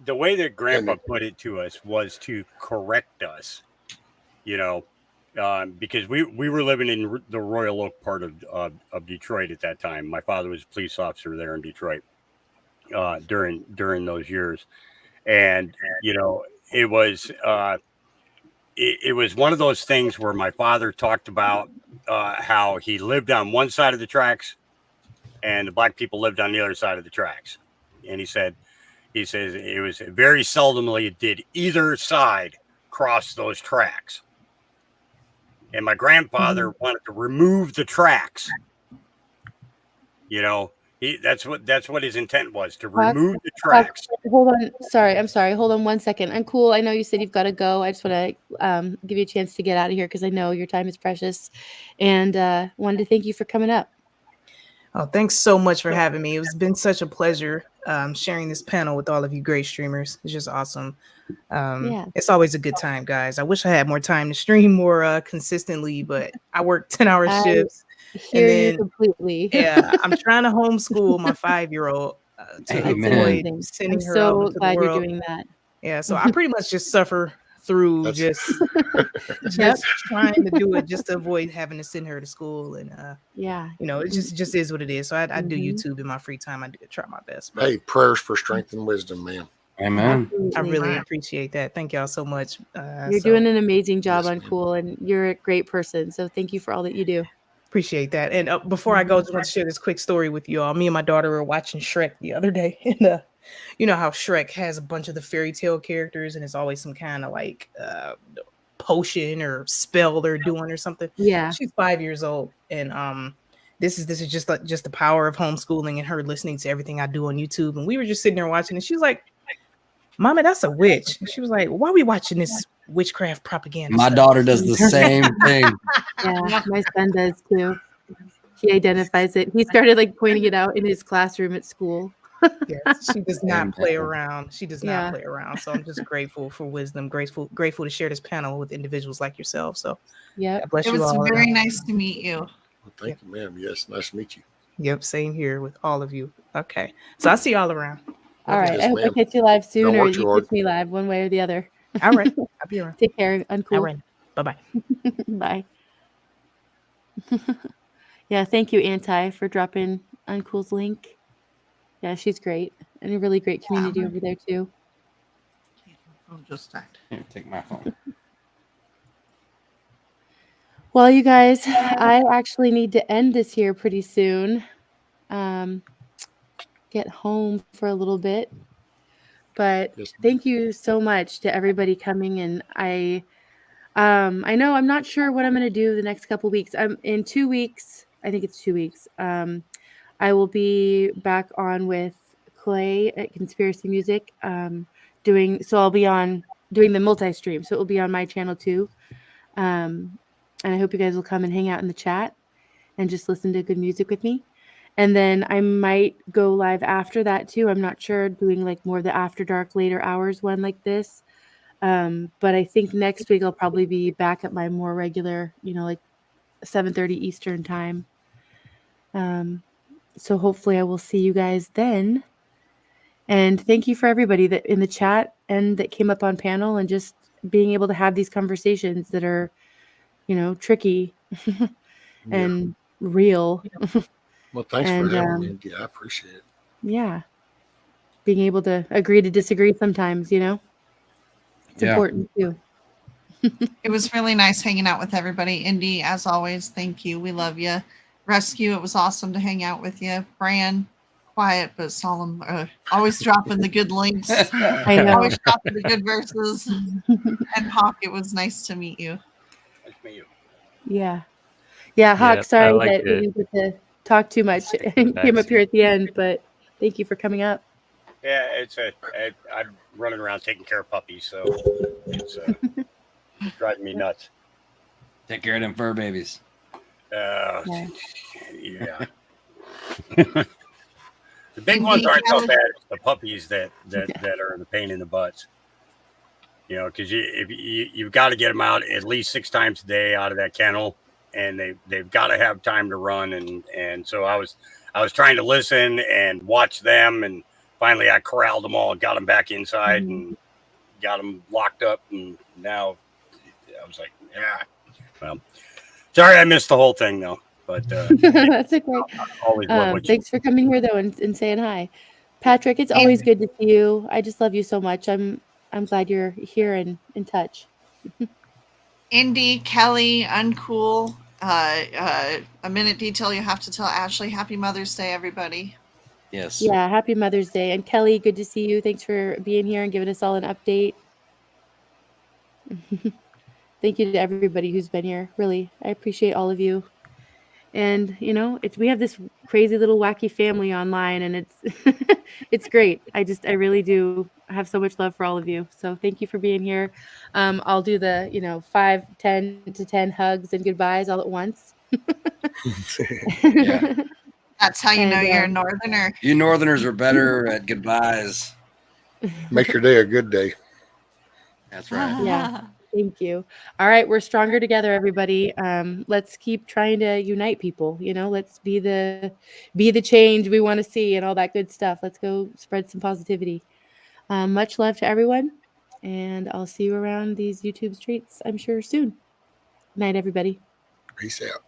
the way that Grandpa put it to us was to correct us, because we were living in the Royal Oak part of Detroit at that time. My father was a police officer there in Detroit during those years. And, it was one of those things where my father talked about how he lived on one side of the tracks and the black people lived on the other side of the tracks. And he says it was very seldomly did either side cross those tracks. And my grandfather wanted to remove the tracks. That's what his intent was, to remove the tracks. Hold on. I'm sorry. Hold on 1 second. I'm cool. I know you said you've got to go. I just want to give you a chance to get out of here, because I know your time is precious, and wanted to thank you for coming up. Oh, thanks so much for having me. It's been such a pleasure sharing this panel with all of you great streamers. It's just awesome. It's always a good time, guys. I wish I had more time to stream more consistently, but I work 10-hour shifts. Hear you completely. Yeah, I'm trying to homeschool my 5-year-old to avoid sending her out into the world. You're doing that. Yeah, so I pretty much just suffer through just trying to do it just to avoid having to send her to school. And it just is what it is. So I do YouTube in my free time. I do try my best. Hey, prayers for strength and wisdom, man. Amen. I really appreciate that. Thank y'all so much. You're doing an amazing job on Cool, and you're a great person. So thank you for all that you do. Appreciate that. And before I go, I just want to share this quick story with you all. Me and my daughter were watching Shrek the other day, and you know how Shrek has a bunch of the fairy tale characters, and it's always some kind of like potion or spell they're doing or something. Yeah, she's 5 years old, and this is just the power of homeschooling and her listening to everything I do on YouTube. And we were just sitting there watching, and she was like, "Mama, that's a witch." And she was like, "Why are we watching this witchcraft propaganda. My stuff. daughter does the same thing. Yeah, my son does too. He identifies it. He started like pointing it out in his classroom at school. Yes, she does not play Amen. around. She does Yeah. not play around. So I'm just grateful for wisdom, grateful to share this panel with individuals like yourself. So Yep. God bless It you was all. very nice to meet you. Well, thank you, ma'am. Yes, nice to meet you. Yep, same here with all of you. Okay, so I'll see y'all around. All right. Yes, I hope I ma'am. catch you live soon, Don't or work you too hard. catch me live, one way or the other. All right, I'll be around. Take care. All Uncool. right, bye-bye. Bye. Yeah, thank you, Anti, for dropping Uncool's link. Yeah, she's great. And a really great community over there too. Phone just died. Here, take my phone. Well, you guys, I actually need to end this here pretty soon. Get home for a little bit. But Yes, thank you so much to everybody coming, and I know I'm not sure what I'm going to do the next couple weeks. I'm in 2 weeks. I think it's 2 weeks. I will be back on with Clay at Conspiracy Music. So I'll be on doing the multi-stream. So it will be on my channel too. And I hope you guys will come and hang out in the chat and just listen to good music with me. And then I might go live after that too. I'm not sure, doing like more of the after dark later hours one like this. But I think next week I'll probably be back at my more regular, like 7:30 Eastern time. So hopefully I will see you guys then. And thank you for everybody that in the chat and that came up on panel, and just being able to have these conversations that are, tricky and real. Well, thanks And for having me. Yeah, I appreciate it. yeah, being able to agree to disagree sometimes, it's important too. It was really nice hanging out with everybody. Indy, as always, thank you. We love you. Rescue, it was awesome to hang out with you. Brian, quiet but solemn. Always dropping the good links. I know. Always dropping the good verses. And Hawk, it was nice to meet you. Nice to meet you. Yeah. Yeah, Hawk, Yep, I sorry liked that we it. didn't get to talk too much and came up here at the end, but thank you for coming up. Yeah, I'm running around taking care of puppies, so it's driving me nuts. Take care of them fur babies. Yeah. Yeah. The big ones aren't so bad. It's the puppies that are the pain in the butts. Because you've got to get them out at least 6 times a day out of that kennel, and they've got to have time to run. And so I was trying to listen and watch them, and finally I corralled them all and got them back inside and got them locked up. And now I was like, yeah, well, sorry I missed the whole thing though. But that's okay. Always love thanks for coming here though and saying hi, Patrick. It's always good to see you. I just love you so much. I'm glad you're here and in touch. Indy, Kelly, Uncool. A minute detail you have to tell Ashley. Happy Mother's Day, everybody. Yes. Yeah, happy Mother's Day. And Kelly, good to see you. Thanks for being here and giving us all an update. Thank you to everybody who's been here. Really, I appreciate all of you. And we have this crazy little wacky family online, and it's it's great. I really do have so much love for all of you. So thank you for being here. I'll do the 5, 10 to 10 hugs and goodbyes all at once. Yeah. That's how you know you're a northerner. You northerners are better at goodbyes. Make your day a good day. That's right. Yeah. Thank you. All right, we're stronger together, everybody. Let's keep trying to unite people. Let's be the change we want to see and all that good stuff. Let's go spread some positivity. Much love to everyone, and I'll see you around these YouTube streets, I'm sure, soon. Good night, everybody. Peace out.